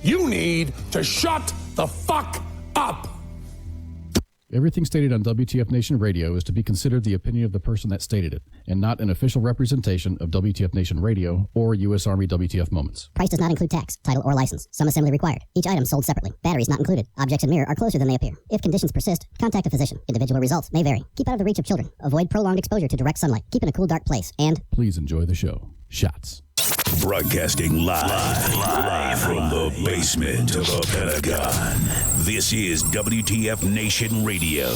You need to shut the fuck up. Everything stated on WTF Nation Radio is to be considered the opinion of the person that stated it, and not an official representation of WTF Nation Radio or U.S. Army WTF Moments. Price does not include tax, title, or license. Some assembly required. Each item sold separately. Batteries not included. Objects in mirror are closer than they appear. If conditions persist, contact a physician. Individual results may vary. Keep out of the reach of children. Avoid prolonged exposure to direct sunlight. Keep in a cool, dark place. And please enjoy the show. Shots. Broadcasting live from the basement of the Pentagon. This is WTF Nation Radio.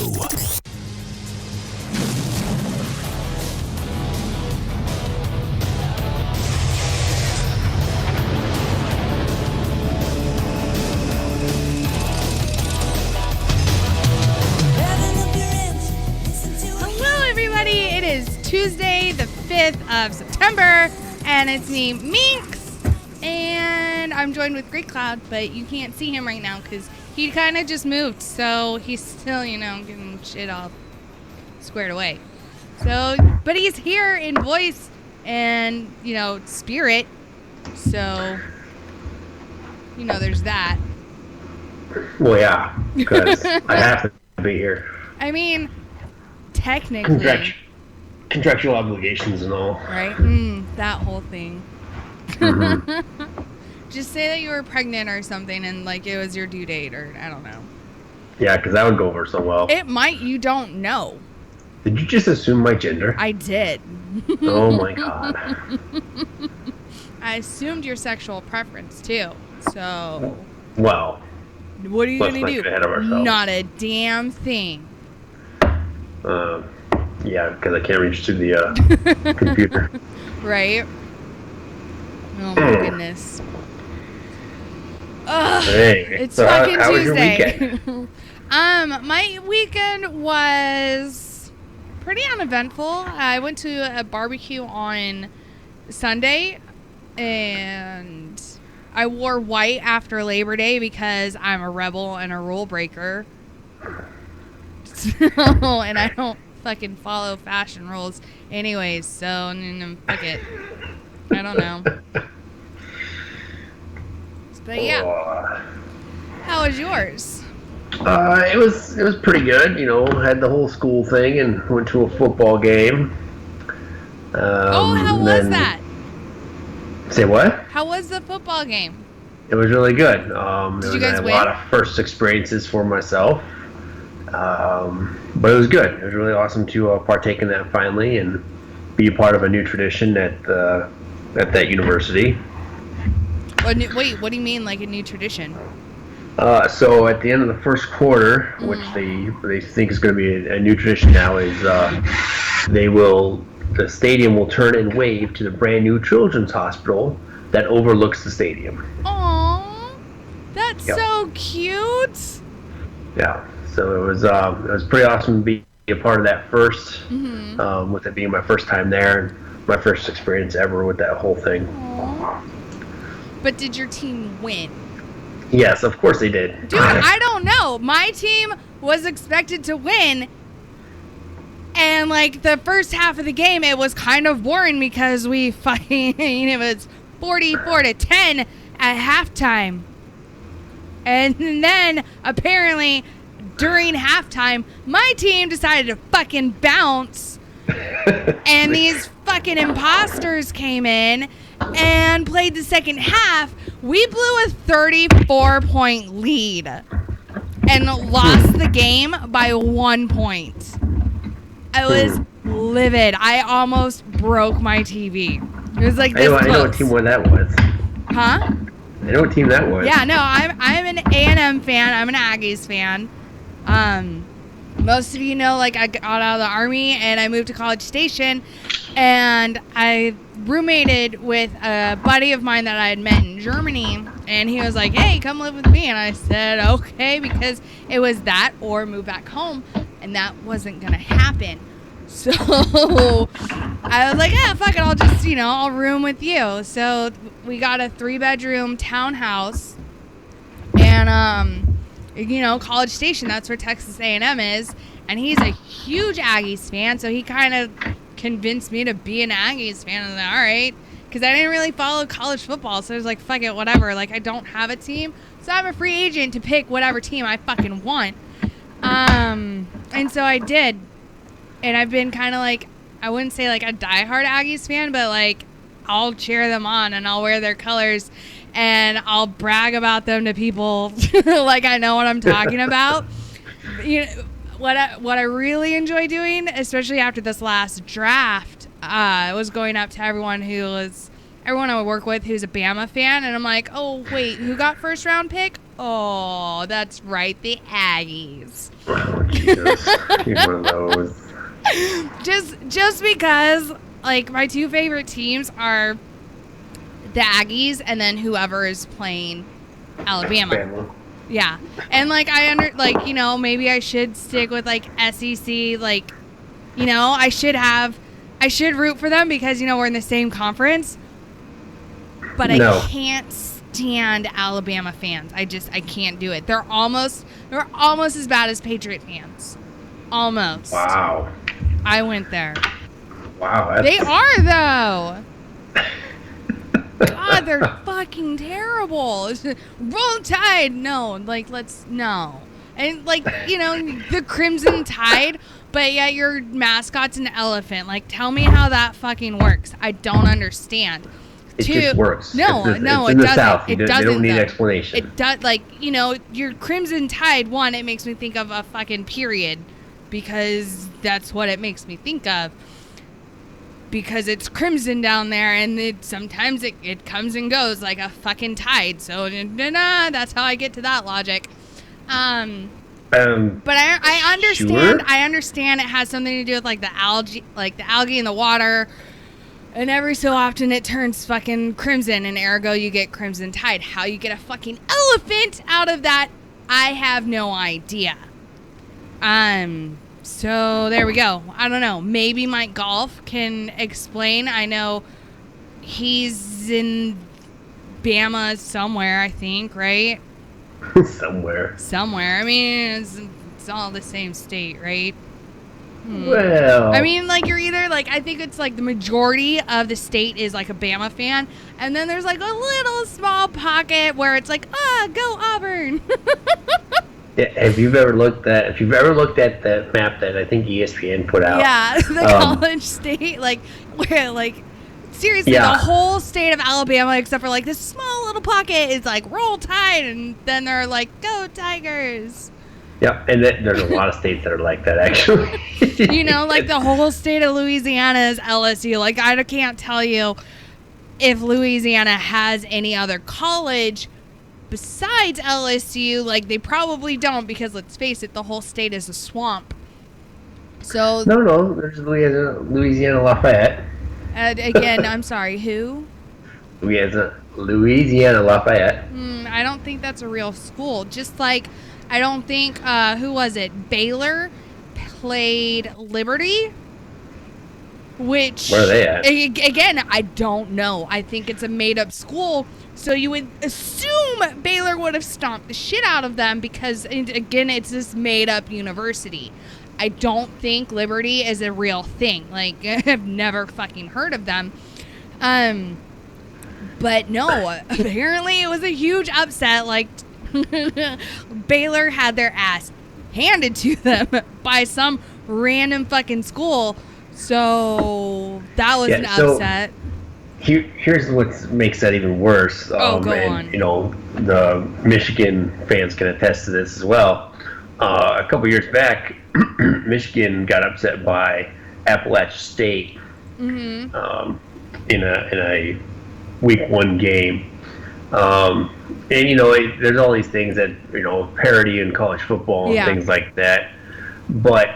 Hello, everybody. It is Tuesday, the 5th of September. And it's me, Minx, and I'm joined with Great Cloud, but you can't see him right now because he kind of just moved, so he's still, getting shit all squared away. So, but he's here in voice and, spirit, so, there's that. Well, yeah, because I have to be here. I mean, technically. Contractual obligations and all. Right? That whole thing. Mm-hmm. Just say that you were pregnant or something and, it was your due date or, I don't know. Yeah, because that would go over so well. It might. You don't know. Did you just assume my gender? I did. Oh, my God. I assumed your sexual preference, too. So. Well. What are you going to do? Get ahead of ourselves. Not a damn thing. Yeah, because I can't reach to the computer. Right? Oh, my goodness. Ugh, hey, it's so fucking how Tuesday. Was your weekend? My weekend was pretty uneventful. I went to a barbecue on Sunday, and I wore white after Labor Day because I'm a rebel and a rule breaker. And I don't fucking follow fashion rules anyways, so fuck it. I don't know. But yeah. How was yours? It was pretty good, had the whole school thing and went to a football game. How was that? Say what? How was the football game? It was really good. Did you guys win? A lot of first experiences for myself. But it was good. It was really awesome to partake in that finally and be a part of a new tradition at that university. Wait, what do you mean, like a new tradition? So at the end of the first quarter, which they think is going to be a new tradition now, is the stadium will turn and wave to the brand new children's hospital that overlooks the stadium. Aww, that's so cute. Yeah. So it was pretty awesome to be a part of that first, with it being my first time there and my first experience ever with that whole thing. Aww. But did your team win? Yes, of course they did. Dude, I don't know. My team was expected to win, and the first half of the game, it was kind of boring because it was 44-10 at halftime. And then, apparently, during halftime, my team decided to fucking bounce, and these fucking imposters came in and played the second half. We blew a 34-point lead and lost the game by 1 point. I was livid. I almost broke my TV. It was this close. I know what team that was. Huh? I know what team that was. Yeah, no, I'm an A&M fan. I'm an Aggies fan. Most of you know, I got out of the Army and I moved to College Station, and I roommated with a buddy of mine that I had met in Germany, and he was like, hey, come live with me, and I said, okay, because it was that or move back home, and that wasn't going to happen. So I was like, yeah, fuck it, I'll just, I'll room with you. So we got a 3-bedroom townhouse, and, College Station, that's where Texas A&M is, and he's a huge Aggies fan, so he kind of convinced me to be an Aggies fan. I was like, all right, because I didn't really follow college football. So I was like, fuck it, whatever. Like, I don't have a team. So I'm a free agent to pick whatever team I fucking want. And so I did. And I've been kind of like, I wouldn't say like a diehard Aggies fan, but like I'll cheer them on and I'll wear their colors and I'll brag about them to people like I know what I'm talking about. You know, what I really enjoy doing, especially after this last draft, was going up to everyone I work with who's a Bama fan, and I'm like, oh wait, who got first round pick? Oh, that's right, the Aggies. Oh, Jesus. You're one of those. Just because, like, my two favorite teams are the Aggies and then whoever is playing Alabama. Yeah. And, like, maybe I should stick with, like, SEC, like, I should root for them because, we're in the same conference. But I can't stand Alabama fans. I can't do it. They're almost as bad as Patriot fans. Almost. Wow. I went there. Wow. They are, though. God, they're fucking terrible. Roll Tide. No. Like, no. And, like, the Crimson Tide, but yet your mascot's an elephant. Like, tell me how that fucking works. I don't understand. It just works. No, it's it in the doesn't. South. It doesn't. They don't need though. explanation. It does, like, your Crimson Tide, one, it makes me think of a fucking period because that's what it makes me think of. Because it's crimson down there and sometimes it comes and goes like a fucking tide. So, that's how I get to that logic. But I understand. Sure? I understand it has something to do with like the algae in the water, and every so often it turns fucking crimson, and ergo you get Crimson Tide. How you get a fucking elephant out of that, I have no idea. So there we go. I don't know. Maybe Mike Golf can explain. I know he's in Bama somewhere, I think, right? Somewhere. I mean, it's all the same state, right? Well. I mean, like, you're either, like, I think it's, like, the majority of the state is, like, a Bama fan. And then there's, like, a little small pocket where it's like, go Auburn. Yeah, if you've ever looked at the map that I think ESPN put out. Yeah, the college state, like, where, like, seriously, the whole state of Alabama, except for, like, this small little pocket is, like, Roll Tide, and then they're like, go Tigers. Yeah, and there's a lot of states that are like that, actually. Like, the whole state of Louisiana is LSU. Like, I can't tell you if Louisiana has any other college besides LSU. Like, they probably don't, because let's face it, the whole state is a swamp. So no, there's Louisiana Lafayette. Again, I'm sorry, who? Louisiana Lafayette. I don't think that's a real school. Just like I don't think who was it? Baylor played Liberty. Which, where are they at? Again, I don't know. I think it's a made-up school. So you would assume Baylor would have stomped the shit out of them because, again, it's this made-up university. I don't think Liberty is a real thing. Like, I've never fucking heard of them. But no, apparently it was a huge upset. Like, Baylor had their ass handed to them by some random fucking school. So that was an upset. Here's what makes that even worse. Go on. The Michigan fans can attest to this as well. A couple years back, Michigan got upset by Appalachian State in a week 1 game. There's all these things that parody in college football and things like that. But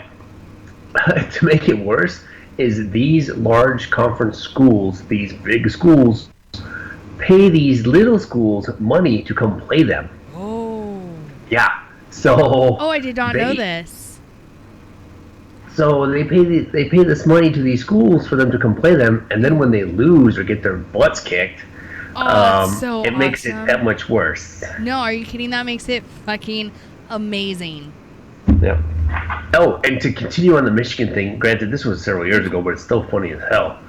to make it worse is these large conference schools, these big schools, pay these little schools money to come play them. Oh. Yeah. So. Oh, I did not know this. So they pay this money to these schools for them to come play them, and then when they lose or get their butts kicked, it makes it that much worse. No, are you kidding? That makes it fucking amazing. Yeah. Oh, and to continue on the Michigan thing, granted this was several years ago, but it's still funny as hell.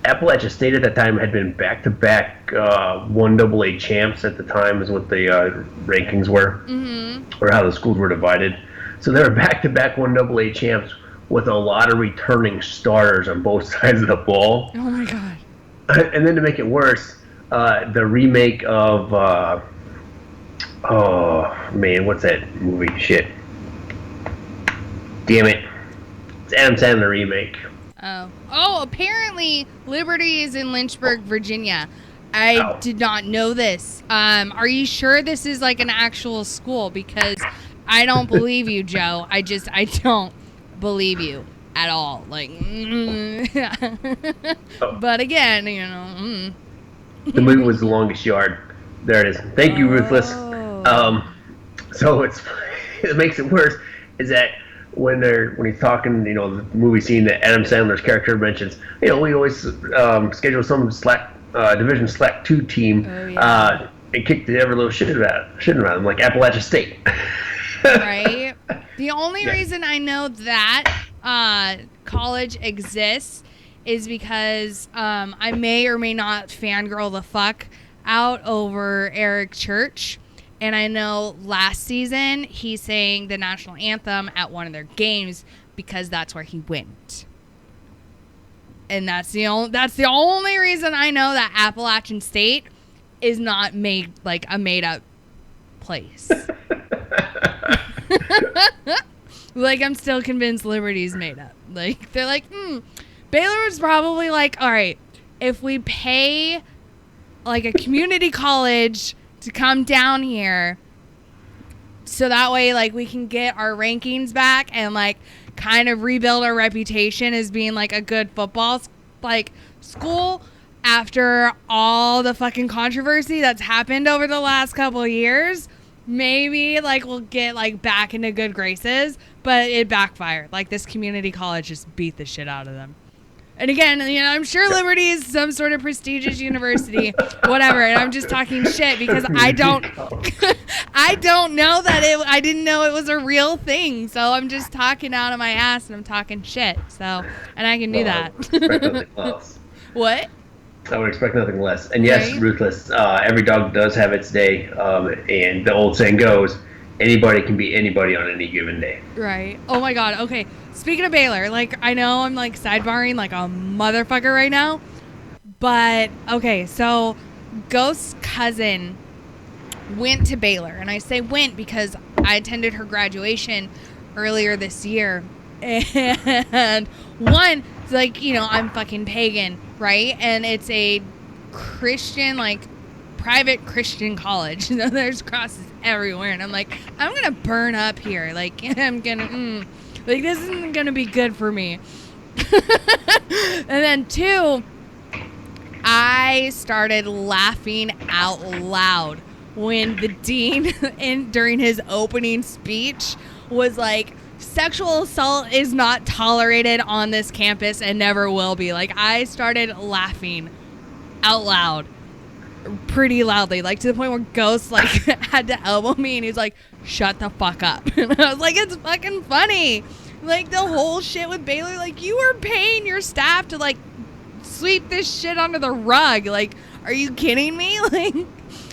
Appalachia State at that time had been back-to-back 1AA champs at the time, is what the rankings were, or how the schools were divided. So they were back-to-back 1AA champs with a lot of returning starters on both sides of the ball. Oh my god! And then to make it worse, the remake of oh man, what's that movie? Shit! Damn it! It's Adam Sandler remake. Oh, apparently Liberty is in Lynchburg, Virginia. I did not know this. Are you sure this is like an actual school? Because I don't believe you, Joe. I don't believe you at all. Like, but again, you know. The movie was The Longest Yard. There it is. Thank you, Ruthless. So it makes it worse is that when he's talking, you know, the movie scene that Adam Sandler's character mentions, you know, we always schedule some Division Slack 2 team and kick the ever little shit around them, like Appalachia State. Right. The only reason I know that college exists is because I may or may not fangirl the fuck out over Eric Church. And I know last season he sang the national anthem at one of their games because that's where he went. And that's the only reason I know that Appalachian State is not made like a made up place. Like, I'm still convinced Liberty's made up. Like, they're like, Baylor was probably like, all right, if we pay like a community college to come down here so that way like we can get our rankings back and like kind of rebuild our reputation as being like a good football like school after all the fucking controversy that's happened over the last couple of years, maybe like we'll get like back into good graces. But it backfired. Like, this community college just beat the shit out of them. And again, you know, I'm sure Liberty is some sort of prestigious university, whatever. And I'm just talking shit because I don't know that I didn't know it was a real thing. So I'm just talking out of my ass and I'm talking shit. So, and I can do that. What? I would expect nothing less. And yes, right? Ruthless, every dog does have its day. And the old saying goes, anybody can be anybody on any given day. Right. Oh my God. Okay. Speaking of Baylor, like, I know I'm like sidebarring like a motherfucker right now, but okay. So Ghost's cousin went to Baylor, and I say went because I attended her graduation earlier this year. And one, it's like, you know, I'm fucking pagan, right? And it's a Christian, like, private Christian college. You know, there's crosses everywhere, and I'm like, I'm gonna burn up here. Like, I'm gonna like, this isn't gonna be good for me. And then two, I started laughing out loud when the dean during his opening speech was like, sexual assault is not tolerated on this campus and never will be. Like, I started laughing out loud pretty loudly, like to the point where Ghost like had to elbow me, and he's like, shut the fuck up. And I was like, it's fucking funny. Like, the whole shit with Baylor, like, you were paying your staff to like sweep this shit under the rug. Like, are you kidding me? Like,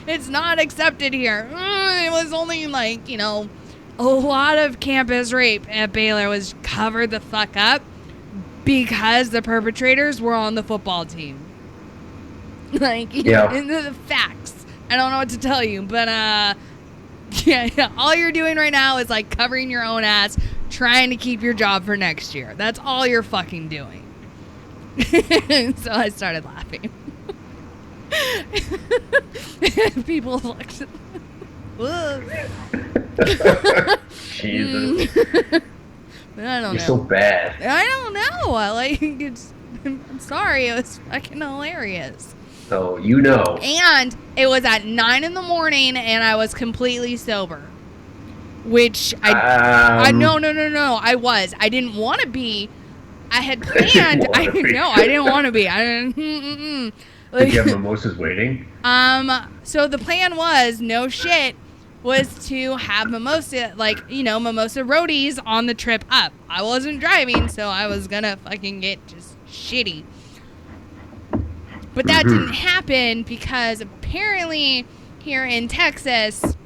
it's not accepted here. It was only like, you know, a lot of campus rape at Baylor was covered the fuck up because the perpetrators were on the football team. Like, yeah. In the facts. I don't know what to tell you, but yeah, all you're doing right now is like covering your own ass, trying to keep your job for next year. That's all you're fucking doing. So I started laughing. People looked. Jesus. I don't know. You're so bad. I don't know. Like, I'm sorry. It was fucking hilarious. So, you know. And it was at 9 a.m, and I was completely sober. Which no, I was. I didn't want to be. I had planned. I didn't want to be. I didn't. Like, did you have mimosas waiting? So the plan was, no shit, was to have mimosa, like, you know, mimosa roadies on the trip up. I wasn't driving, so I was gonna fucking get just shitty. But that didn't happen because apparently here in Texas,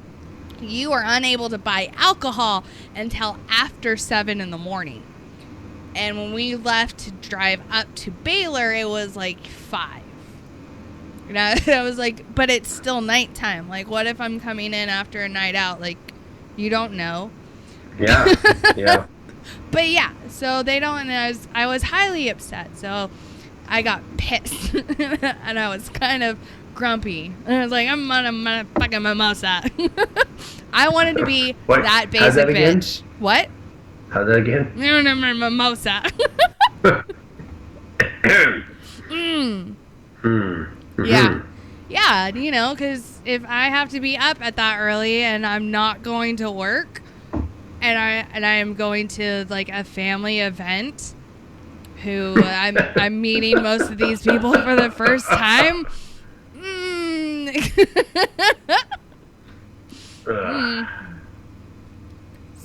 you are unable to buy alcohol until after 7 in the morning. And when we left to drive up to Baylor, it was like 5. And I was like, but it's still nighttime. Like, what if I'm coming in after a night out? Like, you don't know. Yeah, yeah. But yeah, so they don't, and I was highly upset. So I got pissed, and I was kind of grumpy. And I was like, I'm gonna fucking mimosa. I wanted to be that basic bitch. What? How's that again? Mimosa. Yeah. Yeah, you know, because if I have to be up at that early and I'm not going to work and I am going to like a family event who I'm meeting most of these people for the first time.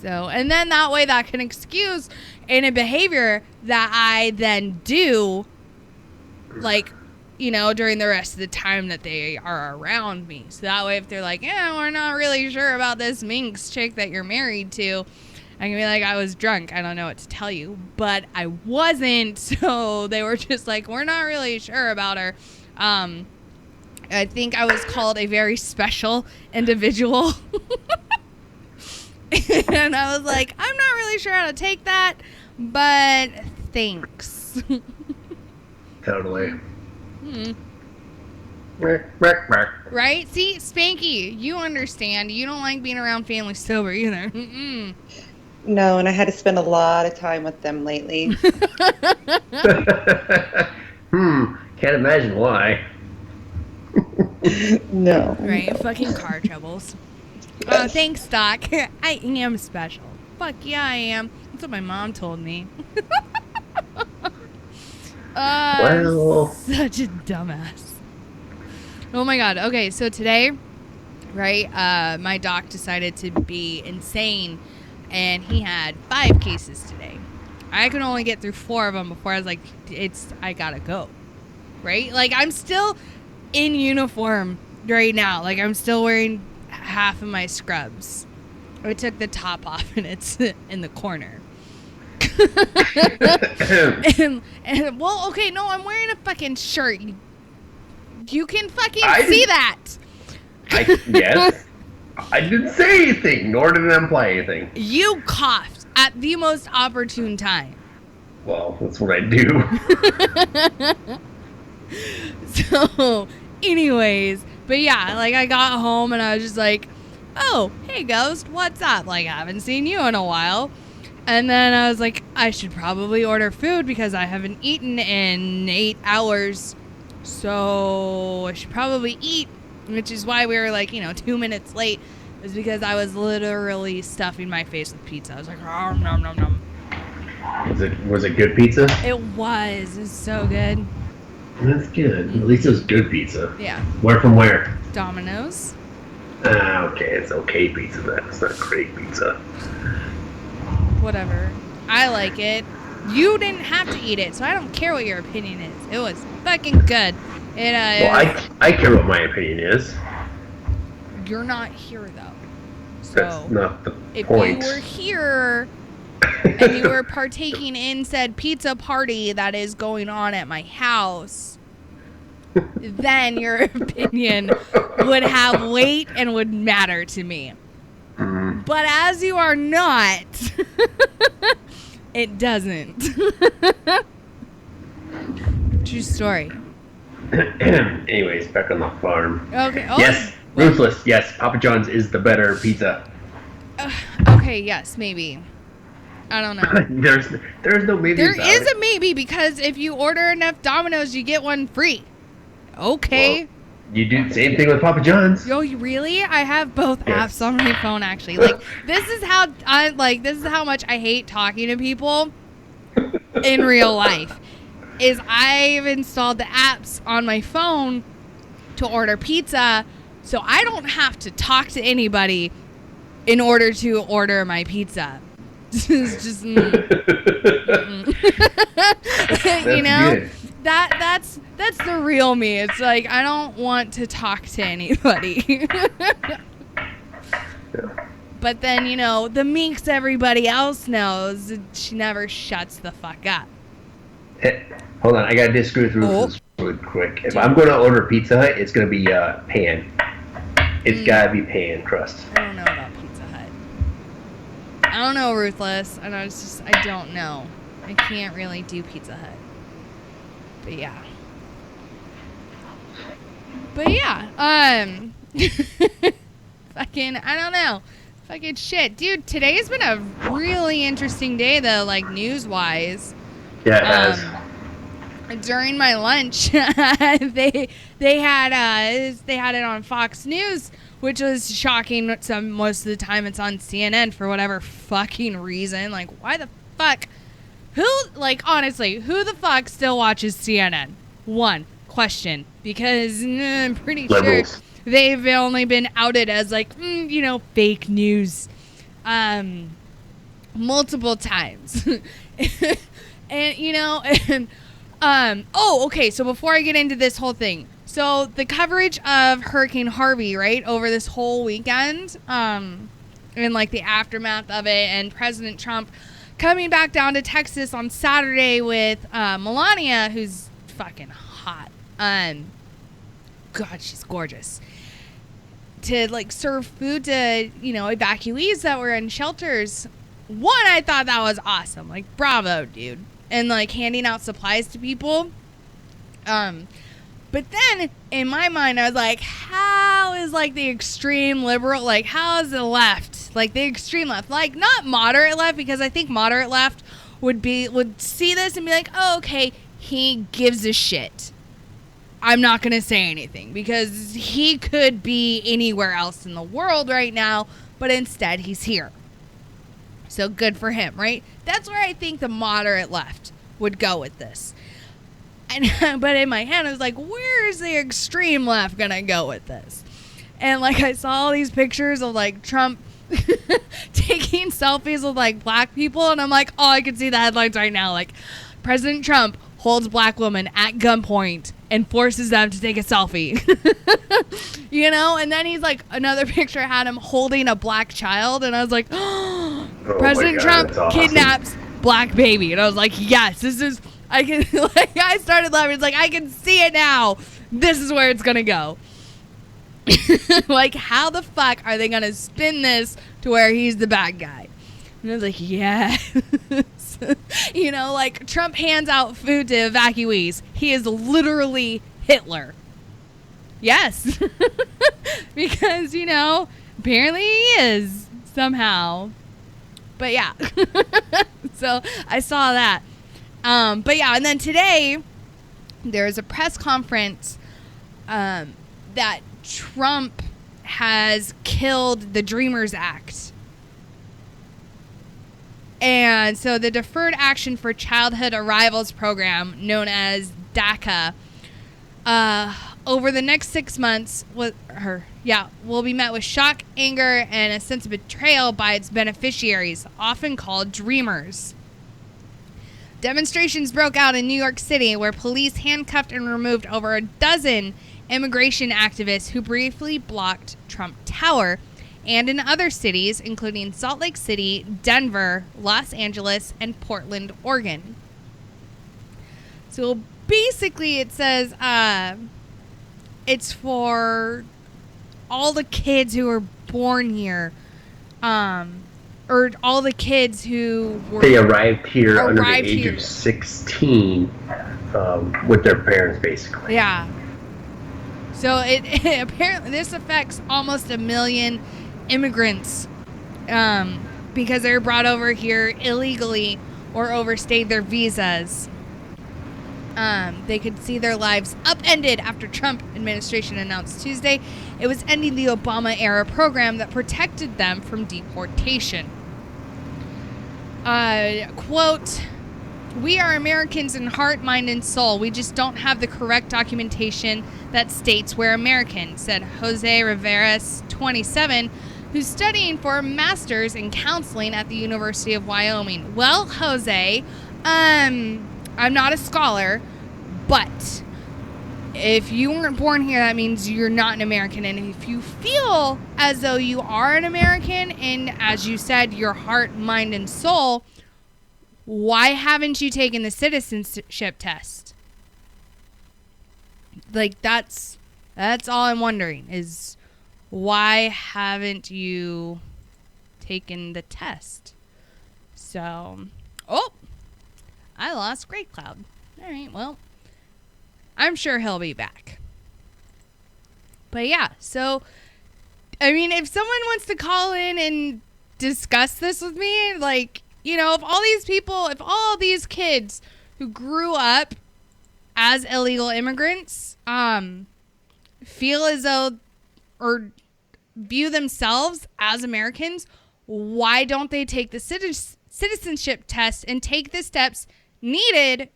So, and then that way that can excuse any behavior that I then do, like, you know, during the rest of the time that they are around me. So that way if they're like, yeah, we're not really sure about this Minx chick that you're married to, I can be like, I was drunk. I don't know what to tell you. But I wasn't. So they were just like, we're not really sure about her. I think I was called a very special individual. And I was like, I'm not really sure how to take that, but thanks. Totally. Right? See, Spanky, you understand. You don't like being around family sober either. No, and I had to spend a lot of time with them lately. Can't imagine why. No. Right, fucking car troubles. Oh, thanks, Doc. I am special. Fuck yeah, I am. That's what my mom told me. Well, such a dumbass. Oh my god. Okay, so today, right, my doc decided to be insane, and he had 5 cases today. I could only get through 4 of them before I was like, I gotta go. Right? Like, I'm still in uniform right now. Like, I'm still wearing half of my scrubs. I took the top off, and it's in the corner. and well, okay, no, I'm wearing a fucking shirt. You can fucking see that. Yes. I didn't say anything, nor did I imply anything. You coughed at the most opportune time. Well, that's what I do. So, anyways, but yeah, like I got home and I was just like, oh, hey Ghost, what's up? Like, I haven't seen you in a while. And then I was like, I should probably order food because I haven't eaten in 8 hours. So I should probably eat, which is why we were like, 2 minutes late. Is because I was literally stuffing my face with pizza. I was like, oh, nom, nom, nom. Was it good pizza? It was so good. That's good. At least it was good pizza. Yeah. Where from where? Domino's. Okay, it's okay pizza then. It's not great pizza. Whatever. I like it. You didn't have to eat it, so I don't care what your opinion is. It was fucking good. Well, I care what my opinion is. You're not here, though. So That's not the if point. you were here and you were partaking in said pizza party that is going on at my house, then your opinion would have weight and would matter to me. But as you are not, it doesn't. True story. Anyways, back on the farm. Okay. Oh, Yes, Ruthless. Yes, Papa John's is the better pizza. Okay, yes, maybe. I don't know. There's no maybe. There is a maybe because if you order enough Domino's, you get one free. Okay. Well, you do the same thing with Papa John's. Yo, you really? I have both Yes. apps on my phone actually. Like this is how much I hate talking to people in real life. Is I've installed the apps on my phone to order pizza, so I don't have to talk to anybody in order to order my pizza. It's just That's good. that's the real me. It's like I don't want to talk to anybody. But then, you know, the Minx everybody else knows, she never shuts the fuck up. Hey, hold on, I gotta disagree with Rufus really quick. If I'm gonna order Pizza Hut, it's gonna be pan. It's gotta be pan crust. I don't know about Pizza Hut. I don't know, Ruthless. I don't know. I can't really do Pizza Hut. But yeah. Fucking, I don't know. Fucking shit. Dude, today has been a really interesting day, though, like, news-wise. Yeah, it has. During my lunch, they had it on Fox News, which was shocking. Most of the time it's on CNN for whatever fucking reason. Like, why the fuck? Honestly, who the fuck still watches CNN? One question. Because I'm pretty sure they've only been outed as, like, fake news multiple times. Okay, so before I get into this whole thing, so the coverage of Hurricane Harvey, right, over this whole weekend, and, like, the aftermath of it, and President Trump coming back down to Texas on Saturday with Melania, who's fucking hot. God, she's gorgeous. To, like, serve food to, evacuees that were in shelters. One, I thought that was awesome. Like, bravo, dude. And, like, handing out supplies to people. But then, in my mind, I was like, how is, like, the extreme liberal, like, how is the left? Like, the extreme left. Like, not moderate left, because I think moderate left would see this and be like, oh, okay, he gives a shit. I'm not going to say anything, because he could be anywhere else in the world right now, but instead he's here. So good for him, right? That's where I think the moderate left would go with this. But in my head, I was like, where is the extreme left going to go with this? And, like, I saw all these pictures of, like, Trump taking selfies with, like, black people. And I'm like, oh, I can see the headlines right now. Like, President Trump holds black women at gunpoint and forces them to take a selfie. And then he's like, another picture had him holding a black child, and I was like, oh, President Trump kidnaps black baby. And I was like, yes, this is, I started laughing. It's like, I can see it now. This is where it's gonna go. Like, how the fuck are they gonna spin this to where he's the bad guy? And I was like, yes. Like, Trump hands out food to evacuees. He is literally Hitler. Yes. Because, apparently he is somehow. But yeah. So I saw that. But yeah, and then today there was a press conference that Trump has killed the Dreamers Act. And so the Deferred Action for Childhood Arrivals program, known as DACA, over the next 6 months will be met with shock, anger, and a sense of betrayal by its beneficiaries, often called Dreamers. Demonstrations broke out in New York City, where police handcuffed and removed over a dozen immigration activists who briefly blocked Trump Tower, and in other cities, including Salt Lake City, Denver, Los Angeles, and Portland, Oregon. So basically it says it's for all the kids who were born here, or all the kids who arrived here under the age of 16 with their parents, basically. Yeah. So it apparently this affects almost 1 million immigrants because they're brought over here illegally or overstayed their visas. They could see their lives upended after Trump administration announced Tuesday it was ending the Obama-era program that protected them from deportation. Quote, "We are Americans in heart, mind, and soul. We just don't have the correct documentation that states we're American," said Jose Rivera, 27, who's studying for a master's in counseling at the University of Wyoming. Well, Jose, I'm not a scholar, But if you weren't born here, that means you're not an American. And if you feel as though you are an American, and as you said, your heart, mind, and soul, why haven't you taken the citizenship test? Like, that's all I'm wondering, is why haven't you taken the test? So, I lost Great Cloud. All right, well, I'm sure he'll be back. But yeah, so, I mean, if someone wants to call in and discuss this with me, like, you know, if all these kids who grew up as illegal immigrants feel as though or view themselves as Americans, why don't they take the citizenship test and take the steps needed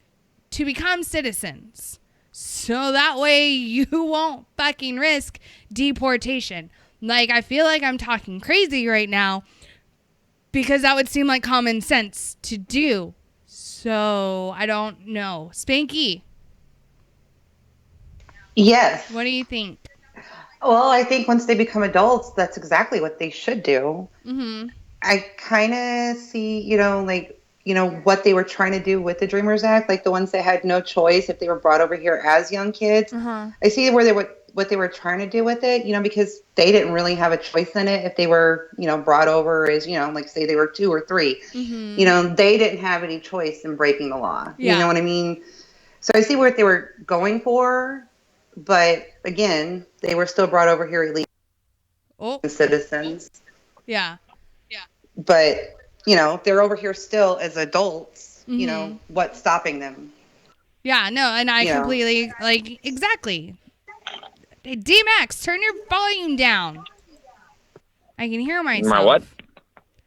to become citizens? So that way you won't fucking risk deportation. Like, I feel like I'm talking crazy right now because that would seem like common sense to do. So I don't know. Spanky. Yes. What do you think? Well, I think once they become adults, that's exactly what they should do. Mm-hmm. I kind of see, what they were trying to do with the Dreamers Act, like the ones that had no choice if they were brought over here as young kids. Uh-huh. I see what they were trying to do with it, because they didn't really have a choice in it if they were, brought over as, like say they were 2 or 3. Mm-hmm. They didn't have any choice in breaking the law. Yeah. You know what I mean? So I see what they were going for, but again, they were still brought over here illegally citizens. Yeah. But, if they're over here still as adults, Mm-hmm. what's stopping them? Yeah, no, and I completely, exactly. Hey, D-Max, turn your volume down. I can hear myself. My what?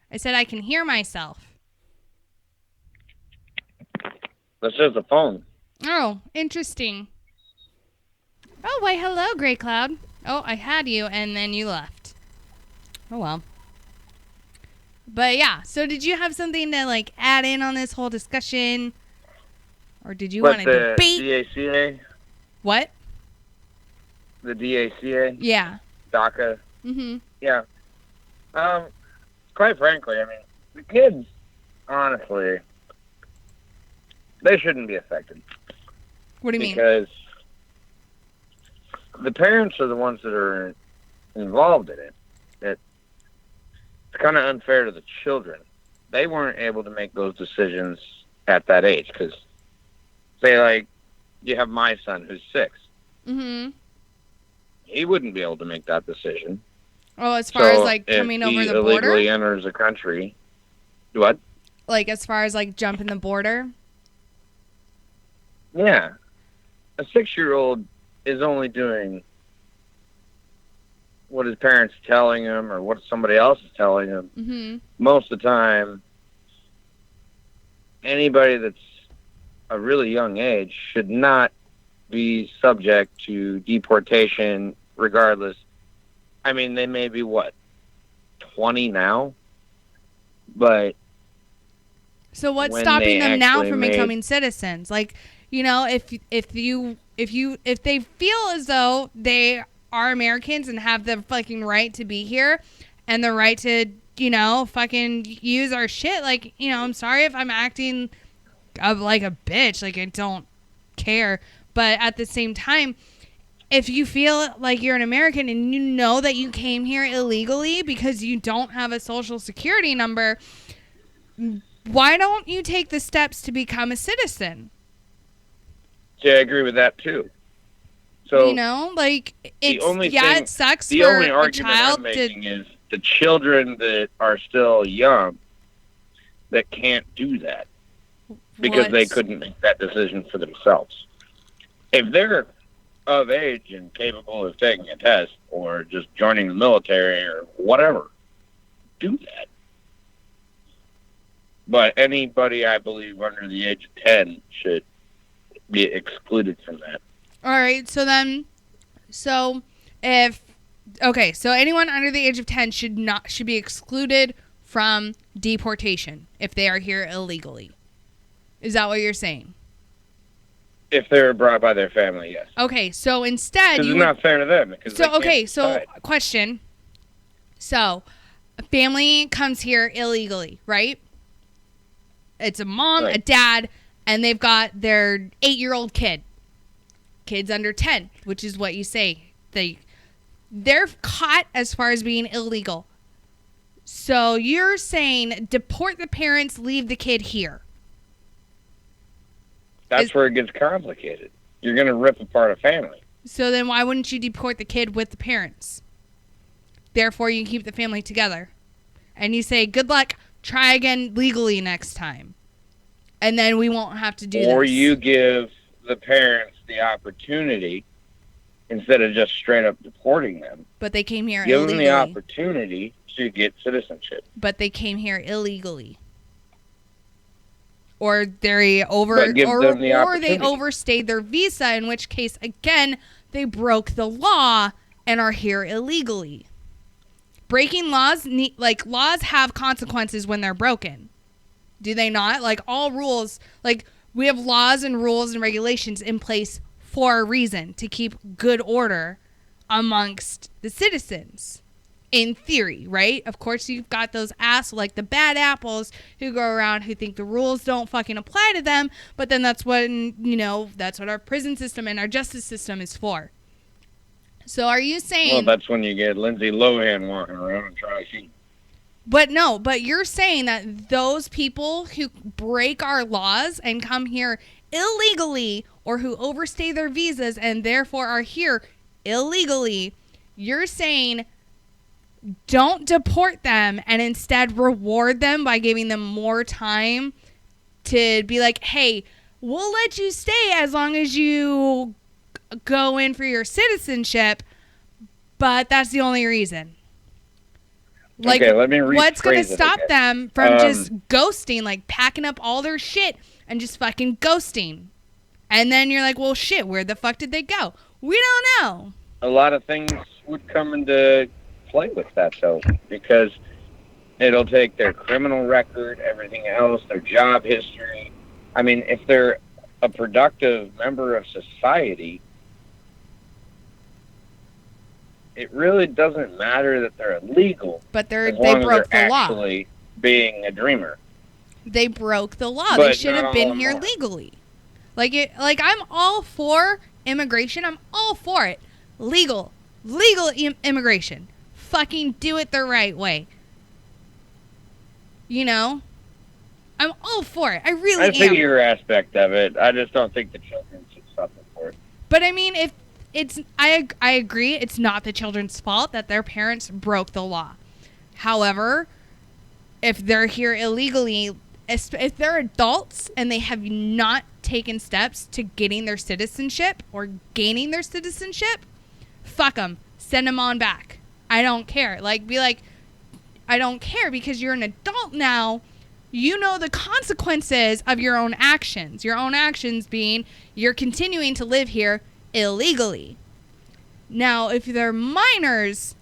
I said I can hear myself. That's just the phone. Oh, interesting. Oh, why, hello, Grey Cloud. Oh, I had you, and then you left. Oh, well. But, yeah, so did you have something to, add in on this whole discussion? Or did you want to debate? DACA? What? The DACA? Yeah. DACA? Mm-hmm. Yeah. Quite frankly, I mean, the kids, honestly, they shouldn't be affected. What do you mean? Because the parents are the ones that are involved in it. It's kind of unfair to the children. They weren't able to make those decisions at that age. Because, say, you have my son who's 6. Mm-hmm. He wouldn't be able to make that decision. Oh, as far as, coming over the border? If he illegally enters the country. What? As far as, jumping the border? Yeah. A 6-year-old is only doing what his parents are telling him or what somebody else is telling him. Mm-hmm. Most of the time, anybody that's a really young age should not be subject to deportation regardless. I mean, they may be, 20 now? But so what's stopping them now from becoming citizens? If they feel as though they are Americans and have the fucking right to be here and the right to, fucking use our shit, I'm sorry if I'm acting like a bitch, I don't care. But at the same time, if you feel like you're an American and you know that you came here illegally because you don't have a social security number, why don't you take the steps to become a citizen? Yeah, I agree with that too. So it sucks the for only a argument child I'm making is the children that are still young that can't do that because they couldn't make that decision for themselves. If they're of age and capable of taking a test or just joining the military or whatever, do that. But anybody, I believe, under the age of 10 should be excluded from that. All right, so anyone under the age of 10 should be excluded from deportation if they are here illegally. Is that what you're saying? If they're brought by their family, yes. Okay, so instead, it's not fair to them. Question. So, a family comes here illegally, right? It's a mom, a dad, and they've got their 8-year-old kid. Kid's under 10, which is what you say. They're caught as far as being illegal. So you're saying deport the parents, leave the kid here. That's where it gets complicated. You're going to rip apart a family. So then why wouldn't you deport the kid with the parents? Therefore, you keep the family together. And you say, good luck, try again legally next time. And then we won't have to do this. Or you give the parents the opportunity, instead of just straight up deporting them. But they came here illegally. Give them the opportunity to get citizenship. But they came here illegally. Or they overstayed their visa, in which case, again, they broke the law and are here illegally. Breaking laws, laws have consequences when they're broken. Do they not? Like, all rules, like, we have laws and rules and regulations in place for a reason, to keep good order amongst the citizens. In theory, right? Of course, you've got those like the bad apples who go around who think the rules don't fucking apply to them, but then that's what our prison system and our justice system is for. So are you saying... Well, that's when you get Lindsay Lohan walking around and trying to shoot. But you're saying that those people who break our laws and come here illegally, or who overstay their visas and therefore are here illegally, you're saying don't deport them and instead reward them by giving them more time to be like, hey, we'll let you stay as long as you go in for your citizenship, but that's the only reason. Like, okay, let me rephrase what's going to stop them from just ghosting, like packing up all their shit and just fucking ghosting? And then you're like, well, shit, where the fuck did they go? We don't know. A lot of things would come into play with that, though, because it'll take their criminal record, everything else, their job history. I mean, if they're a productive member of society, it really doesn't matter that they're illegal. But they broke the law. Actually being a dreamer. They broke the law. But they should have been here legally. Like I'm all for immigration. I'm all for it. Legal immigration. Fucking do it the right way. You know? I'm all for it. I really am. I see your aspect of it. I just don't think the children should suffer for it. But I mean, if it's, I agree, it's not the children's fault that their parents broke the law. However, if they're here illegally, if they're adults and they have not taken steps to getting their citizenship or gaining their citizenship, fuck them. Send them on back. I don't care. Be like, I don't care, because you're an adult now. You know the consequences of your own actions. Your own actions being you're continuing to live here illegally. Now, if they're minors,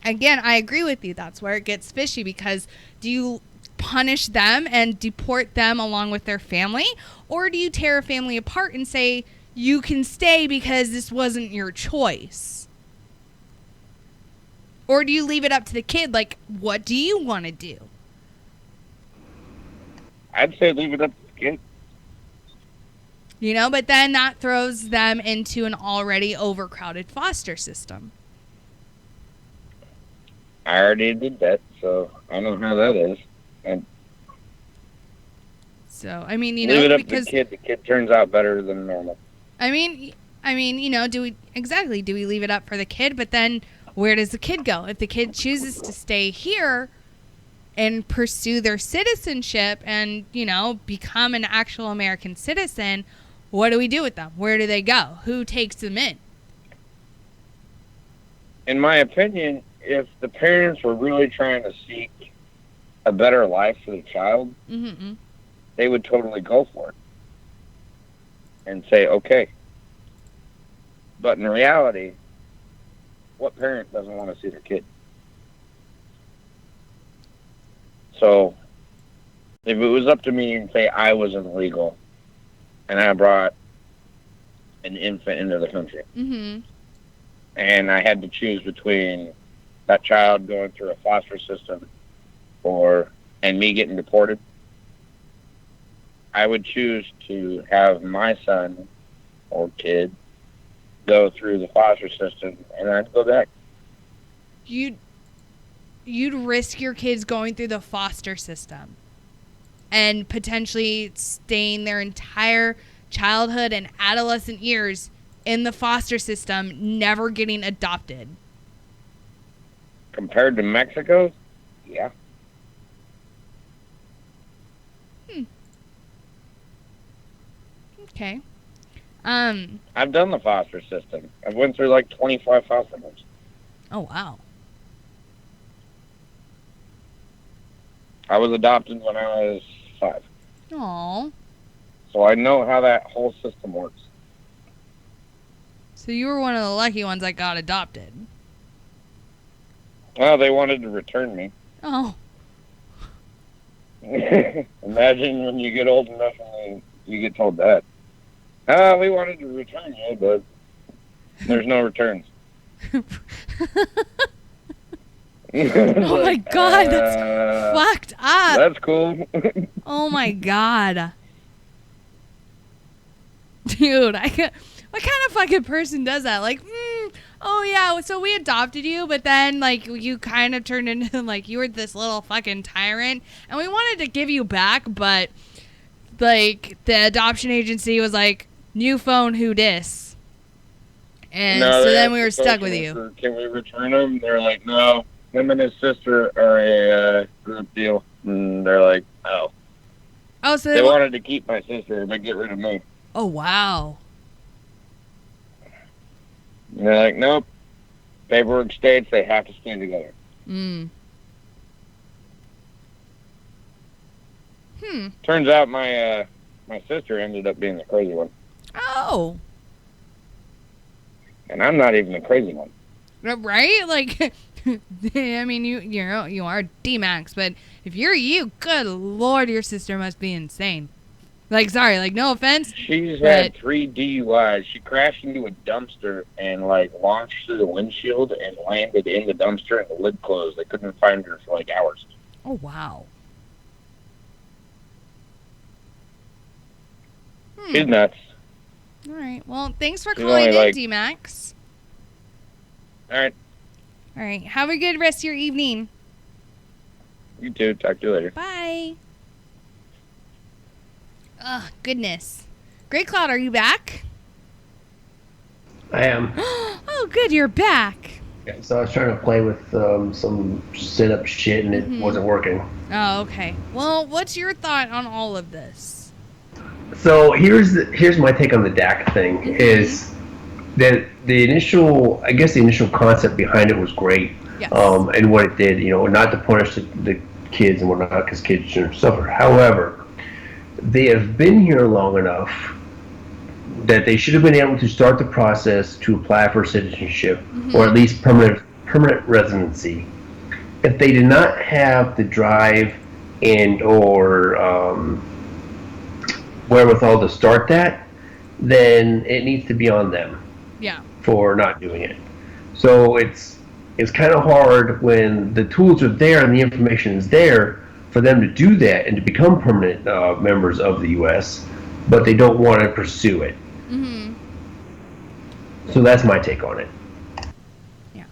again, I agree with you. That's where it gets fishy, because do you punish them and deport them along with their family? Or do you tear a family apart and say, you can stay because this wasn't your choice? Or do you leave it up to the kid? Like, what do you want to do? I'd say leave it up to the kid. You know, but then that throws them into an already overcrowded foster system. I already did that, so I know how that is. And so, I mean, leave it up to the kid. The kid turns out better than normal. I mean, you know, do we leave it up for the kid? But then where does the kid go? If the kid chooses to stay here and pursue their citizenship and, you know, become an actual American citizen, what do we do with them? Where do they go? Who takes them in? In my opinion, if the parents were really trying to seek a better life for the child, they would totally go for it and say, okay. But in reality, what parent doesn't want to see their kid? So if it was up to me and say I was illegal and I brought an infant into the country. Mm-hmm. And I had to choose between that child going through a foster system and me getting deported. I would choose to have my son or kid go through the foster system, and I'd go back. You'd risk your kids going through the foster system and potentially staying their entire childhood and adolescent years in the foster system, never getting adopted. Compared to Mexico, yeah. Okay. I've done the foster system. I've went through like 25 foster homes. Oh, wow. I was adopted when I was 5. Aww. So I know how that whole system works. So you were one of the lucky ones that got adopted. Well, they wanted to return me. Oh. Imagine when you get old enough and you get told that. We wanted to return you, but there's no returns. Oh my God, that's fucked up. That's cool. Oh my God. Dude, what kind of fucking person does that? Like, oh yeah, so we adopted you, but then like you kind of turned into like you were this little fucking tyrant, and we wanted to give you back, but like the adoption agency was like, new phone, who dis? And so then we were stuck with you. Can we return him? They're like, no. Him and his sister are a group deal. And they're like, oh. Oh, so they wanted to keep my sister, but get rid of me. Oh, wow. And they're like, nope. Paperwork states they have to stand together. Turns out my sister ended up being the crazy one. Oh. And I'm not even the crazy one. Right? Like, I mean, you are D-Max, but if you're you, good Lord, your sister must be insane. Like, sorry, like, no offense. She's had 3 DUIs. She crashed into a dumpster and, like, launched through the windshield and landed in the dumpster and the lid closed. They couldn't find her for, like, hours. Oh, wow. She's nuts. All right. Well, thanks for calling in, like, D-Max. All right. All right. Have a good rest of your evening. You too. Talk to you later. Bye. Oh, goodness. Great Cloud, are you back? I am. Oh, good. You're back. Yeah, so I was trying to play with some sit-up shit, and it wasn't working. Oh, okay. Well, what's your thought on all of this? So here's my take on the DAC thing, is that the initial concept behind it was great. Yes. And what it did, not to punish the kids and whatnot, because kids shouldn't suffer. However, they have been here long enough that they should have been able to start the process to apply for citizenship, or at least permanent residency. If they did not have the drive and or wherewithal to start that, then it needs to be on them. Yeah. For not doing it. So it's kind of hard when the tools are there and the information is there for them to do that and to become permanent members of the U.S., but they don't want to pursue it. So that's my take on it. Yeah.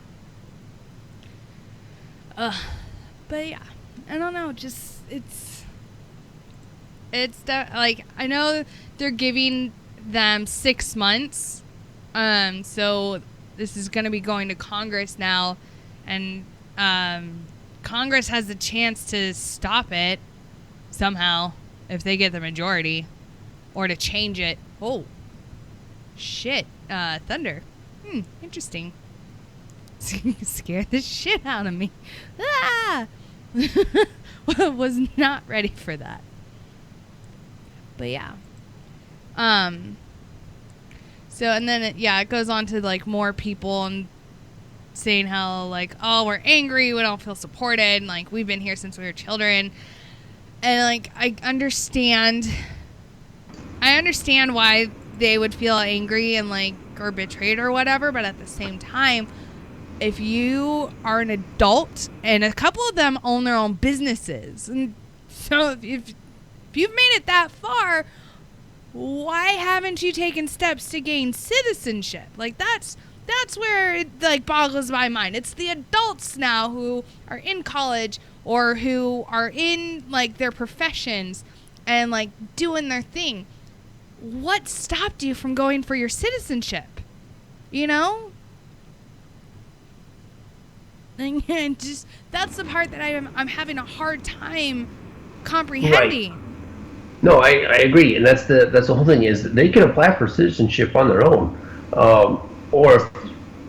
But yeah, I don't know. Just it's like, I know they're giving them 6 months. So this is going to be going to Congress now, and Congress has the chance to stop it somehow if they get the majority, or to change it. Oh, shit. Thunder. Interesting. Scared the shit out of me. Ah! Was not ready for that. But yeah. So, and then it goes on to like more people and saying how like, oh, we're angry, we don't feel supported, and like we've been here since we were children. And like I understand why they would feel angry and like or betrayed or whatever, but at the same time, if you are an adult, and a couple of them own their own businesses, and so if you've made it that far, why haven't you taken steps to gain citizenship? Like that's where it like boggles my mind. It's the adults now who are in college or who are in like their professions and like doing their thing. What stopped you from going for your citizenship? You know? And just that's the part that I'm having a hard time comprehending. Right. No, I agree, and that's the whole thing is that they can apply for citizenship on their own, or if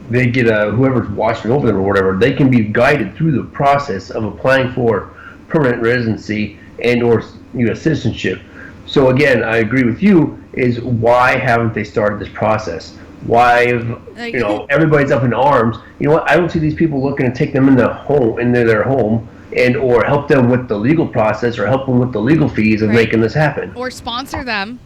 they get whoever's watching over them or whatever, they can be guided through the process of applying for permanent residency and or U.S. citizenship. So again, I agree with you. Is why haven't they started this process? Why, everybody's up in arms. You know what? I don't see these people looking to take them into their home. And or help them with the legal process or help them with the legal fees of making this happen. Or sponsor them.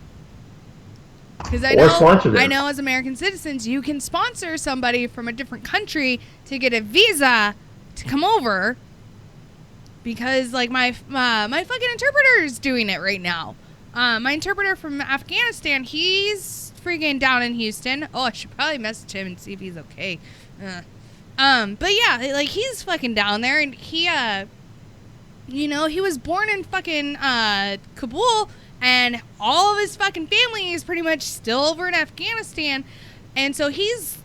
Because I know as American citizens, you can sponsor somebody from a different country to get a visa to come over. Because like my fucking interpreter is doing it right now. My interpreter from Afghanistan, he's freaking down in Houston. Oh, I should probably message him and see if he's okay. But yeah, like he's fucking down there, and he he was born in fucking Kabul, and all of his fucking family is pretty much still over in Afghanistan, and so he's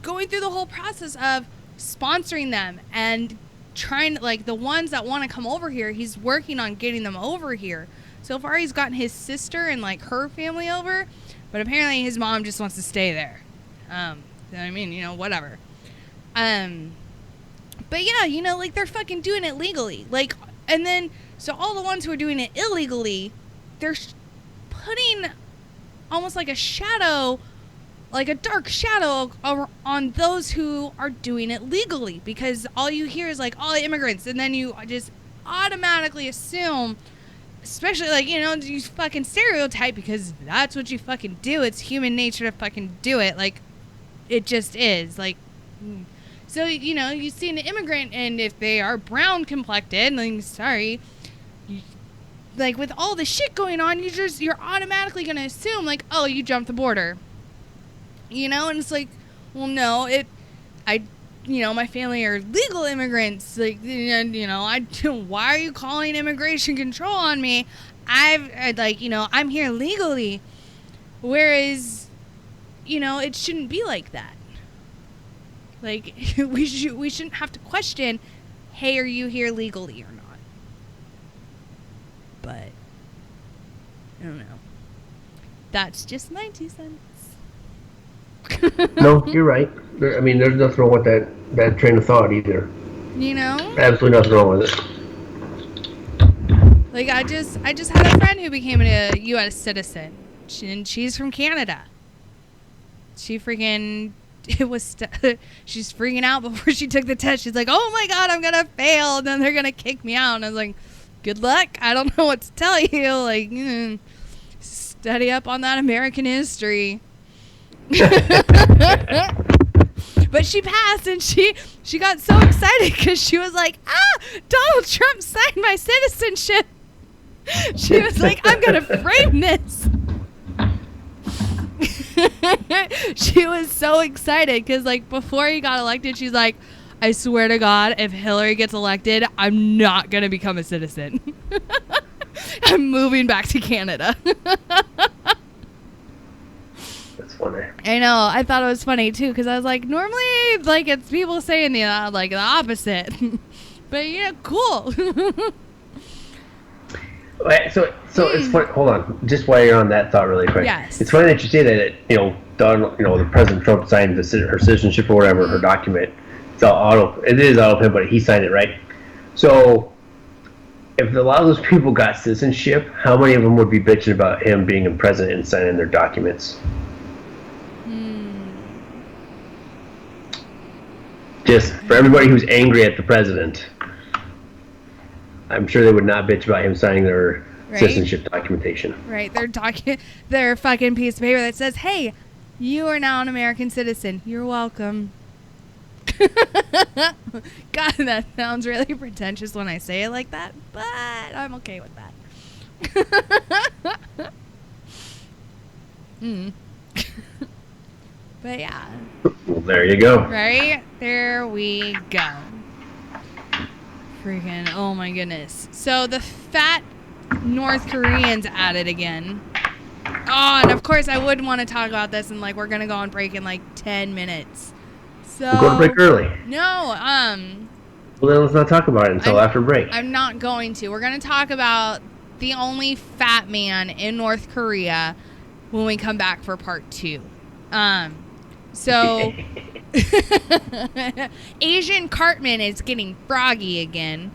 going through the whole process of sponsoring them and trying to, like, the ones that want to come over here, he's working on getting them over here. So far he's gotten his sister and like her family over, but apparently his mom just wants to stay there. I mean, whatever. But yeah, like they're fucking doing it legally. Like, and then, so all the ones who are doing it illegally, they're putting almost like a shadow, like a dark shadow on those who are doing it legally, because all you hear is like all the immigrants, and then you just automatically assume, especially like, you fucking stereotype, because that's what you fucking do. It's human nature to fucking do it. Like, it just is. Like, so, you see an immigrant, and if they are brown complected, like, sorry, like, with all the shit going on, you're automatically going to assume, like, oh, you jumped the border. And it's like, well, no, my family are legal immigrants. Like, why are you calling immigration control on me? I'm here legally. Whereas, it shouldn't be like that. Like, we shouldn't have to question, hey, are you here legally or not? But, I don't know. That's just my 2 cents. No, you're right. I mean, there's nothing wrong with that train of thought either. Absolutely nothing wrong with it. Like, I just had a friend who became a U.S. citizen, and she's from Canada. She freaking... she's freaking out before she took the test. She's like, oh my god, I'm gonna fail, and then they're gonna kick me out. And I was like, good luck. I don't know what to tell you. Like, study up on that American history. But she passed, and she got so excited because she was like, Donald Trump signed my citizenship. She was like, I'm gonna frame this. She was so excited because, like, before he got elected, she's like, I swear to God, if Hillary gets elected, I'm not going to become a citizen. I'm moving back to Canada. That's funny. I know. I thought it was funny, too, because I was like, normally, like, it's people saying the opposite. But, cool. So it's funny. Hold on, just while you're on that thought, really quick. Yes. It's funny that you say that. The President Trump signed her citizenship or whatever, her document. It is auto pen, but he signed it, right? So, if a lot of those people got citizenship, how many of them would be bitching about him being a president and signing their documents? Just for everybody who's angry at the president. I'm sure they would not bitch about him signing their citizenship documentation. Right. Their fucking piece of paper that says, "Hey, you are now an American citizen. You're welcome." God, that sounds really pretentious when I say it like that, but I'm okay with that. But yeah. Well, there you go. Right? There we go. Freaking, oh my goodness. So the fat North Koreans at it again. Oh, and of course I would want to talk about this, and like we're gonna go on break in like 10 minutes. So We're going to break early. No, Well, then let's not talk about it until after break. I'm not going to. We're gonna talk about the only fat man in North Korea when we come back for part 2. So Asian Cartman is getting froggy again.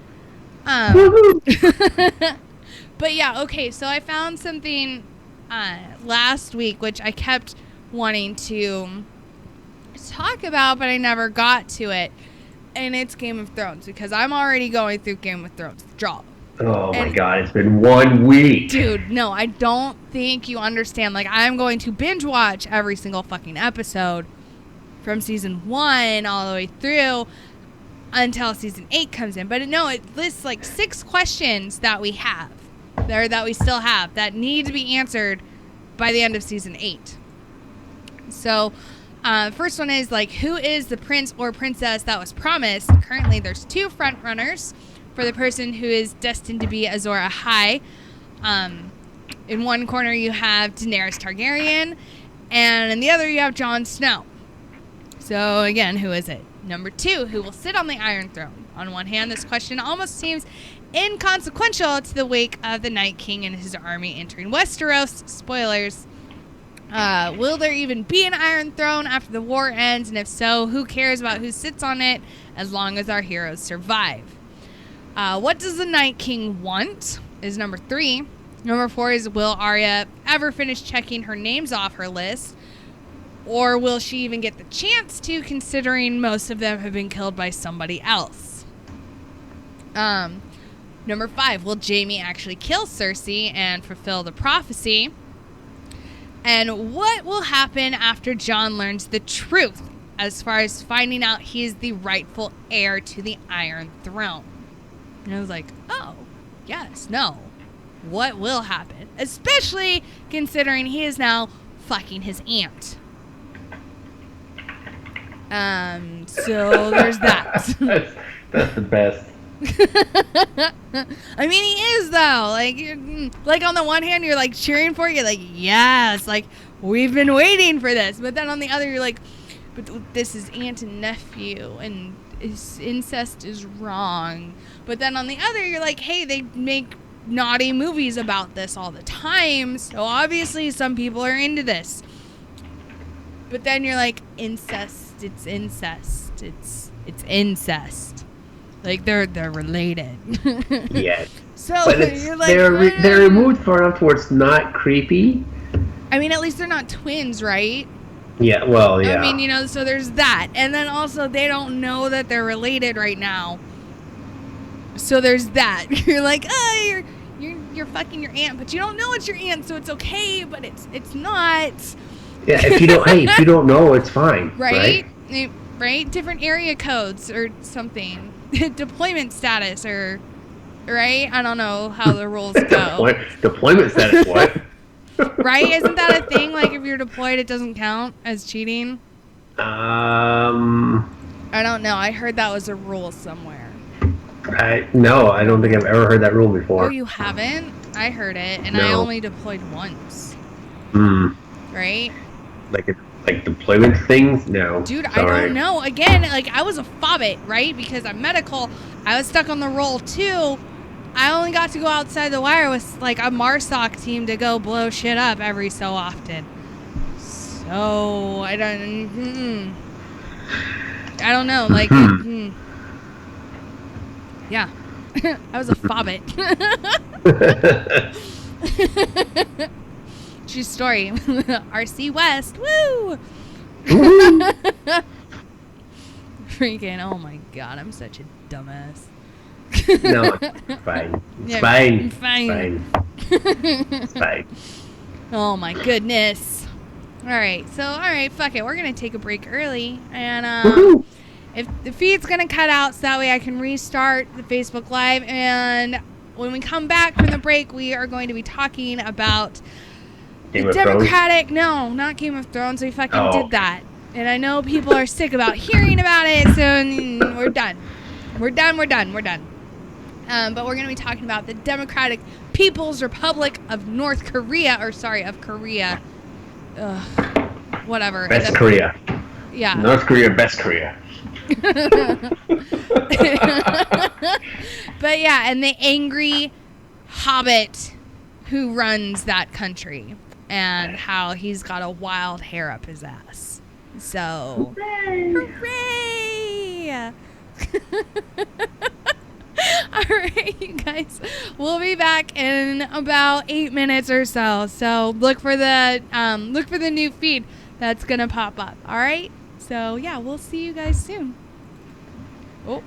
But yeah, okay, so I found something last week which I kept wanting to talk about, but I never got to it. And it's Game of Thrones, because I'm already going through Game of Thrones withdrawal. Oh my God, it's been 1 week. Dude, no, I don't think you understand. Like, I'm going to binge watch every single fucking episode from season 1 all the way through until season 8 comes in. But no, it lists like 6 questions that we have, or that we still have, that need to be answered by the end of season 8. So, first one is like, who is the prince or princess that was promised? Currently, there's 2 front runners for the person who is destined to be Azor Ahai. In one corner, you have Daenerys Targaryen, and in the other, you have Jon Snow. So again, who is it? Number 2, who will sit on the Iron Throne? On one hand, this question almost seems inconsequential to the wake of the Night King and his army entering Westeros. Spoilers. Will there even be an Iron Throne after the war ends? And if so, who cares about who sits on it as long as our heroes survive? What does the Night King want? Is number 3. Number 4 is, will Arya ever finish checking her names off her list? Or will she even get the chance to, considering most of them have been killed by somebody else? Number 5, will Jaime actually kill Cersei and fulfill the prophecy? And what will happen after Jon learns the truth as far as finding out he is the rightful heir to the Iron Throne? And I was like, oh, yes, no. What will happen? Especially considering he is now fucking his aunt. So there's that. That's the best. I mean, he is, though. Like on the one hand, you're like cheering for it. You're like, yes, like we've been waiting for this. But then on the other, you're like, but this is aunt and nephew, and incest is wrong. But then on the other, you're like, hey, they make naughty movies about this all the time, so obviously some people are into this. But then you're like, incest, it's incest, it's incest. Like they're related. Yes. So but you're like, they're removed far enough where it's not creepy. I mean, at least they're not twins, right? Yeah, well, yeah. I mean, you know, so there's that. And then also they don't know that they're related right now. So there's that. You're like, oh, you're fucking your aunt, but you don't know it's your aunt, so it's okay, but it's not. Yeah, if you don't know, it's fine. Right? Right? Different area codes or something. Deployment status or right? I don't know how the rules go. Deployment status, what? Right? Isn't that a thing? Like if you're deployed, it doesn't count as cheating? I don't know. I heard that was a rule somewhere. No, I don't think I've ever heard that rule before. Oh, you haven't? I heard it, and No. I only deployed once. Right? Like deployment things? No. Dude, Sorry. I don't know. Again, like I was a fobbit, right? Because I'm medical. I was stuck on the roll too. I only got to go outside the wire with like a MARSOC team to go blow shit up every so often. So I don't know. Like, yeah, I was a fobbit. True story. RC West. Woo! Freaking, oh my god, I'm such a dumbass. No, it's fine. It's Yeah, fine. fine. It's fine. Oh my goodness. All right, fuck it. We're gonna take a break early, and if the feed's gonna cut out, so that way I can restart the Facebook Live. And when we come back from the break, we are going to be talking about Game the of Democratic. No, not Game of Thrones. We fucking did that, and I know people are sick about hearing about it. So we're done. We're done. But we're gonna be talking about the Democratic People's Republic of North Korea, of Korea. Whatever. Best Korea. Yeah. North Korea, best Korea. But yeah, and the angry hobbit who runs that country, and how he's got a wild hair up his ass. So, hooray! All right, you guys. We'll be back in about 8 minutes or so. So look for the new feed that's gonna pop up. All right. So yeah, we'll see you guys soon. Oh.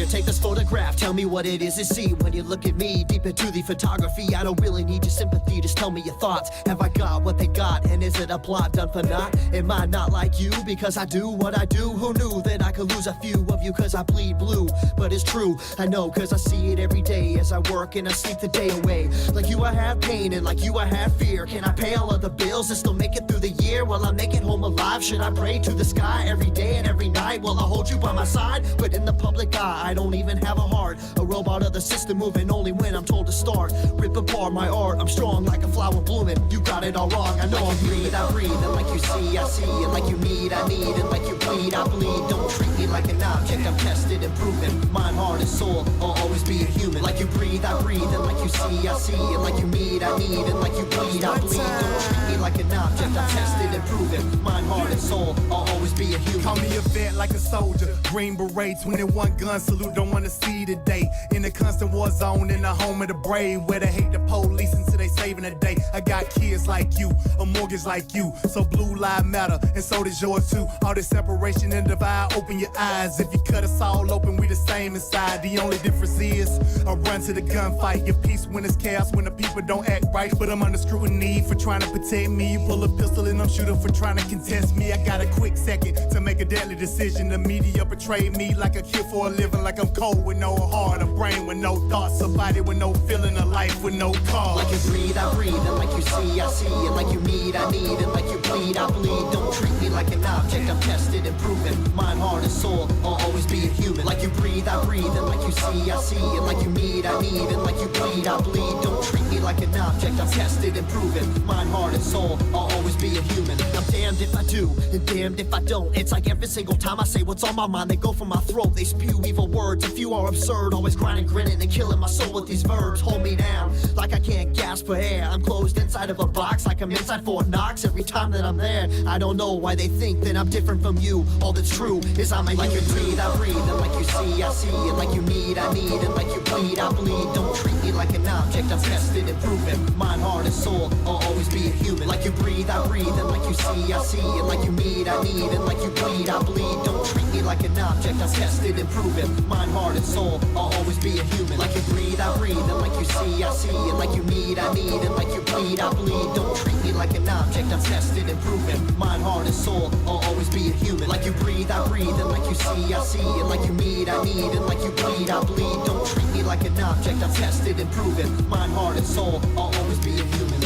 Take this photograph, tell me what it is you see when you look at me. Deep into the photography, I don't really need your sympathy, just tell me your thoughts. Have I got what they got, and is it a plot done for naught? Am I not like you because I do what I do? Who knew that I could lose a few of you cause I bleed blue? But it's true, I know cause I see it every day as I work and I sleep the day away. Like you I have pain and like you I have fear. Can I pay all of the bills and still make it through the year? Will I make it home alive? Should I pray to the sky every day and every night? Will I hold you by my side? But in the public eye, I don't even have a heart. A robot of the system moving only when I'm told to start. Rip apart my art, I'm strong like a flower blooming. You got it all wrong, I know. Like you breathe, I breathe, and like you see, I see. And like you need, I need, and like you bleed, I bleed. Don't treat me like an object, I'm tested and proven. Mind, heart, and soul, I'll always be a human. Like you breathe, I breathe, and like you see, I see. And like you need, I need, and like you bleed, I bleed. Don't treat me like an object, I'm tested and proven. Mind, heart, and soul, I'll always be a human. Call me a vet like a soldier, Green Beret, 21 gun salute, don't wanna see today. In a constant war zone, in the home of the brave, where they hate the police until they saving the day. I got kids like you, a mortgage like you, so blue lives matter, and so does yours too. All this separation and divide, open your eyes. If you cut us all open, we the same inside. The only difference is I run to the gunfight. Your peace when it's chaos, when the people don't act right. But I'm under scrutiny for trying to protect me. You pull a pistol and I'm shooting for trying to contest me. I got a quick second to make a deadly decision. The media betrayed me like a kid for a living, like I'm cold with no heart, a brain with no thoughts, a body with no feeling, a life with no cause. Like you breathe, I breathe, and like you see, I see. And like you need, I need, and like you bleed, I bleed. Don't treat me like an object, I'm tested and proven. Mind, heart, and soul, I'll always be a human. Like you breathe, I breathe, and like you see, I see. And like you need, I need, and like you bleed, I bleed. Don't treat me like an object, I'm tested and proven. Mind, heart, and soul, I'll always be a human. I'm damned if I do, and damned if I don't. It's like every single time I say what's on my mind, they go for my throat. They spew evil words, a few are absurd. Always grinding, grinning, and killing my soul with these verbs. Hold me down, like I can't gasp for air. I'm closed inside of a box, like I'm inside Fort Knox. Every time that I'm there, I don't know why they think that I'm different from you. All that's true is I'm a like you breathe, I breathe, and like you see, I see. And like you need, I need, and like you bleed, I bleed. Don't treat me like an object, I'm tested and proven. Mind, heart, and soul, I'll always be a human. Like you breathe, I breathe, and like you see, I see. And like you need, I need, and like you bleed, I bleed. Don't treat me like an object, I'm tested and proven. Mind, heart, and soul, I'll always be a human. Like you breathe, I breathe, and like you see, I see. And like you need, I need, and like you bleed, I bleed. Don't treat me like an object, I'm tested and proven. Mind, heart, and soul, I'll always be a human. Like you breathe, I breathe, and like you see, I see. And like you need, I need, and like you bleed, I bleed. Don't treat me like an object, I'm tested and proven. Mind, heart, and soul, I'll always be a human.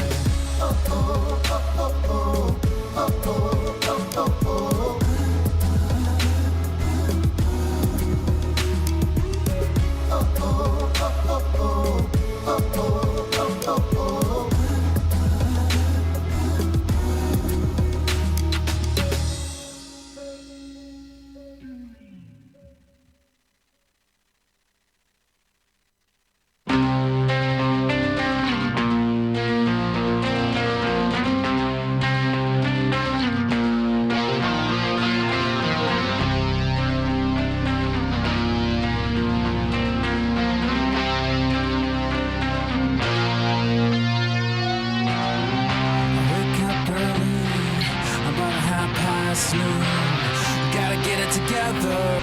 it together.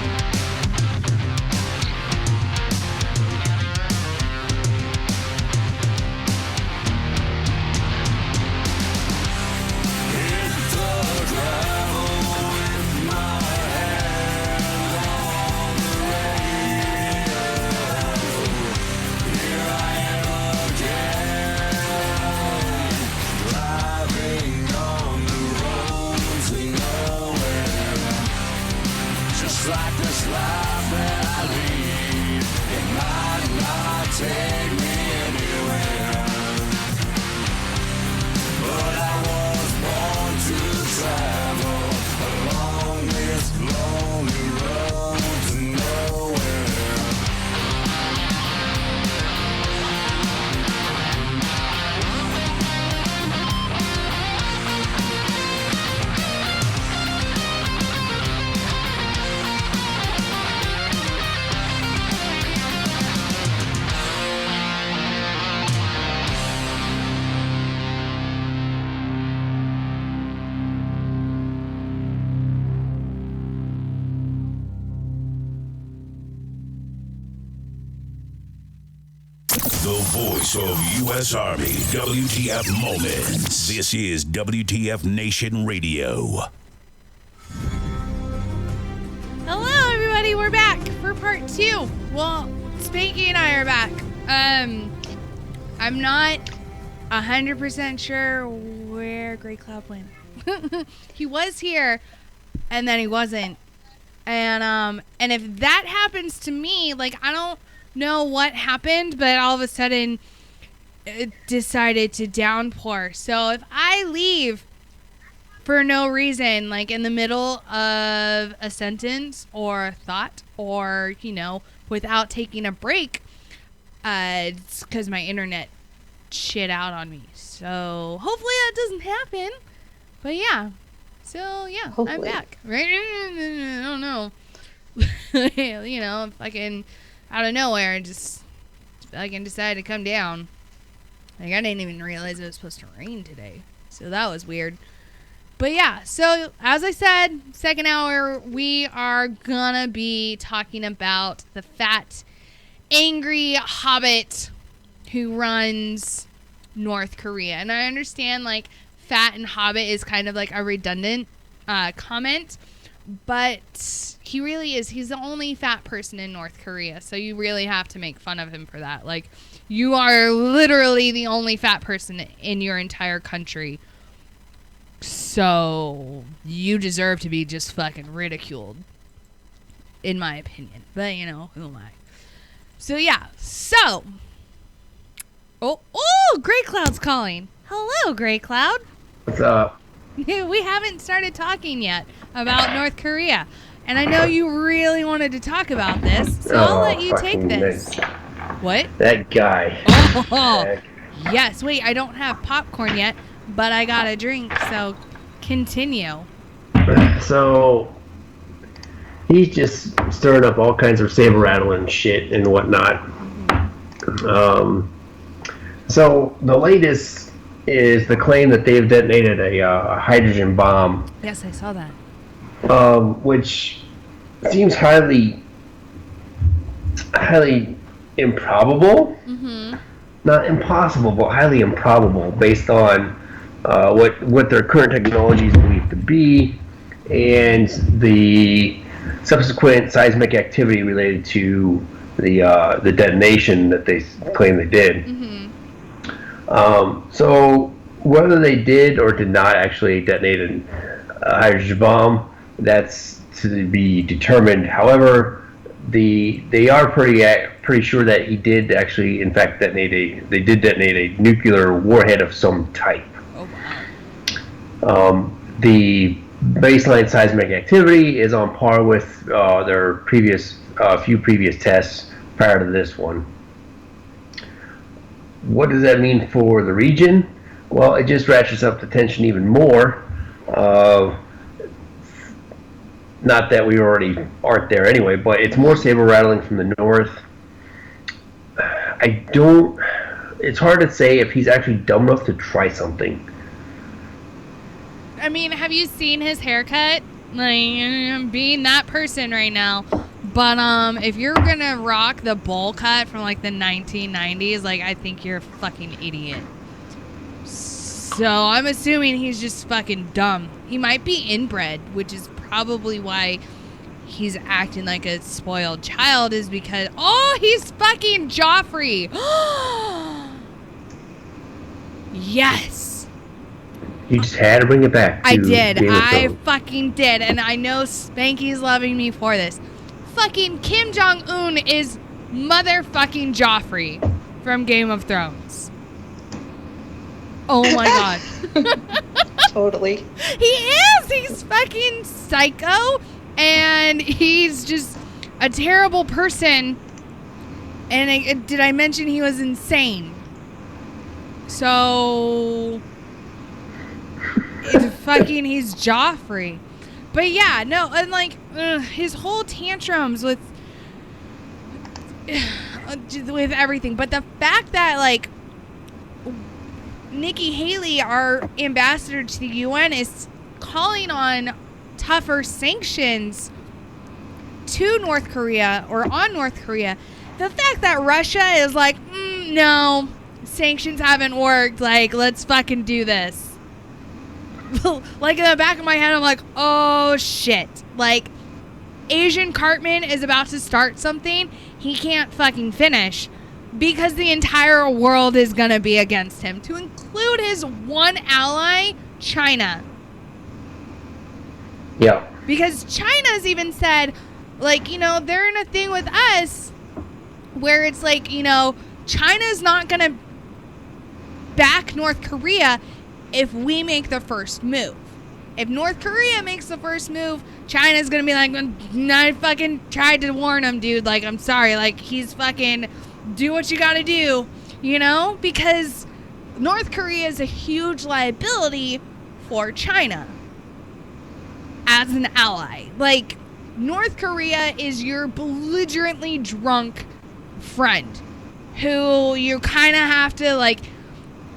Like this life that I lead, it might not take me anywhere, but I was born to travel along this lonely road to nowhere. The voice of U.S. Army, WTF Moments. This is WTF Nation Radio. Hello, everybody. We're back for part 2. Well, Spanky and I are back. I'm not 100% sure where Grey Cloud went. He was here, and then he wasn't. And if that happens to me, like, I don't know what happened, but all of a sudden it decided to downpour. So if I leave for no reason, like in the middle of a sentence or a thought, or, you know, without taking a break, it's because my internet shit out on me. So hopefully that doesn't happen. But yeah. So yeah, hopefully. I'm back. Right? I don't know. You know, if I can out of nowhere just I can decide to come down. Like, I didn't even realize it was supposed to rain today. So that was weird. But yeah, so as I said, second hour, we are gonna be talking about the fat, angry hobbit who runs North Korea. And I understand, like, fat and hobbit is kind of like a redundant comment. But he really is. He's the only fat person in North Korea. So you really have to make fun of him for that. Like, you are literally the only fat person in your entire country. So you deserve to be just fucking ridiculed, in my opinion. But, you know, who am I? So, yeah. So. Oh, Grey Cloud's calling. Hello, Grey Cloud. What's up? We haven't started talking yet about North Korea. And I know you really wanted to talk about this, so I'll let you take this. What? That guy. Oh, yes. Wait, I don't have popcorn yet, but I got a drink, so continue. So, he's just stirring up all kinds of saber-rattling shit and whatnot. So, the latest is the claim that they've detonated a hydrogen bomb. Yes, I saw that. Which seems highly improbable. Mm-hmm. Not impossible, but highly improbable based on what their current technologies believe to be and the subsequent seismic activity related to the detonation that they claim they did. Mm-hmm. So whether they did or did not actually detonate a hydrogen bomb, that's to be determined. However, they are pretty sure that he did actually, in fact, detonate a nuclear warhead of some type. Oh, wow. The baseline seismic activity is on par with their few previous tests prior to this one. What does that mean for the region? Well, it just ratchets up the tension even more. Not that we already aren't there anyway, but it's more saber rattling from the north. It's hard to say if he's actually dumb enough to try something. I mean, have you seen his haircut? Like, I'm being that person right now. But if you're gonna rock the bowl cut from like the 1990s, like, I think you're a fucking idiot. So I'm assuming he's just fucking dumb. He might be inbred, which is probably why he's acting like a spoiled child, is because, oh, he's fucking Joffrey. Yes. You just had to bring it back. I did. I fucking did. And I know Spanky's loving me for this. Fucking Kim Jong-un is motherfucking Joffrey from Game of Thrones. Oh my god. Totally. He is. He's fucking psycho. And he's just a terrible person. And did I mention he was insane? So, he's Joffrey. But yeah, no, and like, his whole tantrums with everything. But the fact that, like, Nikki Haley, our ambassador to the UN, is calling on tougher sanctions to North Korea, or on North Korea, the fact that Russia is like, no, sanctions haven't worked, like, let's fucking do this. Like, in the back of my head, I'm like, oh shit. Like, Asian Cartman is about to start something he can't fucking finish because the entire world is gonna be against him, to include his one ally, China. Yeah. Because China's even said, like, you know, they're in a thing with us where it's like, you know, China's not going to back North Korea if we make the first move. If North Korea makes the first move, China's going to be like, I fucking tried to warn him, dude. Like, I'm sorry. Like, he's fucking, do what you got to do, you know? Because North Korea is a huge liability for China as an ally. Like, North Korea is your belligerently drunk friend who you kind of have to, like,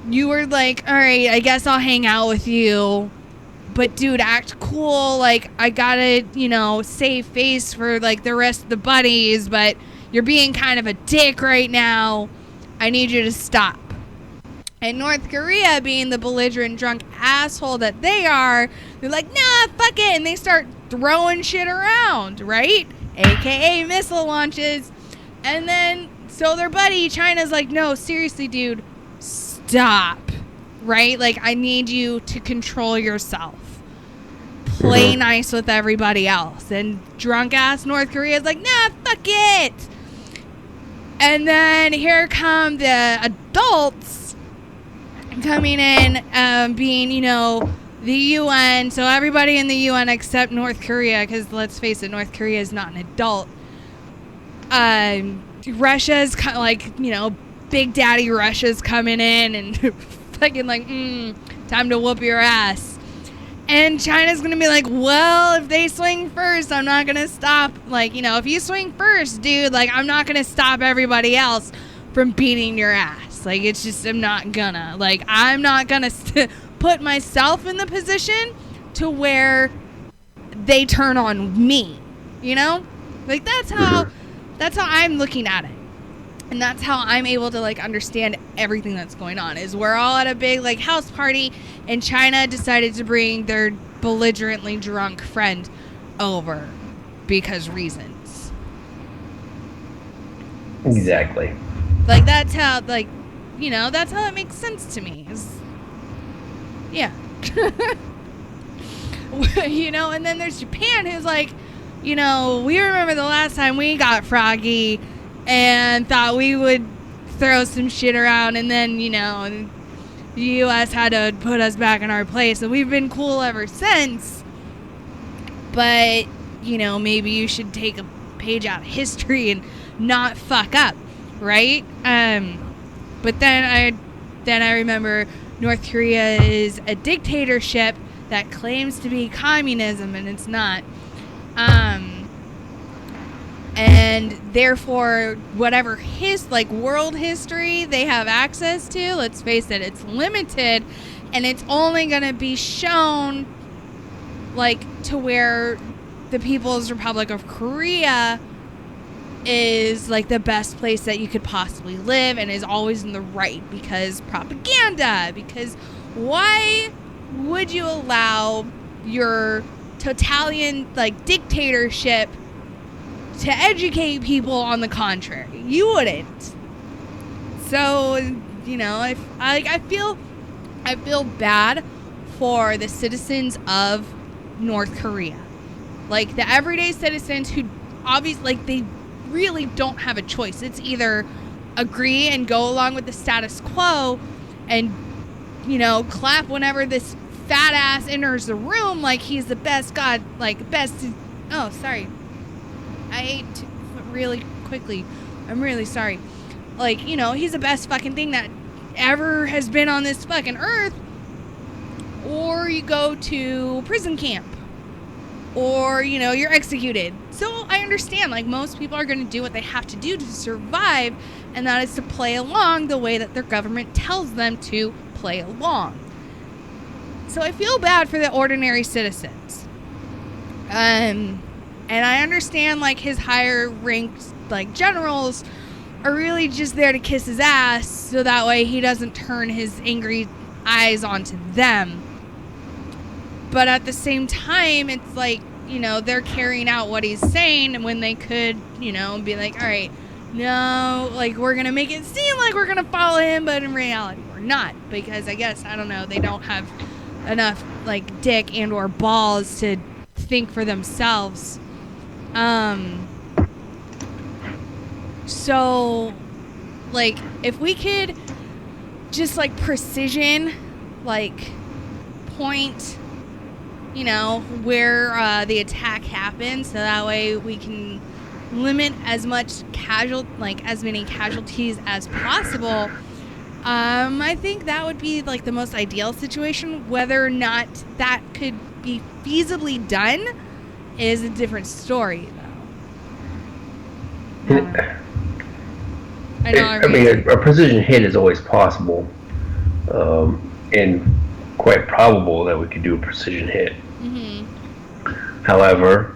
you were like, all right, I guess I'll hang out with you, but dude, act cool. Like, I gotta, you know, save face for, like, the rest of the buddies, but you're being kind of a dick right now. I need you to stop. And North Korea, being the belligerent drunk asshole that they are, they're like, nah, fuck it. And they start throwing shit around, right? AKA missile launches. And then, so their buddy, China's like, no, seriously, dude, stop. Right? Like, I need you to control yourself. Play nice with everybody else. And drunk ass North Korea's like, nah, fuck it. And then here come the adults coming in, being, you know, the UN. So everybody in the UN except North Korea, because let's face it, North Korea is not an adult. Russia's kind of like, you know, Big Daddy Russia's coming in and fucking like, time to whoop your ass. And China's going to be like, well, if they swing first, I'm not going to stop. Like, you know, if you swing first, dude, like, I'm not going to stop everybody else from beating your ass. Like, it's just, I'm not gonna. Like, I'm not gonna put myself in the position to where they turn on me. You know? Like, that's how I'm looking at it. And that's how I'm able to, like, understand everything that's going on, is we're all at a big, like, house party, and China decided to bring their belligerently drunk friend over because reasons. Exactly. Like, that's how, like, you know, that's how it makes sense to me. Yeah. You know, and then there's Japan, who's like, you know, we remember the last time we got froggy and thought we would throw some shit around, and then, you know, the U.S. had to put us back in our place, and we've been cool ever since. But, you know, maybe you should take a page out of history and not fuck up, right? But then I remember North Korea is a dictatorship that claims to be communism, and it's not. And therefore, whatever world history they have access to, let's face it, it's limited, and it's only going to be shown like, to where the People's Republic of Korea is, like, the best place that you could possibly live and is always in the right because propaganda. Because why would you allow your totalitarian, like, dictatorship to educate people on the contrary? You wouldn't. So, you know, I feel bad for the citizens of North Korea. Like, the everyday citizens who obviously, like, they really don't have a choice. It's either agree and go along with the status quo and, you know, clap whenever this fat ass enters the room like he's the best god, like, best. Oh, sorry. I ate really quickly. I'm really sorry. Like, you know, he's the best fucking thing that ever has been on this fucking earth. Or you go to prison camp. Or, you know, you're executed. So I understand, like, most people are going to do what they have to do to survive, and that is to play along the way that their government tells them to play along. So I feel bad for the ordinary citizens. And I understand, like, his higher ranked, like, generals are really just there to kiss his ass so that way he doesn't turn his angry eyes onto them. But at the same time, it's like, you know, they're carrying out what he's saying when they could, you know, be like, all right, no, like, we're going to make it seem like we're going to follow him, but in reality, we're not. Because I guess, I don't know, they don't have enough, like, dick and or balls to think for themselves. So, like, if we could just, like, precision, like, point, you know, where the attack happened, so that way we can limit as many casualties as possible. I think that would be, like, the most ideal situation. Whether or not that could be feasibly done is a different story, though. I mean, a precision hit is always possible, and quite probable that we could do a precision hit. Mm-hmm. However,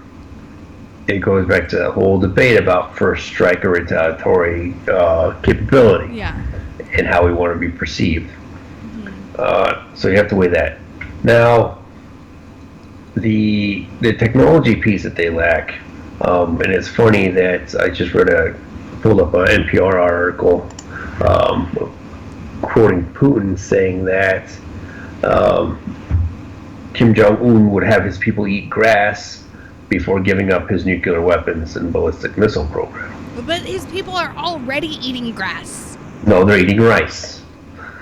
it goes back to the whole debate about first strike or retaliatory capability, yeah, and how we want to be perceived. Mm-hmm. So you have to weigh that. Now, the technology piece that they lack, and it's funny that I just pulled up an NPR article quoting Putin saying that Kim Jong-un would have his people eat grass before giving up his nuclear weapons and ballistic missile program. But his people are already eating grass. No, they're eating rice.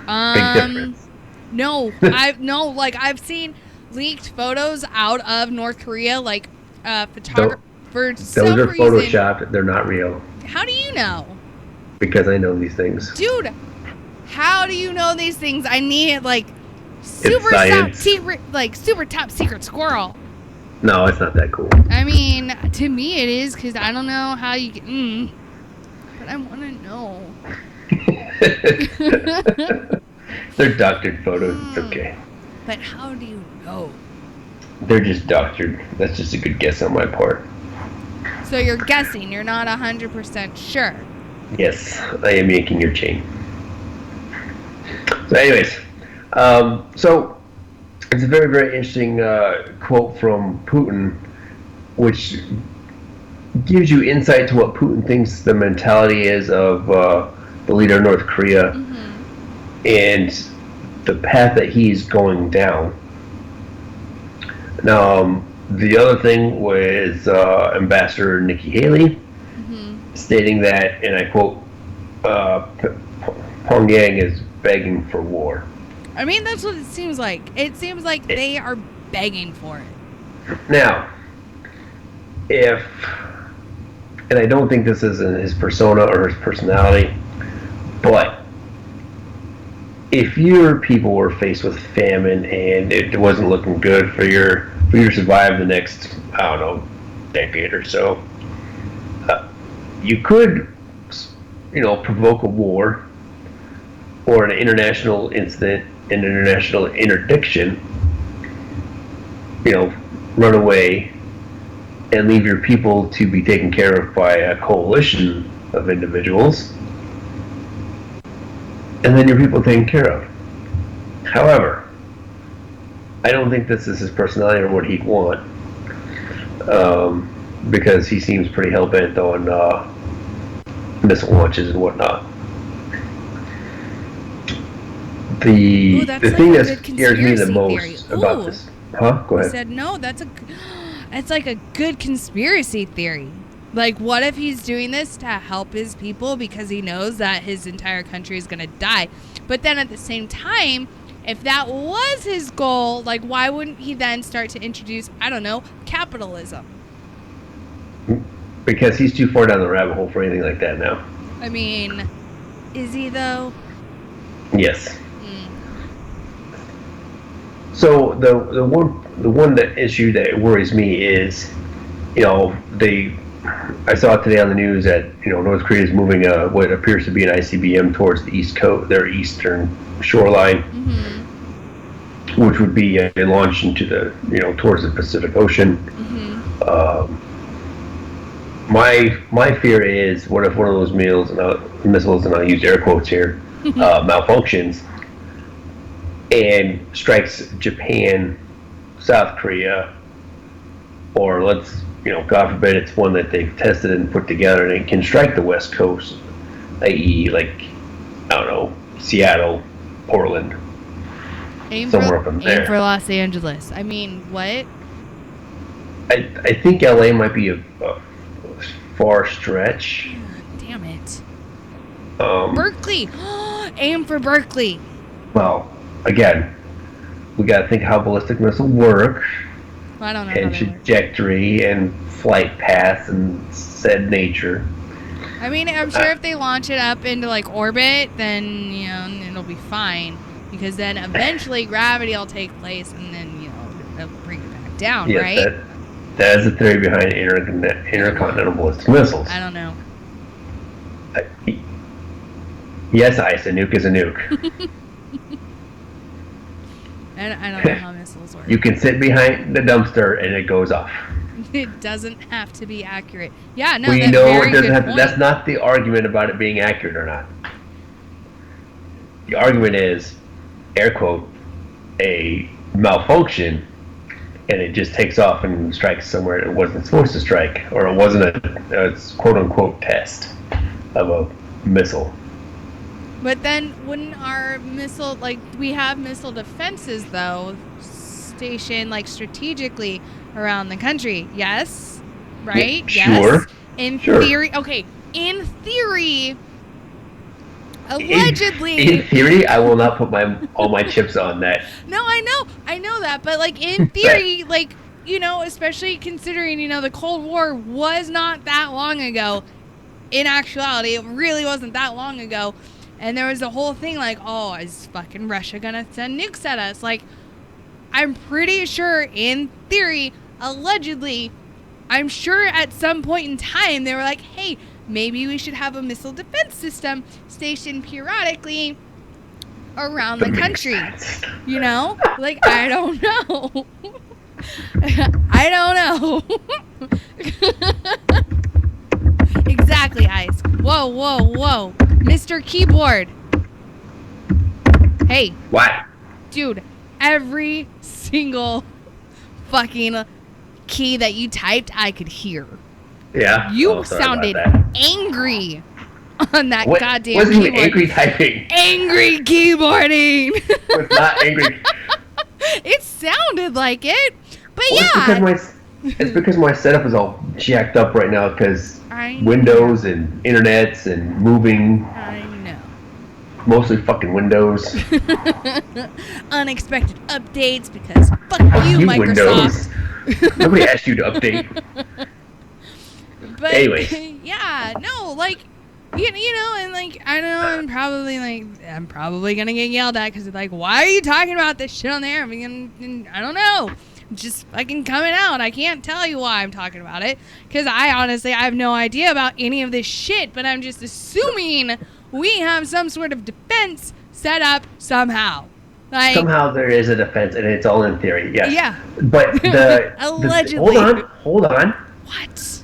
Big difference. No, I've seen leaked photos out of North Korea, like photographers. Those are photoshopped. They're not real. How do you know? Because I know these things. Dude, how do you know these things? I need, like, super top secret squirrel. No, it's not that cool. I mean, to me it is, because I don't know how you can, but I want to know. They're doctored photos. It's okay. But how do you know? They're just doctored. That's just a good guess on my part. So you're guessing. You're not 100% sure. Yes, I am yanking your chain. So anyways, so it's a very, very interesting quote from Putin, which gives you insight to what Putin thinks the mentality is of the leader of North Korea, mm-hmm. and the path that he's going down. Now, the other thing was Ambassador Nikki Haley, mm-hmm. stating that, and I quote, Pyongyang is begging for war. I mean, that's what it seems like. It seems like they are begging for it. Now, and I don't think this is in his persona or his personality, but if your people were faced with famine and it wasn't looking good for you to survive the next, I don't know, decade or so, you could, provoke a war or an international incident, an international interdiction, run away and leave your people to be taken care of by a coalition of individuals, and then your people taken care of. However, I don't think this is his personality or what he'd want, because he seems pretty hell-bent on missile launches and whatnot. The thing that scares me the most about this... Huh? Go ahead. He said, no, it's like a good conspiracy theory. Like, what if he's doing this to help his people because he knows that his entire country is going to die? But then at the same time, if that was his goal, like, why wouldn't he then start to introduce, I don't know, capitalism? Because he's too far down the rabbit hole for anything like that now. I mean, is he though? Yes. So the one issue that worries me is, I saw today on the news that North Korea is moving what appears to be an ICBM towards the east coast, their eastern shoreline, which would be a launch into the towards the Pacific Ocean. My fear is, what if one of those missiles, and I'll use air quotes here, malfunctions and strikes Japan, South Korea, or God forbid it's one that they've tested and put together and it can strike the West Coast, i.e. Seattle, Portland, somewhere up in there. Aim for Los Angeles. I mean, what? I think LA might be a far stretch. Damn it. Berkeley. Aim for Berkeley. Well, again, we got to think how ballistic missiles work. Well, I don't know. And trajectory and flight paths and said nature. I mean, I'm sure if they launch it up into orbit, then it'll be fine, because then eventually gravity will take place, and then they'll bring it back down, yes, right? That is the theory behind intercontinental ballistic missiles. I don't know. Yes, Ice, a nuke is a nuke. I don't know how missiles work. You can sit behind the dumpster and it goes off. It doesn't have to be accurate. Yeah, no, we that's know very it doesn't good have to. point. That's not the argument about it being accurate or not. The argument is, air quote, a malfunction, and it just takes off and strikes somewhere it wasn't supposed to strike, or it wasn't a quote unquote test of a missile. But then wouldn't our missile, we have missile defenses, though, stationed, strategically around the country? Yes? Right? Yeah, sure. Yes? In theory, okay, in theory, allegedly... In theory, I will not put all my chips on that. No, I know that, but, in theory, especially considering, the Cold War was not that long ago. In actuality, it really wasn't that long ago. And there was a whole thing is fucking Russia gonna send nukes at us? I'm pretty sure, in theory, allegedly, I'm sure at some point in time they were like, hey, maybe we should have a missile defense system stationed periodically around the country. I don't know. I don't know. Exactly, Ice. Whoa. Mr. Keyboard. Hey. What? Dude, every single fucking key that you typed, I could hear. Yeah. You sounded angry on that goddamn wasn't keyboard. Even angry typing. Angry keyboarding. It's not angry. It sounded like it. But It's because my setup is all jacked up right now because Windows and internets and moving. I know. Mostly fucking Windows. Unexpected updates because fuck you, Microsoft. Windows. Nobody asked you to update. But anyways. Yeah, no, and I know I'm probably gonna get yelled at because it's why are you talking about this shit on there? I don't know. Just fucking coming out. I can't tell you why I'm talking about it because I have no idea about any of this shit, but I'm just assuming we have some sort of defense set up somehow. Like, somehow there is a defense, and it's all in theory. Yes. Yeah. But Allegedly. Hold on. What?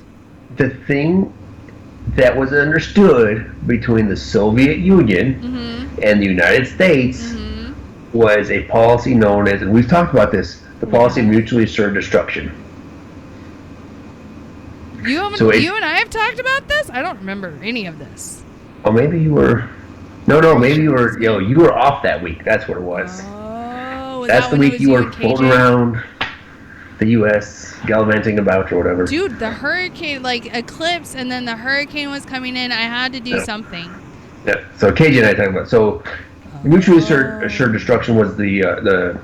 The thing that was understood between the Soviet Union and the United States was a policy known as, and we've talked about this, the policy of mutually assured destruction. You and I have talked about this? I don't remember any of this. Oh, maybe you were. No, maybe you were. You were off that week. That's what it was. Oh, that's the week you were floating around the U.S. gallivanting about or whatever. Dude, the hurricane, like eclipse, and then the hurricane was coming in. I had to do something. Yeah. So KJ and I talked about. So mutually assured destruction was the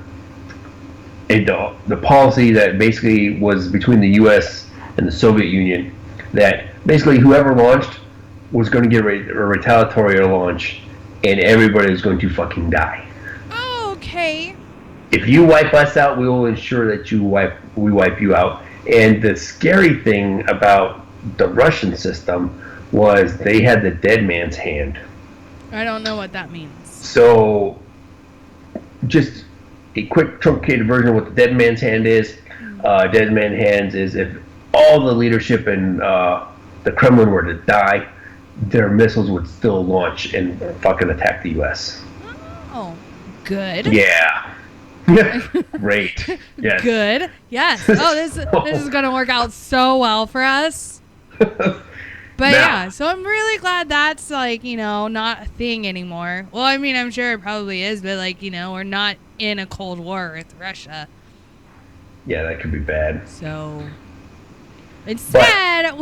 policy that basically was between the U.S. and the Soviet Union, that basically whoever launched was going to get a retaliatory launch, and everybody is going to fucking die. Oh, okay. If you wipe us out, we will ensure that we wipe you out. And the scary thing about the Russian system was they had the dead man's hand. I don't know what that means. So, just a quick truncated version of what the dead man's hand is. Dead man's hands is if all the leadership in the Kremlin were to die, their missiles would still launch and fucking attack the U.S. Oh, good. Yeah. Great. Yes. Good. Yes. Oh, this is going to work out so well for us. But yeah, so I'm really glad that's like, not a thing anymore. Well, I mean, I'm sure it probably is, but like, we're not in a Cold War with Russia. Yeah, that could be bad. So instead,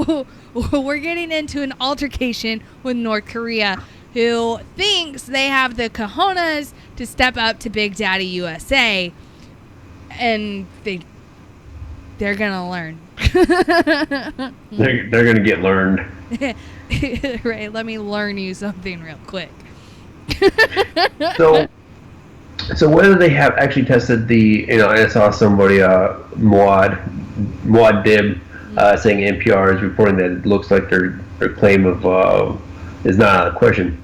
we're getting into an altercation with North Korea, who thinks they have the cojones to step up to Big Daddy USA, and they're gonna learn. They're gonna get learned. Right, let me learn you something real quick. So whether they have actually tested I saw somebody, Muad Dib, saying NPR is reporting that it looks like their claim of is not out of question.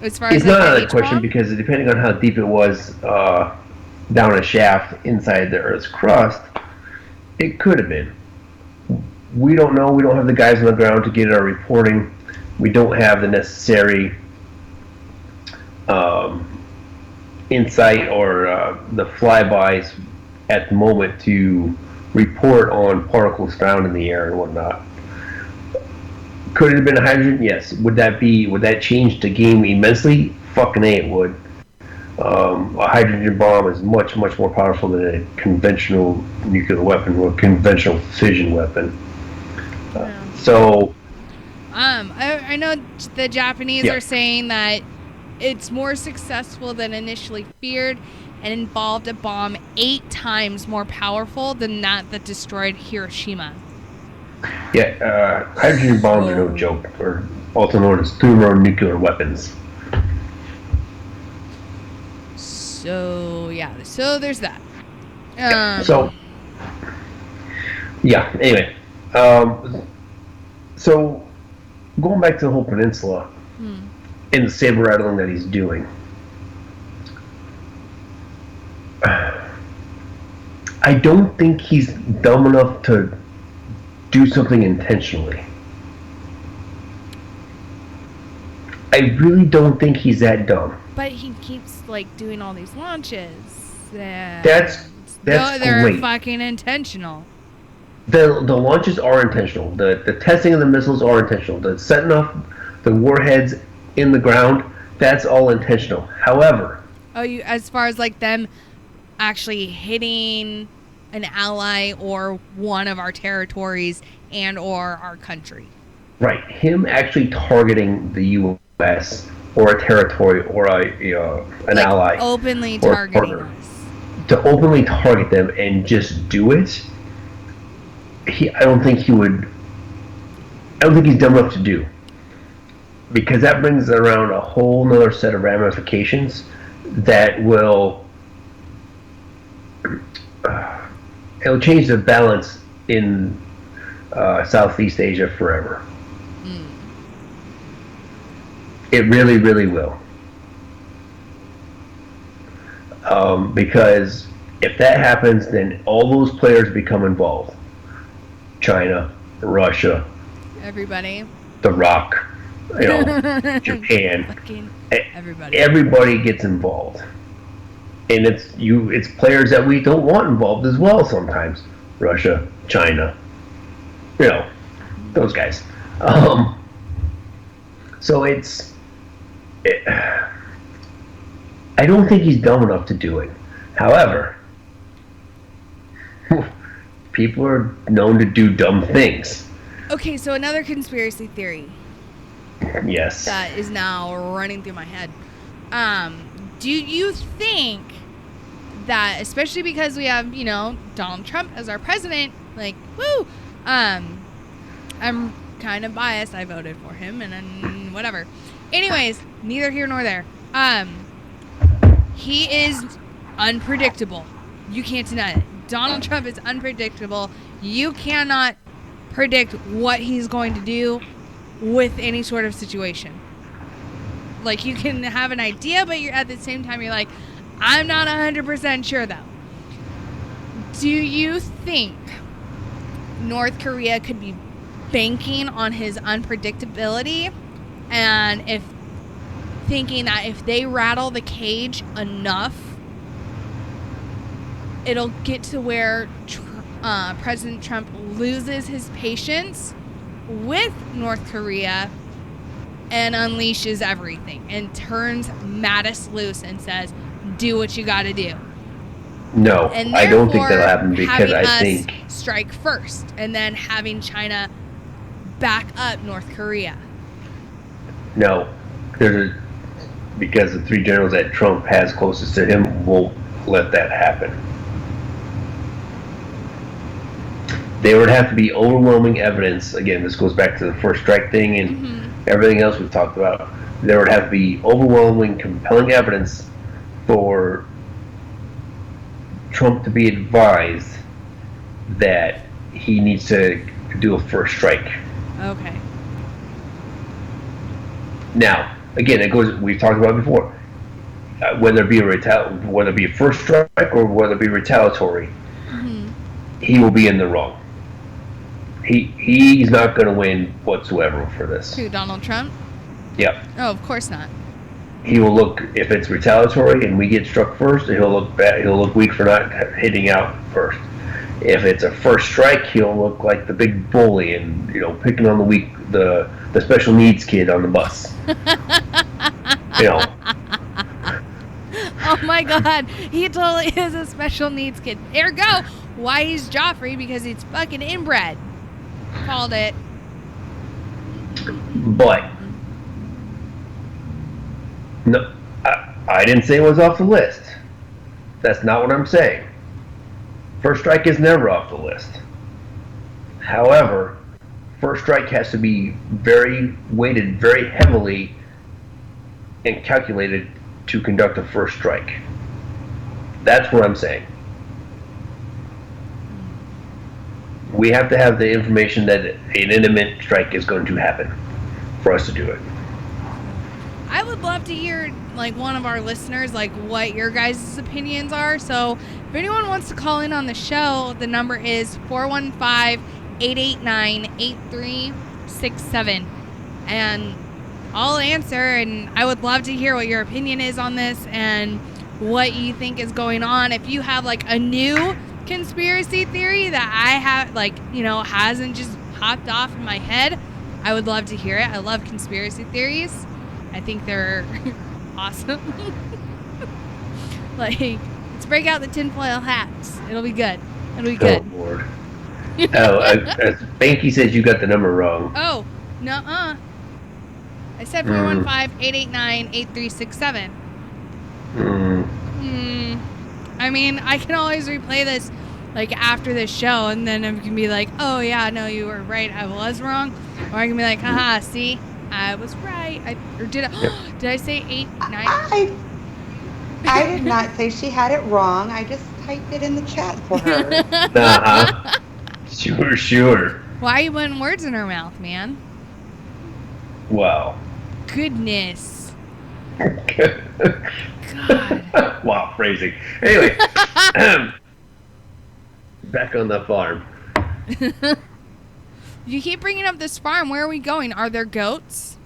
As far as it's not out of question because depending on how deep it was down a shaft inside the Earth's crust, it could have been. We don't know. We don't have the guys on the ground to get our reporting. We don't have the necessary insight or the flybys at the moment to report on particles found in the air and whatnot. Could it have been hydrogen? Yes. Would that change the game immensely? Fucking A, it would. A hydrogen bomb is much, much more powerful than a conventional nuclear weapon or conventional fission weapon. I know the Japanese are saying that it's more successful than initially feared and involved a bomb 8 times more powerful than that destroyed Hiroshima. Yeah, hydrogen bombs are no joke, or also known as thermonuclear weapons. So there's that. Anyway, so going back to the whole peninsula and the saber rattling that he's doing, I don't think he's dumb enough to do something intentionally. I really don't think he's that dumb. But he keeps doing all these launches. That's they're great. Fucking intentional. The launches are intentional. The testing of the missiles are intentional. The setting off the warheads in the ground, that's all intentional. However, as far as them actually hitting an ally or one of our territories and or our country. Right. Him actually targeting the U.S. or a territory or an ally. Openly targeting us. To openly target them and just do it, I don't think he's dumb enough to do. Because that brings around a whole nother set of ramifications that will it'll change the balance in Southeast Asia forever. It really, really will. Because if that happens, then all those players become involved. China, Russia, everybody, The Rock, Japan, everybody gets involved, and it's players that we don't want involved as well sometimes. Russia, China, those guys. So I don't think he's dumb enough to do it. However, people are known to do dumb things. Okay, so another conspiracy theory. Yes. That is now running through my head. Do you think that, especially because we have, Donald Trump as our president, like, woo, I'm kind of biased. I voted for him and then whatever. Anyways, neither here nor there. He is unpredictable. You can't deny it. Donald Trump is unpredictable. You cannot predict what he's going to do with any sort of situation. Like, you can have an idea, but you're at the same time, you're like, I'm not 100% sure, though. Do you think North Korea could be banking on his unpredictability and thinking that if they rattle the cage enough, it'll get to where President Trump loses his patience with North Korea and unleashes everything and turns Mattis loose and says, do what you got to do? No, and I don't think that'll happen because I think strike first and then having China back up North Korea. No, because the three generals that Trump has closest to him won't let that happen. There would have to be overwhelming evidence. Again, this goes back to the first strike thing and everything else we've talked about. There would have to be overwhelming, compelling evidence for Trump to be advised that he needs to do a first strike. Okay. Now, again, it goes. We've talked about it before. Whether it be a first strike or whether it be retaliatory, he will be in the wrong. He's not going to win whatsoever for this. Who, Donald Trump? Yep. Oh, of course not. He will look, if it's retaliatory and we get struck first, he'll look bad. He'll look weak for not hitting out first. If it's a first strike, he'll look like the big bully and picking on the special needs kid on the bus. Oh my God, he totally is a special needs kid. Ergo, why he's Joffrey? Because he's fucking inbred. Called it. But no, I didn't say it was off the list. That's not what I'm saying. First strike is never off the list. However, first strike has to be weighted very heavily and calculated to conduct a first strike. That's what I'm saying. We have to have the information that an imminent strike is going to happen for us to do it. I would love to hear, one of our listeners, what your guys' opinions are. So if anyone wants to call in on the show, the number is 415-889-8367. And I'll answer, and I would love to hear what your opinion is on this and what you think is going on. If you have, a new conspiracy theory that I have, hasn't just popped off in my head, I would love to hear it. I love conspiracy theories. I think they're awesome. Let's break out the tinfoil hats. It'll be good. It'll be good. Oh, Lord. Banky says you got the number wrong. Oh, nuh-uh. I said 415-889-8367. I mean, I can always replay this, after this show, and then I can be like, oh, yeah, no, you were right. I was wrong. Or I can be like, haha, see? I was right. Did I say 8, 9? I did not say she had it wrong. I just typed it in the chat for her. Uh-huh. Sure. Why are you putting words in her mouth, man? Wow. Goodness. God. Wow, phrasing. Anyway, back on the farm. You keep bringing up this farm. Where are we going? Are there goats?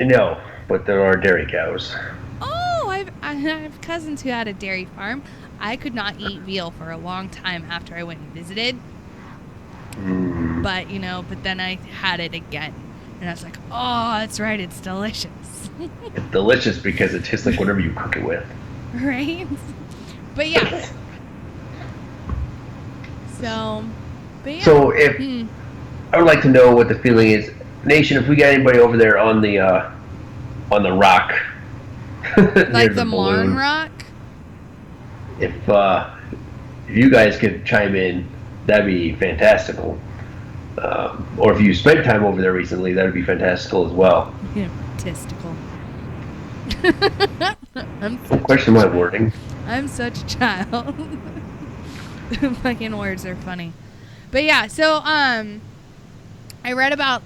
No, but there are dairy cows. Oh, I have cousins who had a dairy farm. I could not eat veal for a long time after I went and visited. But, but then I had it again. And I was like, oh, that's right, it's delicious. It's delicious because it tastes like whatever you cook it with. Right? But yeah. So if I would like to know what the feeling is, Nation. If we got anybody over there on the rock, like the Marne Rock. If you guys could chime in, that'd be fantastical. Or if you spent time over there recently, that'd be fantastical as well. Yeah, testicle. Question my wording. I'm such a child. Fucking words are funny. But yeah, so I read about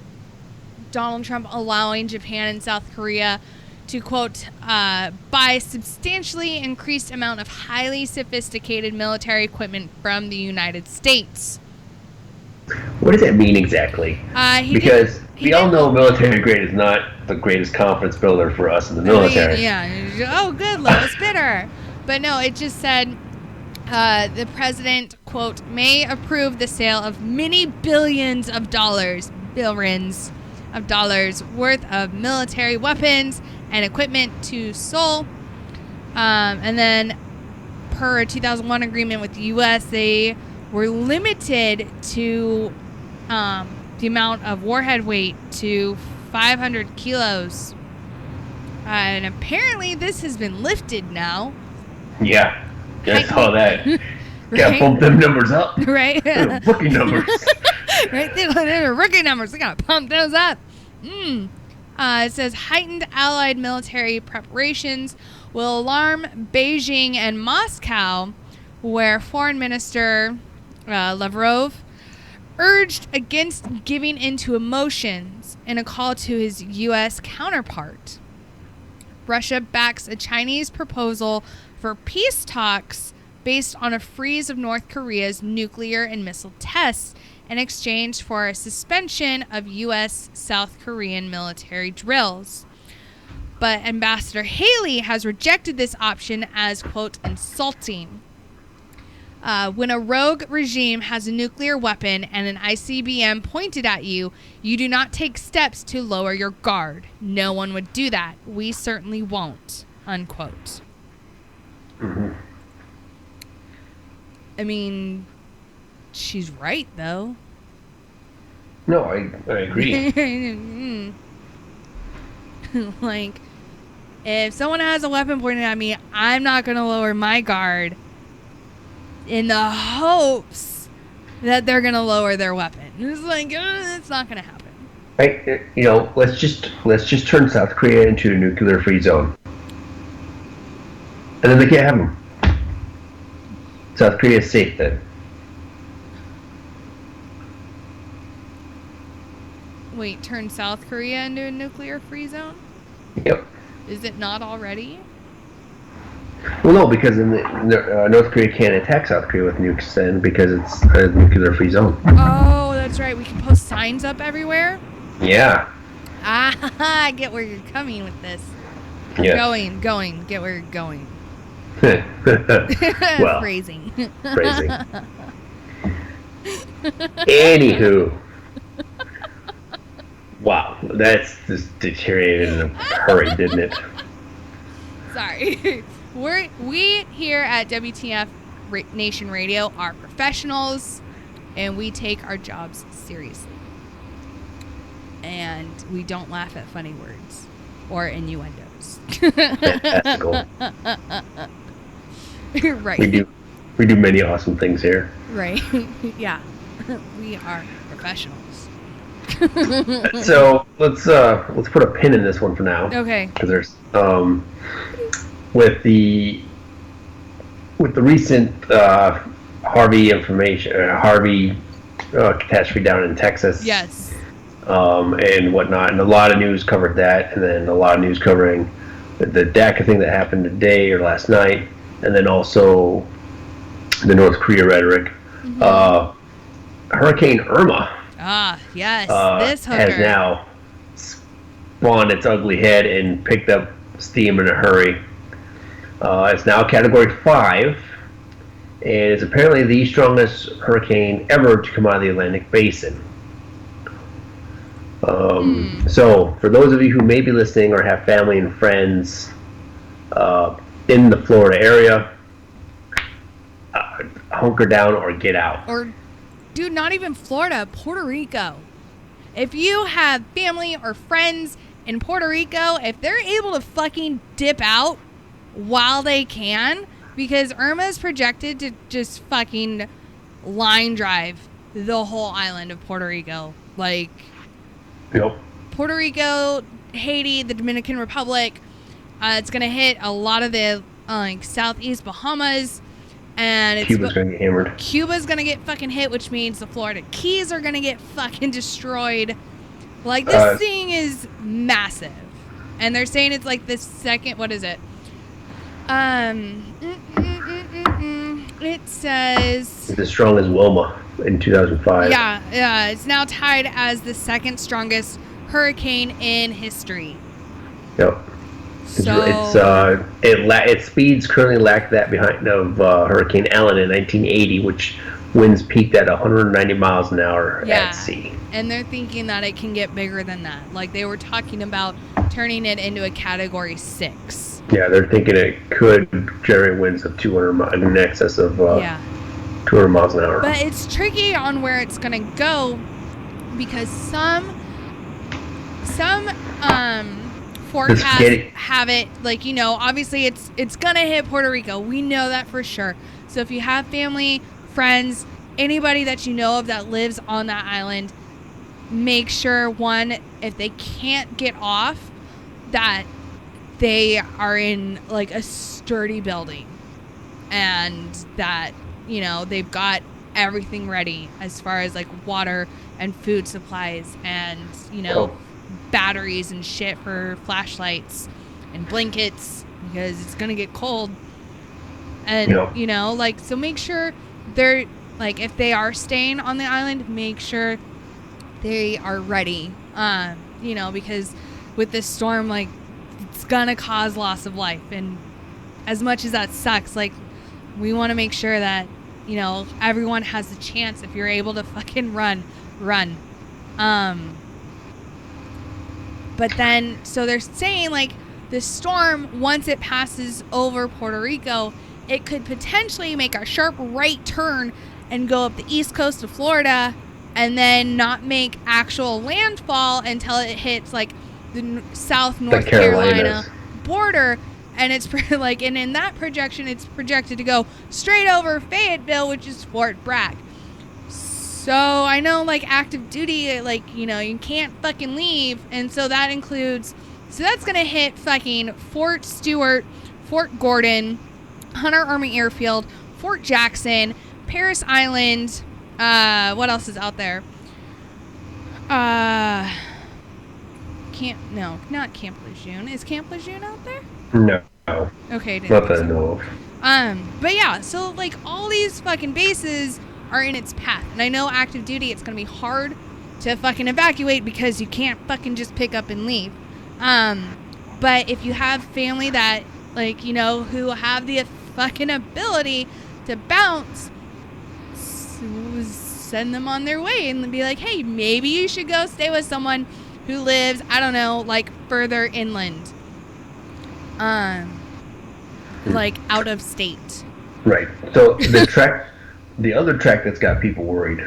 Donald Trump allowing Japan and South Korea to, quote, buy substantially increased amount of highly sophisticated military equipment from the United States. What does that mean exactly? Because we all know military grade is not the greatest confidence builder for us in the military. Oh, good, lowest bidder. But no, it just said the president, quote, may approve the sale of many billions of dollars worth of military weapons and equipment to Seoul. And then per a 2001 agreement with the U.S., they were limited to the amount of warhead weight to 500 kilos. And apparently this has been lifted now. Yeah, I saw that. Gotta bump them numbers up. Right? Rookie numbers. Right? They're rookie numbers. We gotta pump those up. It says heightened allied military preparations will alarm Beijing and Moscow, where Foreign Minister Lavrov urged against giving into emotions in a call to his U.S. counterpart. Russia backs a Chinese proposal for peace talks based on a freeze of North Korea's nuclear and missile tests in exchange for a suspension of U.S. South Korean military drills. But Ambassador Haley has rejected this option as, quote, insulting. When a rogue regime has a nuclear weapon and an ICBM pointed at you, you do not take steps to lower your guard. No one would do that. We certainly won't, unquote. Mm-hmm. I mean, she's right, though. No, I agree. Like, if someone has a weapon pointed at me, I'm not going to lower my guard in the hopes that they're going to lower their weapon. It's like, it's not going to happen. Let's just turn South Korea into a nuclear-free zone. And then they can't have them. South Korea is safe then. Wait, turn South Korea into a nuclear-free zone? Yep. Is it not already? Well, no, because North Korea can't attack South Korea with nukes then because it's a nuclear-free zone. Oh, that's right. We can post signs up everywhere? Yeah. I get where you're coming with this. Yeah. Going. Get where you're going. Well, Phrasing. Anywho. Wow, that's just deteriorated in a hurry, didn't it? Sorry. We here at WTF Nation Radio are professionals, and we take our jobs seriously. And we don't laugh at funny words or innuendos. Fantastical. Right. We do many awesome things here. Right. Yeah. We are professionals. So let's put a pin in this one for now. Okay. Because there's with the recent Harvey catastrophe down in Texas. Yes. And whatnot, and a lot of news covered that, and then a lot of news covering the DACA thing that happened today or last night, and then also the North Korea rhetoric. Hurricane Irma. Yes, this hooker has now spawned its ugly head and picked up steam in a hurry. It's now Category 5, and it's apparently the strongest hurricane ever to come out of the Atlantic Basin. So, for those of you who may be listening or have family and friends in the Florida area, hunker down or get out. Or, dude, not even Florida, Puerto Rico. If you have family or friends in Puerto Rico, if they're able to fucking dip out while they can, because Irma is projected to just fucking line drive the whole island of Puerto Rico. Like, yep. Puerto Rico, Haiti, the Dominican Republic. It's going to hit a lot of the southeast Bahamas. And Cuba's going to get hammered. Cuba's going to get fucking hit, which means the Florida Keys are going to get fucking destroyed. Like, this thing is massive. And they're saying it's like the second, what is it? It says... It's as strong as Wilma in 2005. Yeah, it's now tied as the second strongest hurricane in history. Yep. Its speeds currently lack that behind of Hurricane Allen in 1980, which winds peaked at 190 miles an hour at sea. And they're thinking that it can get bigger than that. Like, they were talking about turning it into a Category 6. Yeah, they're thinking it could generate winds of 200 in excess of 200 miles an hour. But it's tricky on where it's going to go, because some forecasts have it, like, you know, obviously it's going to hit Puerto Rico. We know that for sure. So if you have family, friends, anybody that you know of that lives on that island, make sure, one, if they can't get off, that they are in, like, a sturdy building, and that, you know, they've got everything ready as far as, like, water and food supplies and, you know, batteries and shit for flashlights and blankets, because it's going to get cold. And, you know, like, so make sure they're, like, if they are staying on the island, make sure they are ready, you know, because with this storm, like, it's going to cause loss of life. And as much as that sucks, like, we want to make sure that, you know, everyone has a chance. If you're able to fucking run. But then, so they're saying, like, the storm, once it passes over Puerto Rico, it could potentially make a sharp right turn and go up the east coast of Florida, and then not make actual landfall until it hits, like, the South North Carolina border. And it's like, and in that projection, it's projected to go straight over Fayetteville, which is Fort Bragg. So I know, like, active duty, like, you know, you can't fucking leave. And so that includes, so that's going to hit fucking Fort Stewart, Fort Gordon, Hunter Army Airfield, Fort Jackson, Parris Island. What else is out there? Not Camp Lejeune. Is Camp Lejeune out there? No. Okay. Not that I know of. But yeah, so, like, all these fucking bases are in its path. And I know active duty, it's going to be hard to fucking evacuate because you can't fucking just pick up and leave. But if you have family that, like, you know, who have the fucking ability to bounce, send them on their way and be like, hey, maybe you should go stay with someone who lives, I don't know, like, further inland. Like, out of state. Right. So the other track that's got people worried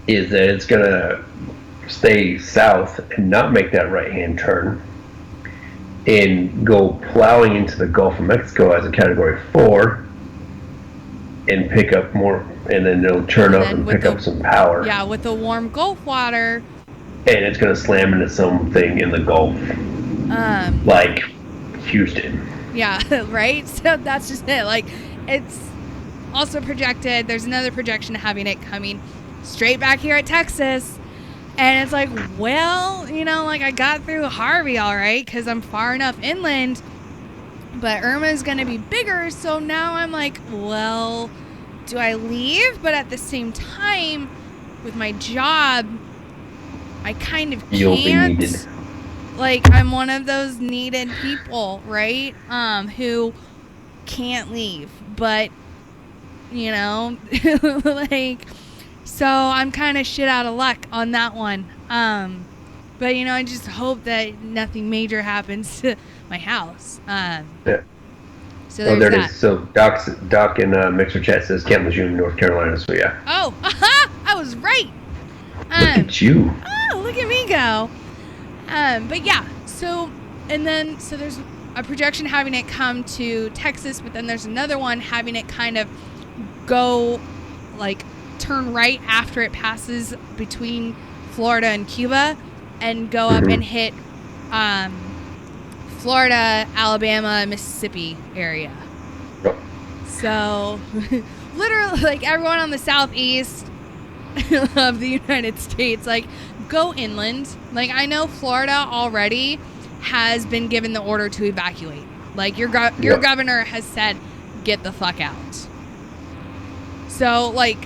is that it's going to stay south and not make that right-hand turn and go plowing into the Gulf of Mexico as a Category 4 and pick up more, and then it'll turn up and pick up some power. Yeah, with the warm Gulf water. And it's going to slam into something in the Gulf. Like Houston. Yeah, right? So that's just it. Like, it's also projected, there's another projection having it coming straight back here at Texas. And it's like, well, you know, like I got through Harvey all right because I'm far enough inland, but Irma's going to be bigger. So now I'm like, well, do I leave? But at the same time, with my job, I kind of can't. You'll be needed. Like, I'm one of those needed people, right? Who can't leave. But, you know, like, so I'm kind of shit out of luck on that one. But, you know, I just hope that nothing major happens to my house. Yeah. So there's there it that. is. So Doc in Mixer Chat says Campbell June, North Carolina. So yeah. Oh, I was right. Look at you. Oh, look at me go. But yeah, so there's a projection having it come to Texas, but then there's another one having it kind of go, like, turn right after it passes between Florida and Cuba and go up and hit Florida, Alabama, Mississippi area. Yep. So, literally, like, everyone on the southeast of the United States, like, go inland. Like, I know Florida already has been given the order to evacuate. Like, your governor has said, get the fuck out. So, like,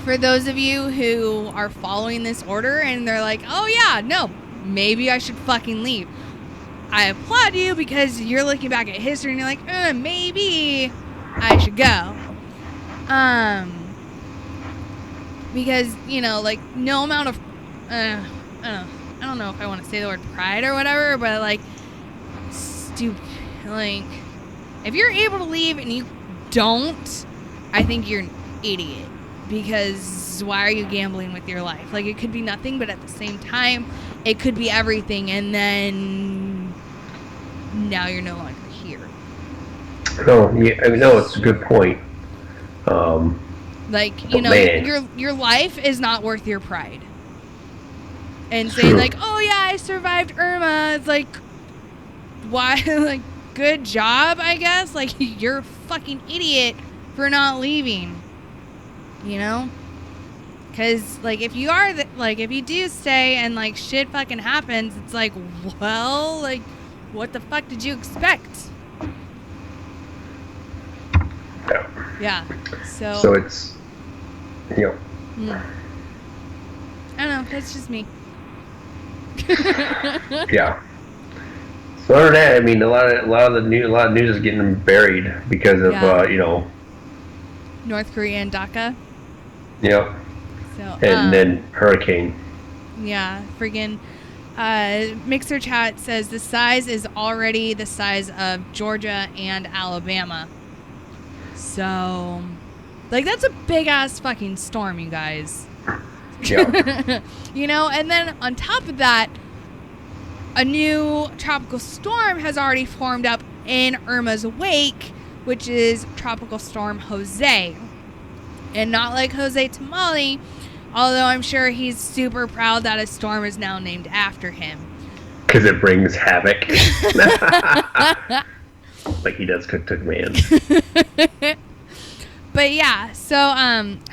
for those of you who are following this order and they're like, oh yeah, no, maybe I should fucking leave, I applaud you because you're looking back at history and you're like, maybe I should go. Because, you know, like, no amount of, I don't know if I want to say the word pride or whatever, but, like, stupid, like, if you're able to leave and you don't, I think you're an idiot. Because why are you gambling with your life? Like, it could be nothing, but at the same time, it could be everything, and then now you're no longer here. No, yeah, I mean, no, it's a good point. Like, you know, your life is not worth your pride. And saying, like, oh yeah, I survived Irma, it's like, why? Like, good job, I guess. Like, you're a fucking idiot for not leaving. You know? Because, like, if you are, if you do stay and, like, shit fucking happens, it's like, well, like, what the fuck did you expect? Yeah. So it's, you know. I don't know. That's just me. Yeah. So other than that, I mean, a lot of news is getting buried because of you know, North Korea and DACA. Yep. So and then hurricane. Yeah, friggin' Mixer Chat says the size is already the size of Georgia and Alabama. So, like, that's a big ass fucking storm, you guys. Yeah. You know, and then on top of that, a new tropical storm has already formed up in Irma's wake, which is Tropical Storm Jose. And not like Jose Tamale, although I'm sure he's super proud that a storm is now named after him. Because it brings havoc. Like he does Cook to Command. But yeah, so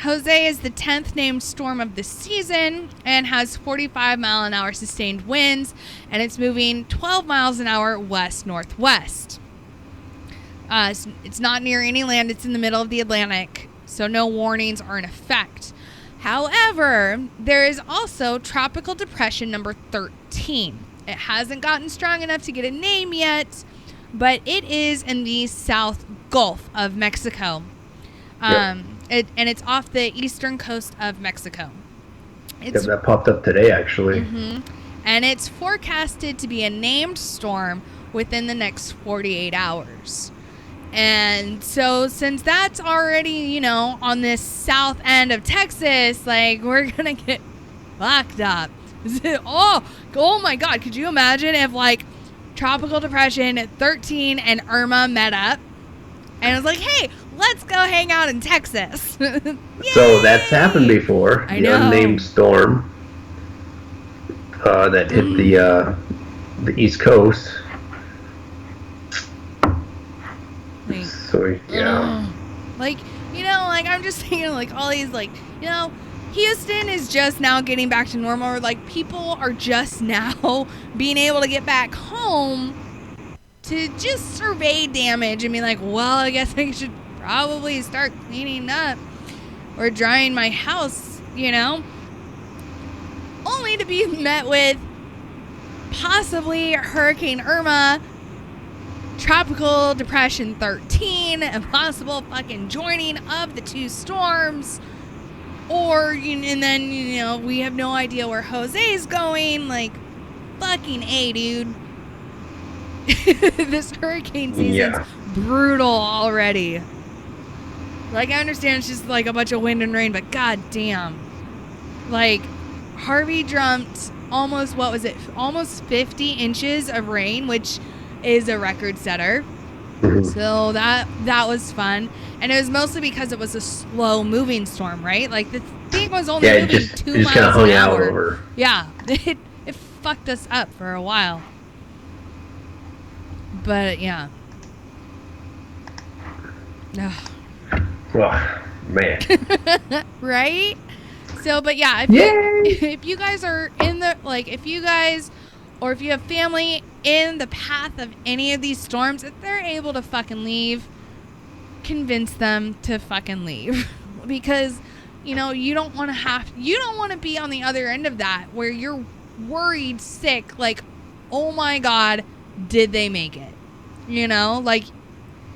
Jose is the 10th named storm of the season and has 45-mile-an-hour sustained winds, and it's moving 12 miles an hour west-northwest. It's not near any land. It's in the middle of the Atlantic, so no warnings are in effect. However, there is also Tropical Depression number 13. It hasn't gotten strong enough to get a name yet, but it is in the South Gulf of Mexico. And it's off the eastern coast of Mexico. That popped up today, actually. Mm-hmm. And it's forecasted to be a named storm within the next 48 hours. And so since that's already, you know, on this south end of Texas, like, we're going to get fucked up. Oh my God. Could you imagine if, like, Tropical Depression 13 and Irma met up? And it was like, hey, let's go hang out in Texas. So that's happened before. I the know. Unnamed storm that hit the East Coast. Like, So, yeah. like, you know, like, I'm just thinking, like, all these, like, you know, Houston is just now getting back to normal. Like, people are just now being able to get back home to just survey damage and be like, well, I guess I should probably start cleaning up or drying my house, you know? Only to be met with possibly Hurricane Irma, Tropical Depression 13, a possible fucking joining of the two storms. Or, and then, we have no idea where Jose's going. Like, fucking A, dude. This hurricane season's brutal already. Like, I understand it's just like a bunch of wind and rain, but goddamn. Like, Harvey dumped almost 50 inches of rain, which is a record setter. So that was fun. And it was mostly because it was a slow moving storm, right? Like, the thing was only moving 2 miles an hour. Yeah. It fucked us up for a while. But yeah. Oh, man. Right? So, but yeah, if you guys are in the, like, if you have family in the path of any of these storms, if they're able to fucking leave, convince them to fucking leave. Because, you don't want to be on the other end of that where you're worried sick, like, oh my God, did they make it? Like,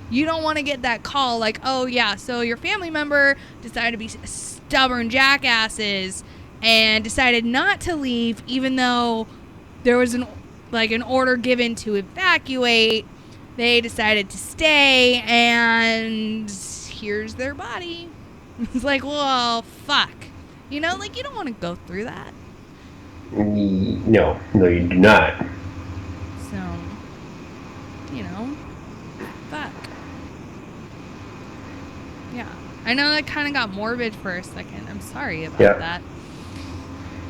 you don't want to get that call like, oh yeah, so your family member decided to be stubborn jackasses and decided not to leave even though there was an order given to evacuate. They decided to stay, and here's their body. It's like, well, fuck. Like, you don't want to go through that. No, you do not. So, fuck. Yeah. I know that kind of got morbid for a second. I'm sorry about that.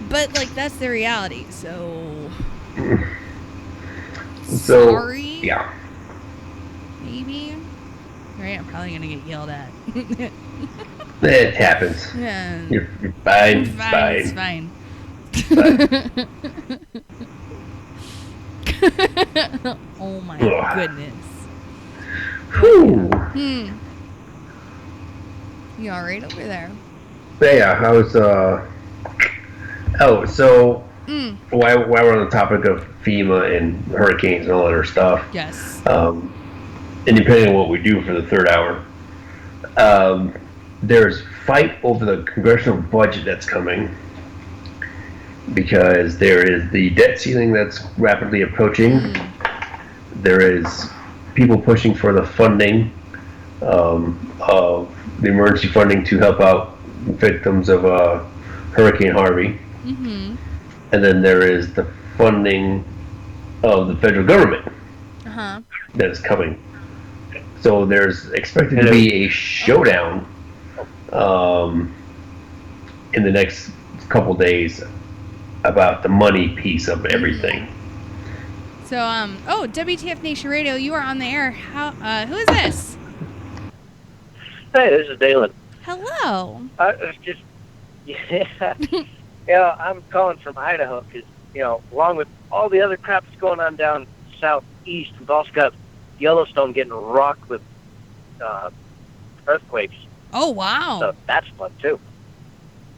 But, like, that's the reality, so... Sorry? Yeah. Maybe? Right, I'm probably going to get yelled at. It happens. Yeah. You're fine. It's fine. Oh my goodness. Whew. You alright over there? Yeah, I was, while we're on the topic of FEMA and hurricanes and all that other stuff. Yes. And depending on what we do for the third hour, there's fight over the congressional budget that's coming because there is the debt ceiling that's rapidly approaching. There is people pushing for the funding of the emergency funding to help out victims of Hurricane Harvey. And then there is the funding of the federal government that is coming. So there's expected to be a showdown in the next couple days about the money piece of everything. So, WTF Nation Radio, you are on the air. Who is this? Hey, this is Dalen. Hello. I'm calling from Idaho because, along with all the other crap that's going on down southeast, we've also got Yellowstone getting rocked with earthquakes. Oh, wow. So that's fun, too.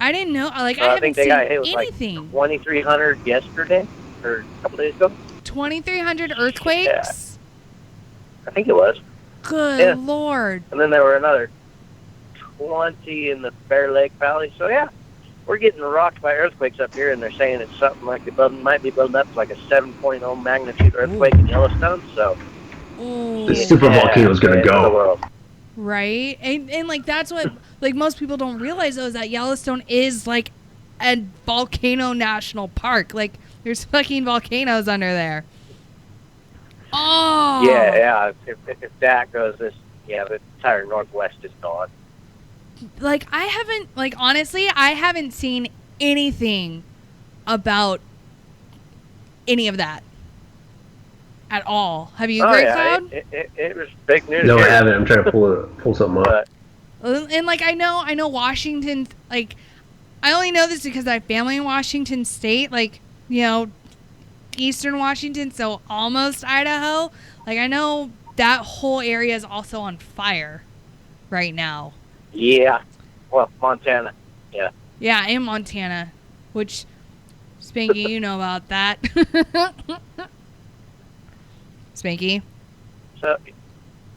I didn't know. I haven't seen anything. Like 2,300 yesterday, or a couple days ago. 2,300 earthquakes? Yeah. I think it was. Good Lord. And then there were another 20 in the Bear Lake Valley. So, yeah, we're getting rocked by earthquakes up here, and they're saying it's something like might be building up to like a 7.0 magnitude earthquake in Yellowstone. So, the super volcano is going to go. Right? And like, that's what, like, most people don't realize, though, is that Yellowstone is, like, a volcano national park. Like, there's fucking volcanoes under there. Oh! Yeah. If that goes, the entire Northwest is gone. Like, honestly, I haven't seen anything about any of that at all. Have you, Great Cloud? It was big news. No, I haven't. I'm trying to pull something up. And, like, I know Washington, like, I only know this because I have family in Washington State, like, you know, Eastern Washington, so almost Idaho. Like, I know that whole area is also on fire right now. Yeah. Well, Montana. Yeah. Yeah, in Montana, which, Spanky, you know about that. Spanky? So,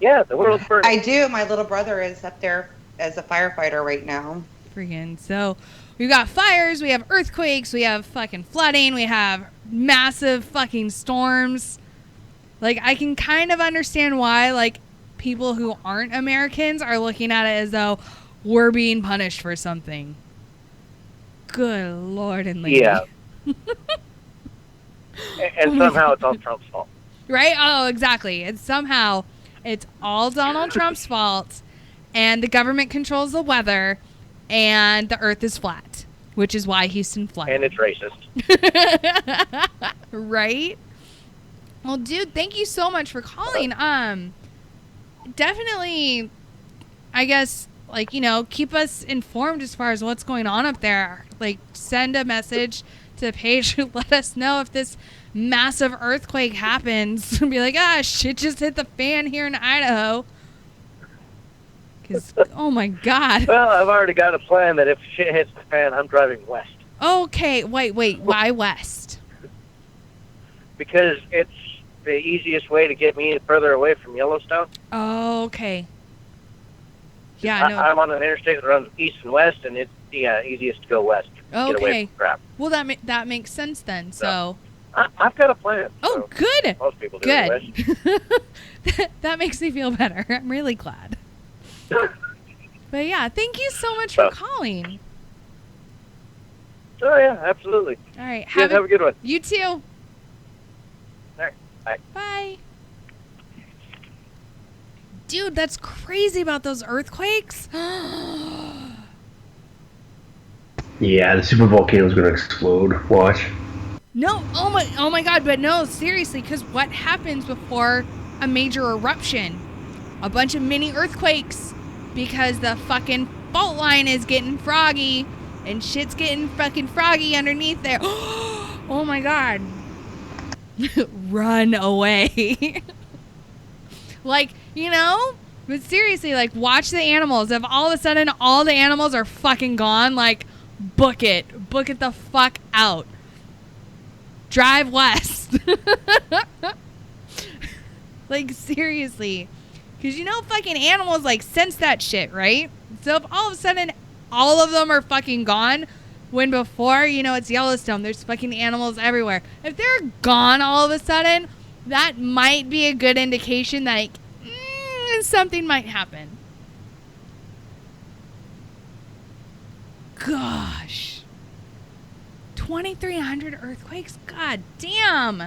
yeah, the world's burning. I do. My little brother is up there as a firefighter right now. Freaking. So, we've got fires, we have earthquakes, we have fucking flooding, we have massive fucking storms. Like, I can kind of understand why, like, people who aren't Americans are looking at it as though we're being punished for something. Good Lord and lady. Yeah. And somehow it's all Trump's fault. Right? Oh, exactly. And somehow it's all Donald Trump's fault, and the government controls the weather, and the earth is flat, which is why Houston flooded. And it's racist. Right? Well, dude, thank you so much for calling. Definitely, I guess, like, you know, keep us informed as far as what's going on up there. Like, send a message to the page to let us know if this massive earthquake happens. Be like, shit just hit the fan here in Idaho. Because, oh my God. Well, I've already got a plan that if shit hits the fan, I'm driving west. Okay, wait, why west? Because it's the easiest way to get me further away from Yellowstone. Oh, okay. Yeah, no. I'm on an interstate that runs east and west, and it's easiest to go west. Okay. Get away from crap. Well, that makes sense then. So. I've got a plan. Oh, so good. Most people do. Good. That makes me feel better. I'm really glad. But yeah, thank you so much for calling. Oh yeah, absolutely. All right. Have a good one. You too. All right. Bye. Bye. Dude, that's crazy about those earthquakes. Yeah, the super volcano is going to explode. Watch. No, oh my God, but no, seriously, because what happens before a major eruption? A bunch of mini earthquakes, because the fucking fault line is getting froggy, and shit's getting fucking froggy underneath there. Oh my God. Run away. Like, you know, but seriously, like, watch the animals. If all of a sudden all the animals are fucking gone, like, book it the fuck out. Drive west. Like, seriously. Because, you know, fucking animals, like, sense that shit, right? So if all of a sudden all of them are fucking gone, when before, you know, it's Yellowstone, there's fucking animals everywhere. If they're gone all of a sudden, that might be a good indication that, like, something might happen. Gosh. 2,300 earthquakes? God damn.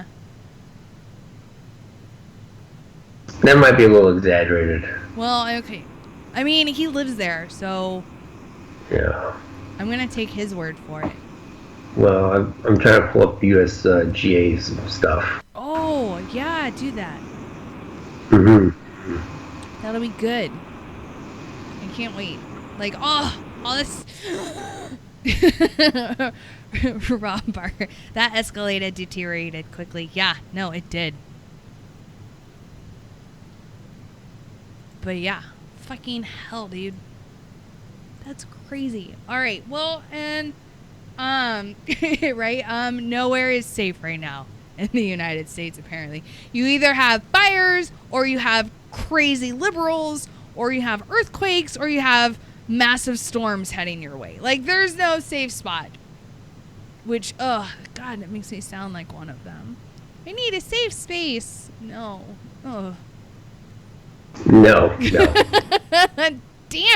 That might be a little exaggerated. Well, okay. I mean, he lives there, so... Yeah. I'm going to take his word for it. Well, I'm trying to pull up USGA's stuff. Oh, yeah, do that. Mm-hmm. That'll be good. I can't wait. Like, all this... Rob Barker. That escalated, deteriorated quickly. Yeah, no, it did. But yeah, fucking hell, dude. That's crazy. All right, well, and right, nowhere is safe right now in the United States. Apparently, you either have fires, or you have crazy liberals, or you have earthquakes, or you have massive storms heading your way. Like, there's no safe spot. Which, God, it makes me sound like one of them. I need a safe space. No. Ugh. No. Damn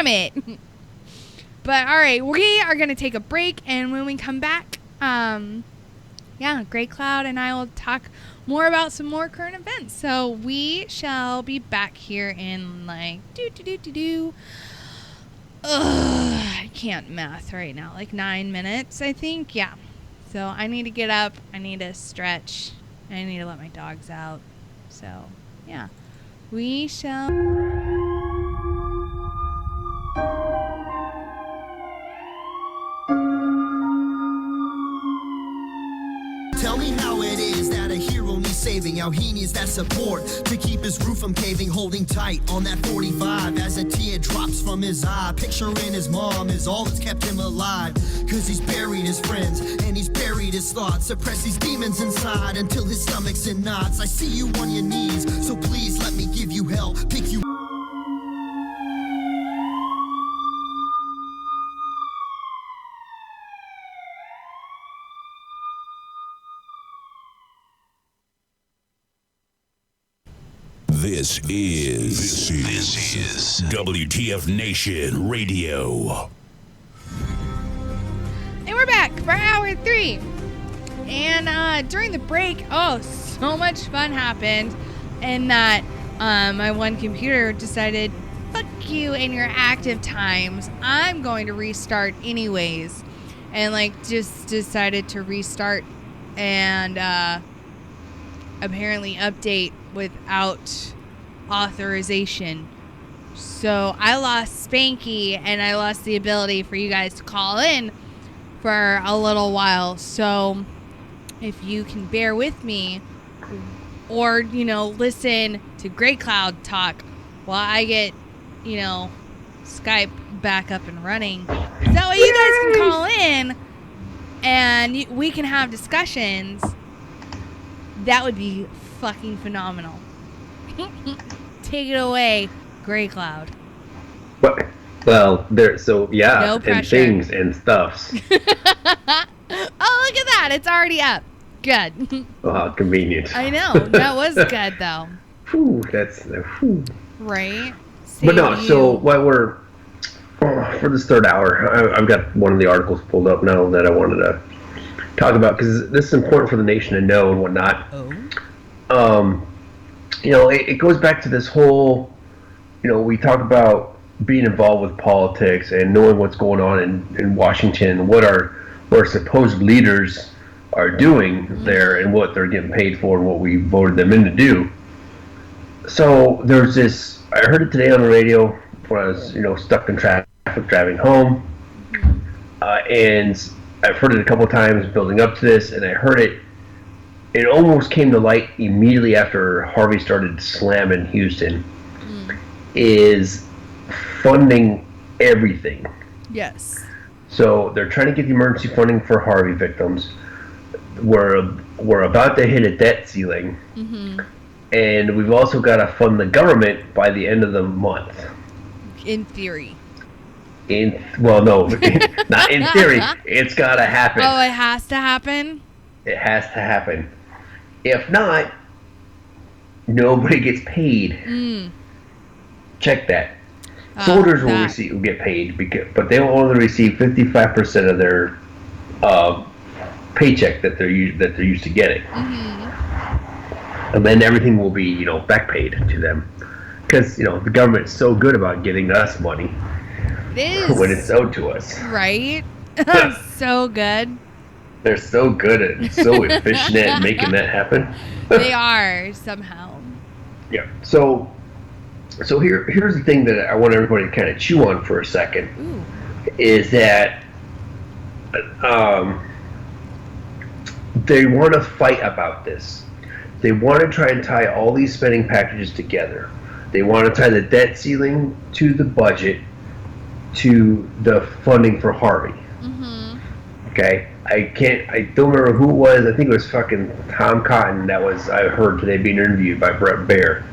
it. But, all right, we are going to take a break, and when we come back, Grey Cloud and I will talk more about some more current events. So we shall be back here in, like, I can't math right now. Like 9 minutes, I think. Yeah. So I need to get up. I need to stretch. I need to let my dogs out. So, yeah. We shall... Tell me how it is that a hero needs saving, how he needs that support to keep his roof from caving, holding tight on that 45 as a tear drops from his eye. Picturing his mom is all that's kept him alive, cause he's buried his friends and he's buried his thoughts. Suppress these demons inside until his stomach's in knots. I see you on your knees, so please let me give you help, pick you. This is WTF Nation Radio. And we're back for hour 3. And during the break, so much fun happened. And that my one computer decided, fuck you and your active times. I'm going to restart anyways. And just decided to restart and apparently update without authorization. So I lost Spanky and I lost the ability for you guys to call in for a little while. So if you can bear with me or, listen to Grey Cloud talk while I get, Skype back up and running. So that way you guys can call in and we can have discussions. That would be fucking phenomenal. Take it away, Grey Cloud. Well, no pressure. And things and stuffs. Oh, look at that. It's already up. Good. Oh, how convenient. I know. That was good, though. Whew, that's... Whew. Right? But no, so what we're... for this third hour, I've got one of the articles pulled up now that I wanted to talk about, because this is important for the nation to know and whatnot. It goes back to this whole, we talk about being involved with politics and knowing what's going on in Washington, what our supposed leaders are doing there and what they're getting paid for and what we voted them in to do. So there's this, I heard it today on the radio when I was, stuck in traffic driving home, and I've heard it a couple of times building up to this, and I heard it almost came to light immediately after Harvey started slamming Houston, is funding everything. Yes. So they're trying to get the emergency funding for Harvey victims. We're about to hit a debt ceiling, and we've also got to fund the government by the end of the month. In theory. Well, no, not in theory. It's got to happen. Oh, it has to happen? It has to happen. If not, nobody gets paid. Check that. Soldiers will get paid, but they will only receive 55% of their paycheck that they're used to getting, and then everything will be back paid to them, because the government's so good about getting us money. It is when it's owed to us, right? So good. They're so good and so efficient at making that happen. They are somehow. Yeah. So here's the thing that I want everybody to kind of chew on for a second. Ooh. Is that they want to fight about this. They want to try and tie all these spending packages together. They want to tie the debt ceiling to the budget to the funding for Harvey. Okay? I don't remember who it was. I think it was fucking Tom Cotton I heard today being interviewed by Brett Baer.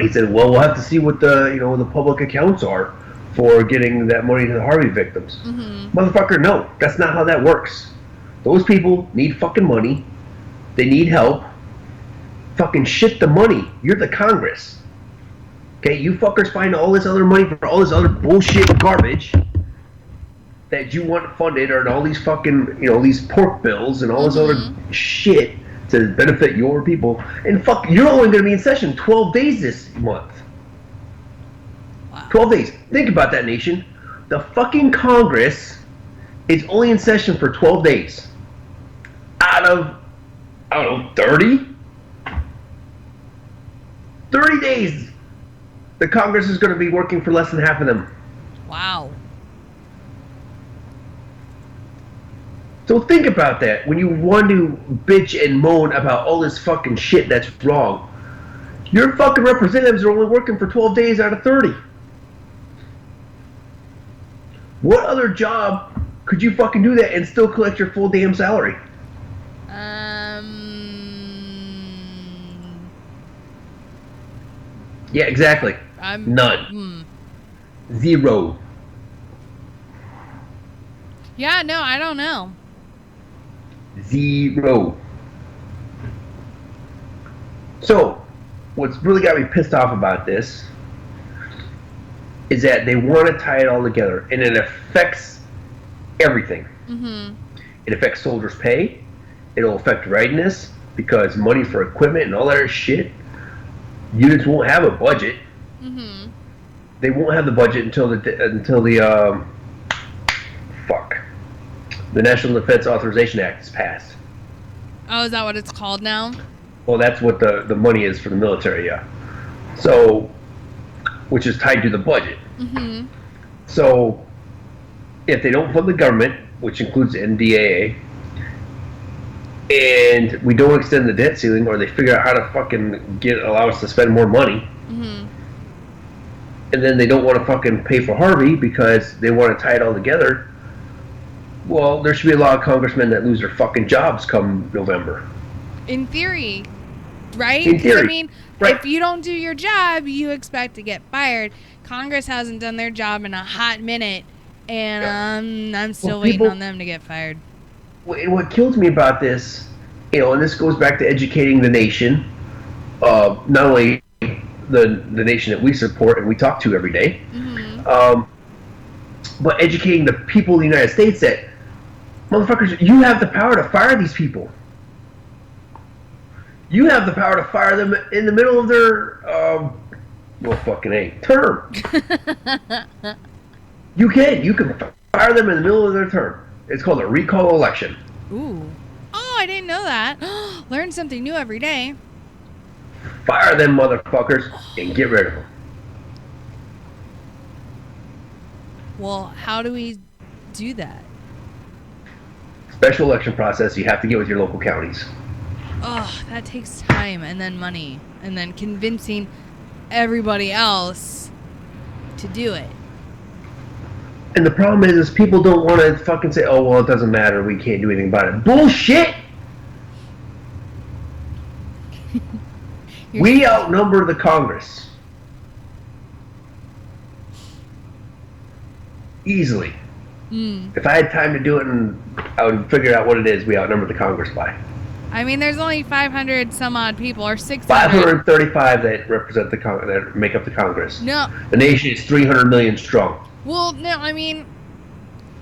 He said, we'll have to see what the public accounts are for getting that money to the Harvey victims. Motherfucker, no, that's not how that works. Those people need fucking money. They need help. Fucking shit the money. You're the Congress. Okay, you fuckers find all this other money for all this other bullshit garbage that you want funded, or all these fucking, these pork bills and all this other shit to benefit your people. And you're only going to be in session 12 days this month. Wow. 12 days. Think about that, nation. The fucking Congress is only in session for 12 days. Out of, 30? 30 days. The Congress is going to be working for less than half of them. Wow. So think about that. When you want to bitch and moan about all this fucking shit that's wrong, your fucking representatives are only working for 12 days out of 30. What other job could you fucking do that and still collect your full damn salary? Yeah, exactly. None. Zero. Yeah, no, I don't know. Zero. So, what's really got me pissed off about this is that they want to tie it all together, and it affects everything. Mm-hmm. It affects soldiers' pay. It'll affect readiness because money for equipment and all that shit. Units won't have a budget. Mm-hmm. They won't have the budget until the National Defense Authorization Act is passed. Oh, is that what it's called now? Well, that's what the money is for the military, yeah. So, which is tied to the budget. Mm-hmm. So, if they don't fund the government, which includes the NDAA, and we don't extend the debt ceiling, or they figure out how to fucking allow us to spend more money, mm-hmm. and then they don't want to fucking pay for Harvey because they want to tie it all together, well, there should be a lot of congressmen that lose their fucking jobs come November. In theory, right? In theory, I mean, right. If you don't do your job, you expect to get fired. Congress hasn't done their job in a hot minute, and I'm still waiting on them to get fired. What kills me about this, and this goes back to educating the nation, not only the nation that we support and we talk to every day, mm-hmm. But educating the people of the United States that, motherfuckers, you have the power to fire these people. You have the power to fire them in the middle of their, term. You can fire them in the middle of their term. It's called a recall election. Ooh. Oh, I didn't know that. Learn something new every day. Fire them motherfuckers and get rid of them. Well, how do we do that? Special election process. You have to get with your local counties. Oh, that takes time and then money and then convincing everybody else to do it. And the problem is people don't want to fucking say, oh, well, it doesn't matter. We can't do anything about it. Bullshit! We outnumber the Congress. Easily. If I had time to do it, I would figure out what it is we outnumber the Congress by. I mean, there's only 500 some odd people, or 600. 535 that represent that make up the Congress. No. The nation is 300 million strong. Well, no, I mean,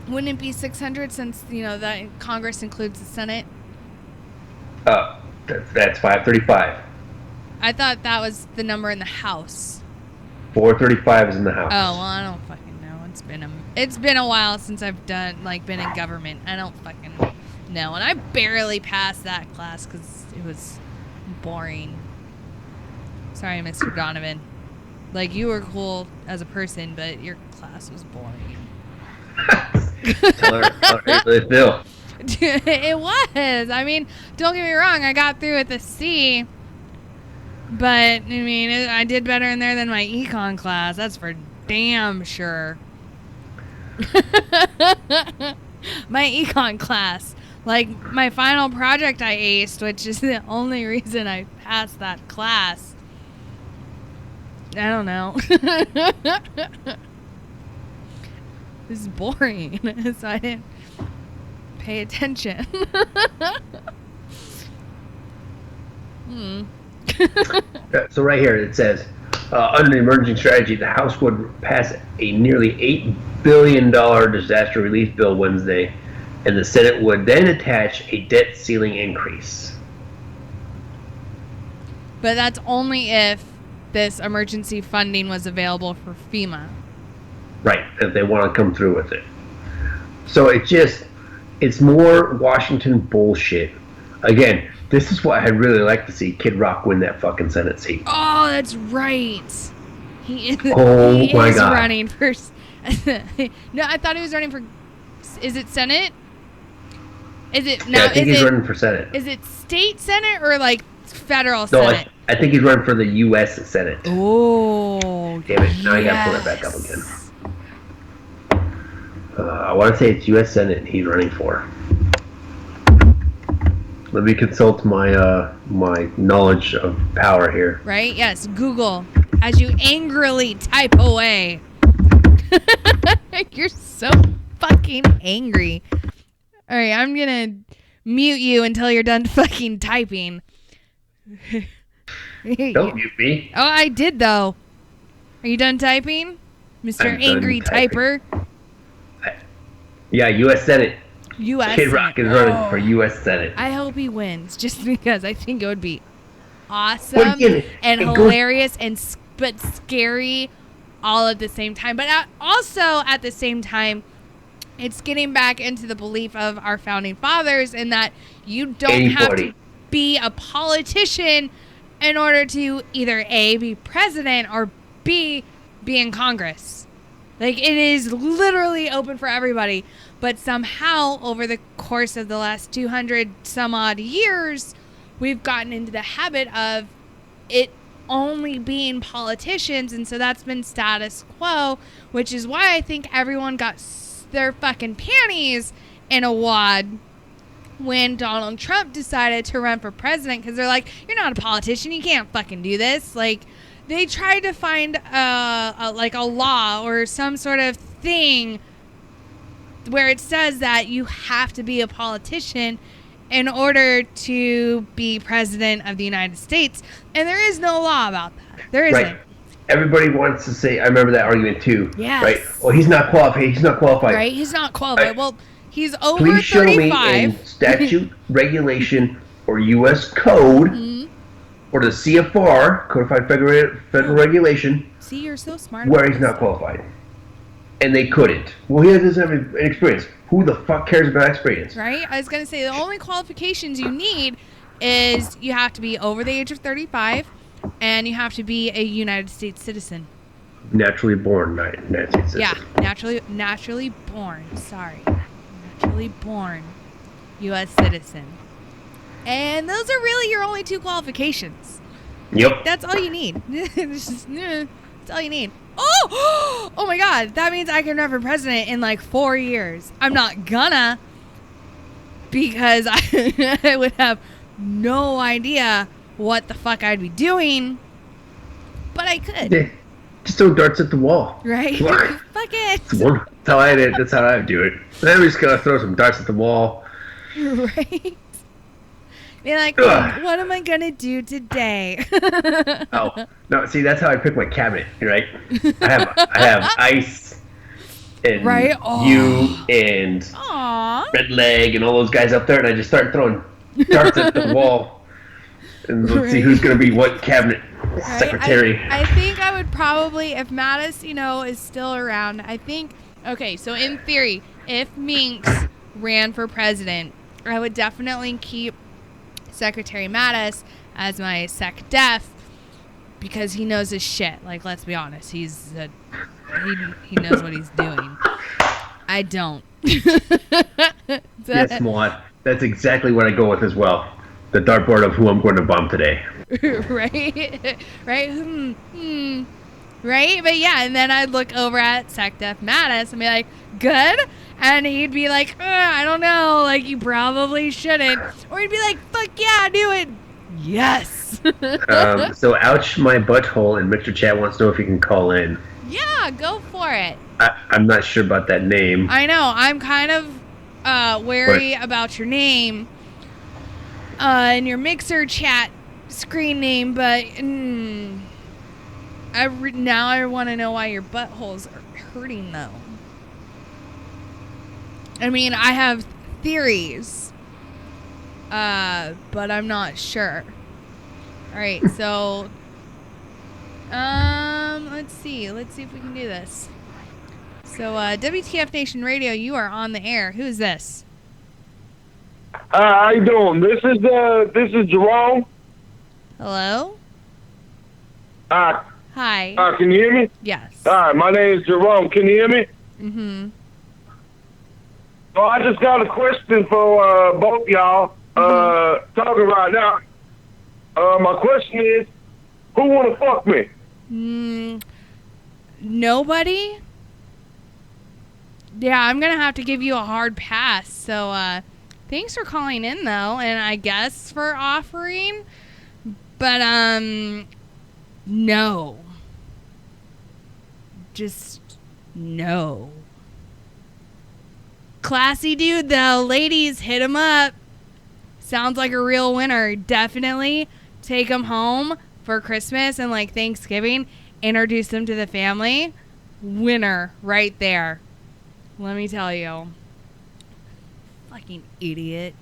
wouldn't it be 600 since, that Congress includes the Senate? That's 535. I thought that was the number in the House. 435 is in the House. Oh, well, I don't fucking know. It's been a while since I've been in government. I don't fucking know. And I barely passed that class because it was boring. Sorry, Mr. Donovan. You were cool as a person, but your class was boring. Tell her how it really feel. It was. I mean, don't get me wrong. I got through with a C. But, I mean, I did better in there than my econ class. That's for damn sure. My econ class. My final project I aced, which is the only reason I passed that class. I don't know. This is boring, so I didn't pay attention. So right here it says, under the emerging strategy, the House would pass a nearly $8 billion disaster relief bill Wednesday, and the Senate would then attach a debt ceiling increase. But that's only if this emergency funding was available for FEMA. Right, if they want to come through with it. So it's more Washington bullshit. Again, this is why I'd really like to see Kid Rock win that fucking Senate seat. Oh, that's right. He is running for... No, I thought he was running for... Is it Senate? Is it now? Yeah, I think he's running for Senate. Is it state Senate or like federal No, Senate? I think he's running for the U.S. Senate. Oh, damn it! Now I gotta pull it back up again. I want to say it's U.S. Senate he's running for. Let me consult my my knowledge of power here. Right? Yes. Google as you angrily type away. You're so fucking angry. All right, I'm gonna mute you until you're done fucking typing. Don't mute me. Oh, I did though. Are you done typing, Mr. I'm Angry done typing. Typer? Yeah, U.S. Senate. U.S. Kid Rock is running for U.S. Senate. I hope he wins, just because I think it would be awesome Well, again, and it goes- hilarious but scary all at the same time. But also at the same time, it's getting back into the belief of our founding fathers in that you don't have to be a politician in order to either A, be president, or B, be in Congress. Like, it is literally open for everybody. But somehow, over the course of the last 200 some odd years, we've gotten into the habit of it only being politicians. And so that's been status quo, which is why I think everyone got their fucking panties in a wad when Donald Trump decided to run for president. Because they're like, you're not a politician. You can't fucking do this. Like, they tried to find like a law or some sort of thing where it says that you have to be a politician in order to be president of the United States. And there is no law about that. There isn't. Right. Everybody wants to say, I remember that argument too. Yes. Right? Well, he's not qualified. He's not qualified. Right? He's not qualified. Right. Well, he's over Please show 35. me in statute, regulation, or U.S. code, or the CFR, Codified Federal Regulation, See, you're so smart. where he's not qualified. And they couldn't. Well, he doesn't have an experience. Who the fuck cares about experience? Right? I was going to say the only qualifications you need is you have to be over the age of 35 and you have to be a United States citizen. Naturally born United States citizen. Yeah, naturally born. Sorry. Naturally born U.S. citizen. And those are really your only two qualifications. Yep. That's all you need. That's all you need. Oh! Oh my God. That means I can run for president in like 4 years. I'm not gonna, because I would have no idea what the fuck I'd be doing. But I could. Yeah. Just throw darts at the wall. Right? Fuck it. That's how I did. That's how I do it. Then we just gotta throw some darts at the wall. Right? Be like, what am I gonna do today? Oh no! See, that's how I pick my cabinet. Right? I have Ice and right? you and Red Leg and all those guys up there, and I just start throwing darts at the wall, and let's see who's gonna be what cabinet secretary. I think I would probably, if Mattis, is still around. I think. Okay, so in theory, if Minx ran for president, I would definitely keep Secretary Mattis as my sec def, because he knows his shit. Like, let's be honest, he knows what he's doing. I don't. Yes, Maude. That's exactly what I go with as well. The dartboard of who I'm going to bomb today. Right? Right? Right? But yeah, and then I'd look over at SecDef Mattis and be like, good? And he'd be like, I don't know, like, you probably shouldn't. Or he'd be like, fuck yeah, do it. Yes. So ouch my butthole, and Mr. Chat wants to know if he can call in. Yeah, go for it. I'm not sure about that name. I know, I'm kind of wary about your name and your Mixer Chat screen name, but now I want to know why your buttholes are hurting, though. I mean, I have theories, but I'm not sure. All right, so let's see if we can do this. So WTF Nation Radio, you are on the air. Who's this? How you doing? This is Jerome. Hello. Hi. Can you hear me? Yes. My name is Jerome. Can you hear me? Mm-hmm. So I just got a question for both y'all talking right now. My question is, who want to fuck me? Nobody? Yeah, I'm going to have to give you a hard pass. So, thanks for calling in, though, and I guess for offering. But, no. Just no. Classy dude, though. Ladies, hit him up. Sounds like a real winner. Definitely take him home for Christmas and, like, Thanksgiving. Introduce him to the family. Winner right there. Let me tell you. Fucking idiot.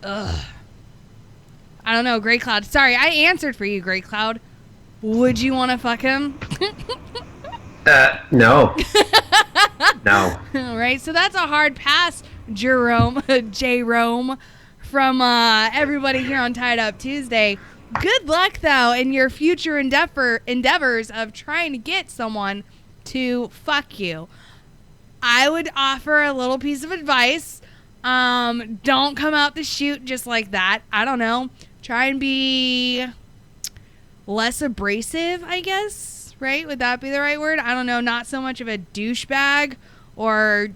Ugh. I don't know, Great Cloud. Sorry, I answered for you, Great Cloud. Would you want to fuck him? No. No. Right, so that's a hard pass, Jerome, J-Rome, from everybody here on Tied Up Tuesday. Good luck, though, in your future endeavors of trying to get someone to fuck you. I would offer a little piece of advice. Don't come out the chute just like that. I don't know. Try and be less abrasive, I guess, right? Would that be the right word? I don't know. Not so much of a douchebag or,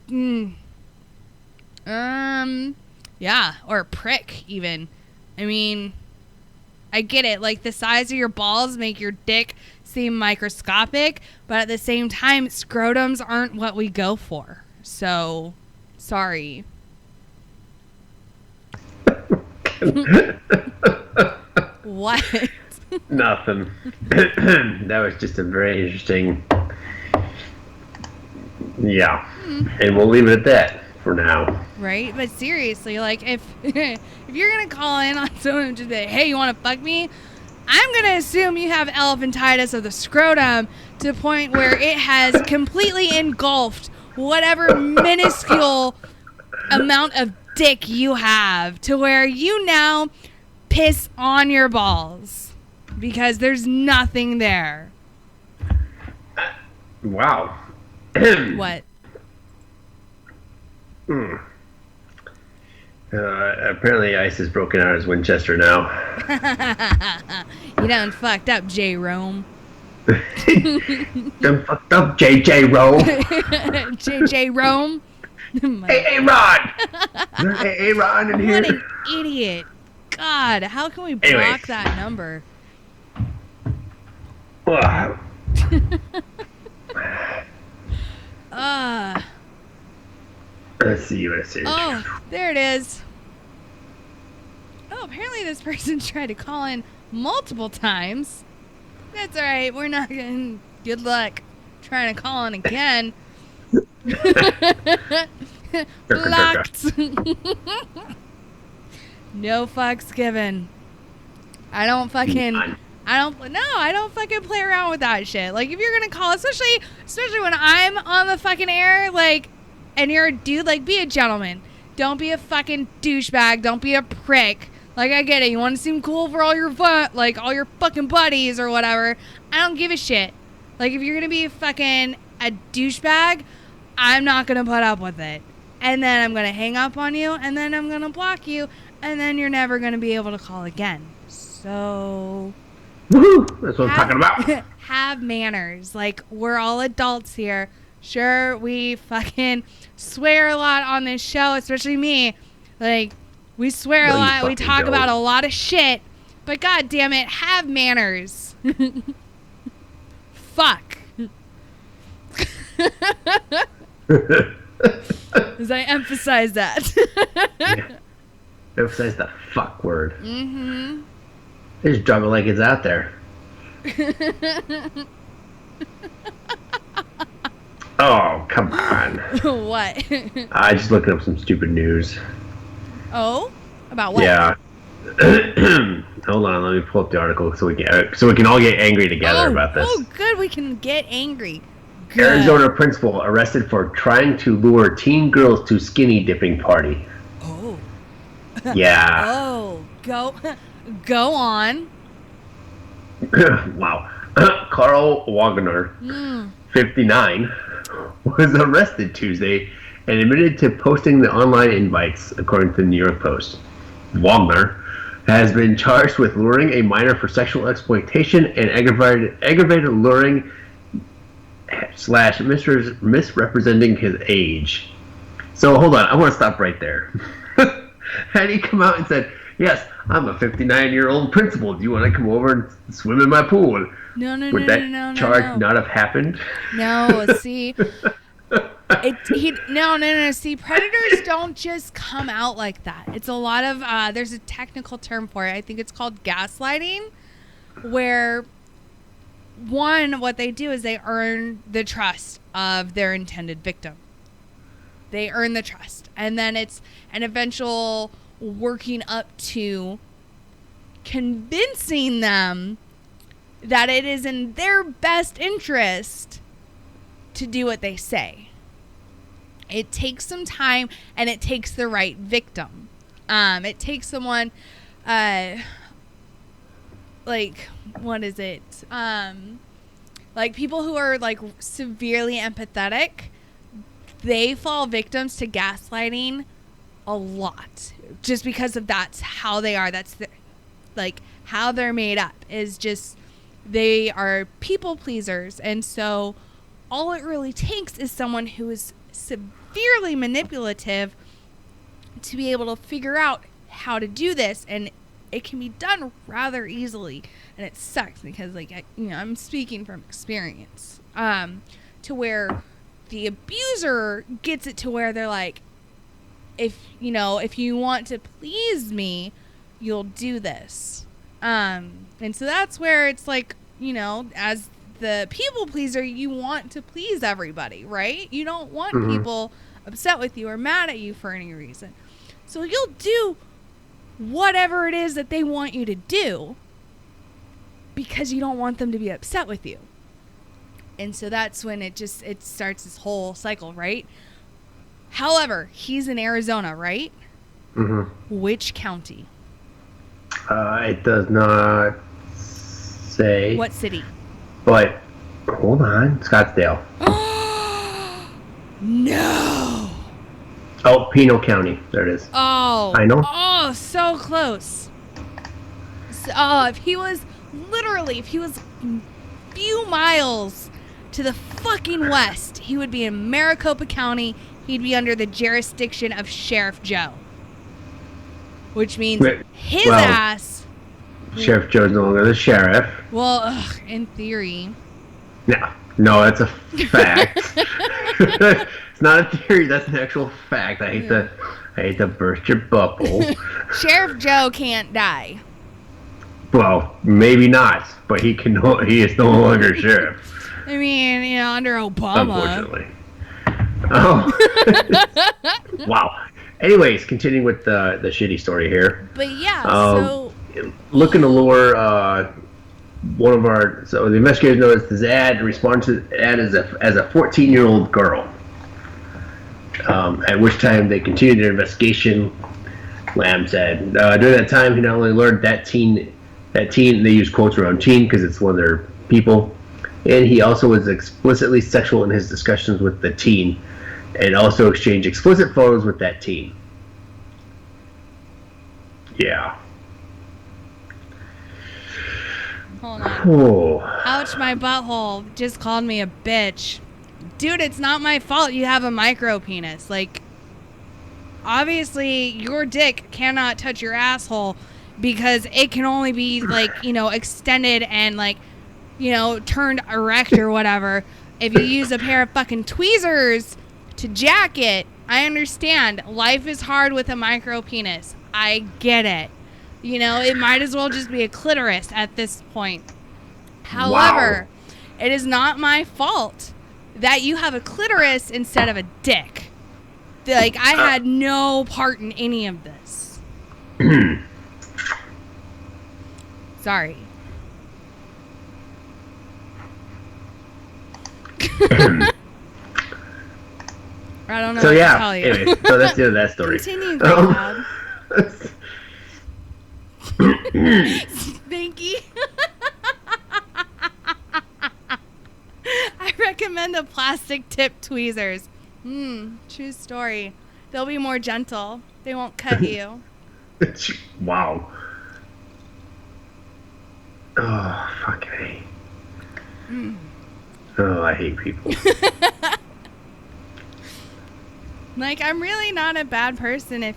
yeah, or a prick even. I mean, I get it. Like, the size of your balls make your dick seem microscopic, but at the same time, scrotums aren't what we go for. So, sorry. What? Nothing. That was just a very interesting. Yeah. And we'll leave it at that for now. Right? But seriously, like, if you're going to call in on someone and just say, hey, you want to fuck me? I'm going to assume you have elephantitis of the scrotum to the point where it has completely engulfed whatever minuscule amount of dick you have, to where you now piss on your balls because there's nothing there. Wow. What? Apparently ice is broken out of his Winchester now. You done fucked up, J-Rome. Done fucked up, JJ Rome. JJ Rome. Hey, Ron! Hey, Ron in here. What an idiot. God, how can we block that number? Let's see what it says. Oh, there it is. Oh, apparently this person tried to call in multiple times. That's alright, we're not gonna... Good luck trying to call in again. Blocked. No fucks given. I don't fucking play around with that shit. Like, if you're gonna call, especially when I'm on the fucking air, like, and you're a dude, like, be a gentleman. Don't be a fucking douchebag. Don't be a prick. Like, I get it. You want to seem cool for all your all your fucking buddies or whatever. I don't give a shit. Like, if you're gonna be fucking a douchebag, I'm not gonna put up with it. And then I'm gonna hang up on you, and then I'm gonna block you, and then you're never gonna be able to call again. So... Woohoo! That's what I'm talking about. Have manners. Like, we're all adults here. Sure, we fucking swear a lot on this show, especially me. Like, we swear a lot. We talk about a lot of shit. But god damn it, have manners. Fuck. As I emphasize that. Yeah. Emphasize the fuck word. Mm-hmm. There's drama like it's out there. Oh, come on. What? I just looking up some stupid news. Oh? About what? Yeah. Hold on, let me pull up the article so we can all get angry together about this. Oh, good, we can get angry. Good. Arizona principal arrested for trying to lure teen girls to skinny dipping party. Oh. Yeah. Oh, go on. Wow. Carl Wagner, 59, was arrested Tuesday and admitted to posting the online invites, according to the New York Post. Wagner has been charged with luring a minor for sexual exploitation and aggravated luring / misrepresenting his age. So hold on, I want to stop right there. Had he come out and said, yes, I'm a 59-year-old principal. Do you want to come over and swim in my pool? Would that charge not have happened? No, see. No. See, predators don't just come out like that. It's a lot of, there's a technical term for it. I think it's called gaslighting, where what they do is they earn the trust of their intended victim. They earn the trust. And then it's an eventual working up to convincing them that it is in their best interest to do what they say. It takes some time, and it takes the right victim. It takes someone, what is it? Like people who are like severely empathetic, they fall victims to gaslighting a lot, just because of that's how they are. That's how they're made up is just they are people pleasers, and so all it really takes is someone who is severely manipulative to be able to figure out how to do this, and it can be done rather easily. And it sucks because I'm speaking from experience, to where the abuser gets it to where they're like, if you want to please me, you'll do this. And so that's where it's like, as the people pleaser, you want to please everybody, right? You don't want people upset with you or mad at you for any reason. So you'll do whatever it is that they want you to do because you don't want them to be upset with you. And so that's when it starts this whole cycle, right? However, he's in Arizona, right? Mm-hmm. Which county? It does not say. What city? But, hold on. Scottsdale. No. Oh, Pinal County. There it is. Oh. I know. Oh, so close. If he was a few miles to the fucking west, he would be in Maricopa County. He'd be under the jurisdiction of Sheriff Joe. Which means his ass... Sheriff Joe's no longer the sheriff. Well, in theory. No, that's a fact. It's not a theory, that's an actual fact. I hate to burst your bubble. Sheriff Joe can't die. Well, maybe not, but he is no longer sheriff. I mean, under Obama. Unfortunately. Oh. Wow. Anyways, continuing with the shitty story here. But yeah, looking to lure one of our... So the investigators noticed this ad and responded to the ad as a 14-year-old girl. At which time they continued their investigation. Lamb said during that time he not only lured that teen, they use quotes around teen because it's one of their people, and he also was explicitly sexual in his discussions with the teen, and also exchanged explicit photos with that teen. Yeah. Hold on. Oh. Ouch, my butthole just called me a bitch. Dude, it's not my fault you have a micro penis. Obviously, your dick cannot touch your asshole because it can only be, extended and, turned erect or whatever. If you use a pair of fucking tweezers to jack it, I understand. Life is hard with a micro penis. I get it. It might as well just be a clitoris at this point. However, It is not my fault that you have a clitoris instead of a dick. I had no part in any of this. Sorry. I don't know what to tell you. Anyway, so that's the end of that story. Continue, Spanky. I recommend a plastic tip tweezers. True story. They'll be more gentle. They won't cut you. Wow. Oh, fuck me. Oh, I hate people. Like, I'm really not a bad person if,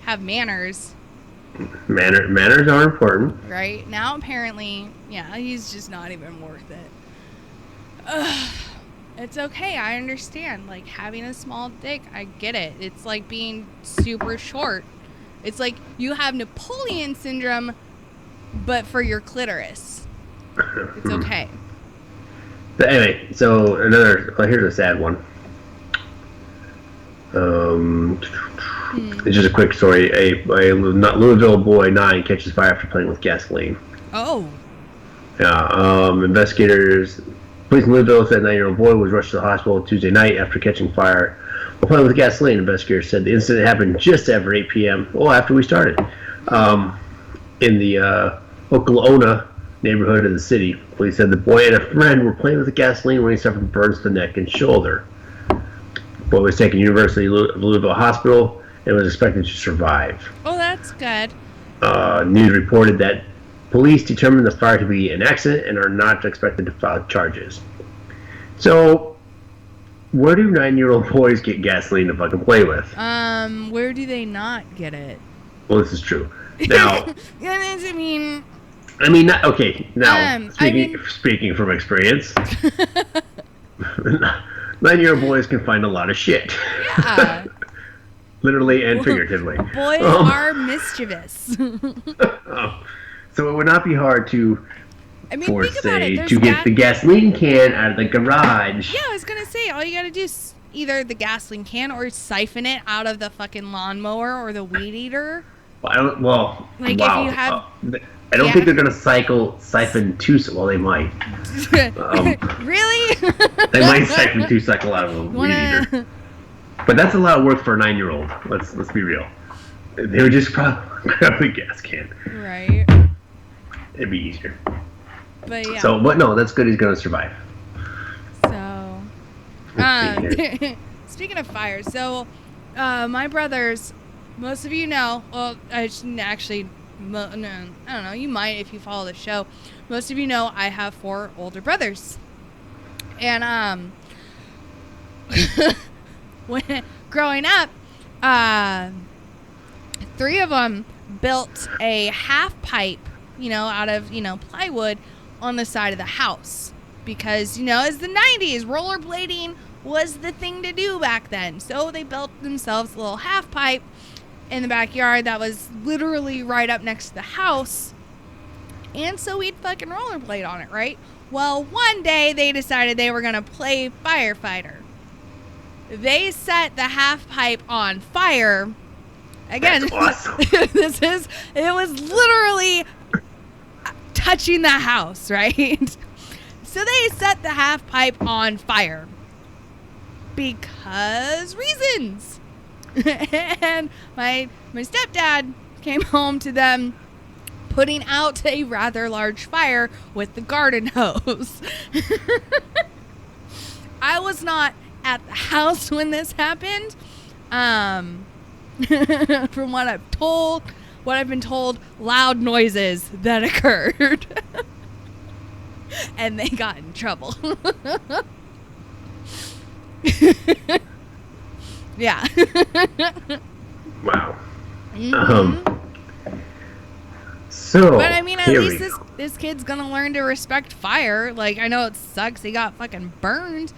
have manners. Manners are important. Right? Now, apparently, he's just not even worth it. Ugh. It's okay. I understand. Like, having a small dick, I get it. It's like being super short. It's like you have Napoleon syndrome, but for your clitoris. It's okay. But anyway, so here's a sad one. It's just a quick story. A Louisville boy 9 catches fire after playing with gasoline. Oh. Yeah. Police in Louisville said a 9-year-old boy was rushed to the hospital Tuesday night after catching fire while playing with gasoline. Investigators said the incident happened just after 8 p.m. After we started. In the Oklahoma neighborhood of the city. Police said the boy and a friend were playing with the gasoline when he suffered burns to the neck and shoulder. The boy was taken to University of Louisville Hospital and was expected to survive. Oh, that's good. News reported that police determined the fire to be an accident and are not expected to file charges. So, where do 9-year-old boys get gasoline to fucking play with? Where do they not get it? Well, this is true. Now, okay. Now, speaking from experience, 9-year-old boys can find a lot of shit. Yeah. Literally and figuratively. Boys are mischievous. So it would not be hard to get the gasoline can out of the garage. Yeah, I was going to say, all you got to do is either the gasoline can or siphon it out of the fucking lawnmower or the weed eater. If you have... I don't think they're going to siphon two... Well, they might. Really? They might siphon two cycle out of a weed eater. But that's a lot of work for a 9-year-old. Let's be real. They would just probably grab the gas can. Right. It'd be easier. But yeah. But no, that's good. He's going to survive. So, speaking of fire, so my brothers, most of you know, well, I shouldn't actually, no, I don't know, you might if you follow the show. Most of you know I have 4 older brothers. And, when growing up, 3 of them built a half pipe, out of, plywood on the side of the house. Because, it's the 90s. Rollerblading was the thing to do back then. So they built themselves a little half pipe in the backyard that was literally right up next to the house. And so we'd fucking rollerblade on it, right? Well, one day they decided they were going to play firefighter. They set the half pipe on fire. Again, that's awesome. It was literally touching the house, right? So they set the half pipe on fire because reasons. And my stepdad came home to them putting out a rather large fire with the garden hose. I was not at the house when this happened. From what I've been told, loud noises that occurred. And they got in trouble. Yeah. Wow. Mm-hmm. But I mean, at least this kid's gonna learn to respect fire. Like, I know it sucks he got fucking burned.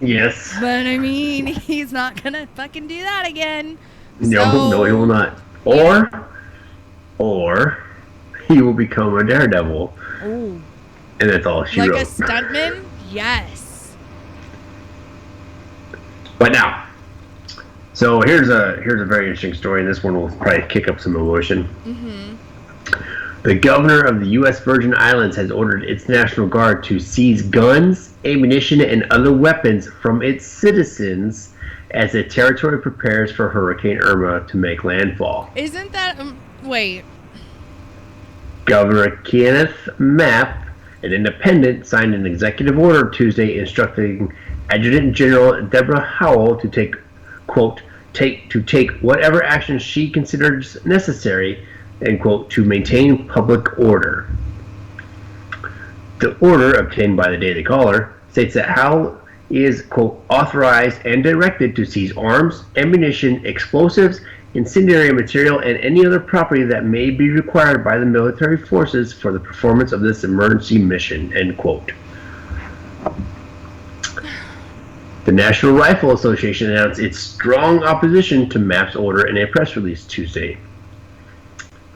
Yes. But I mean, he's not gonna fucking do that again. No, he will not. Or he will become a daredevil. Ooh. And that's all she wrote. Like a stuntman? Yes. But now, so here's a very interesting story, and this one will probably kick up some emotion. Mm-hmm. The governor of the U.S. Virgin Islands has ordered its National Guard to seize guns, ammunition, and other weapons from its citizens as the territory prepares for Hurricane Irma to make landfall. Isn't that... wait. Governor Kenneth Mapp An independent signed an executive order Tuesday instructing Adjutant General Deborah Howell to take, quote, take whatever action she considers necessary, end quote, to maintain public order. The order, obtained by the Daily Caller, states that Howell is, quote, authorized and directed to seize arms, ammunition, explosives, incendiary material, and any other property that may be required by the military forces for the performance of this emergency mission, end quote. The National Rifle Association announced its strong opposition to MAP's order in a press release Tuesday.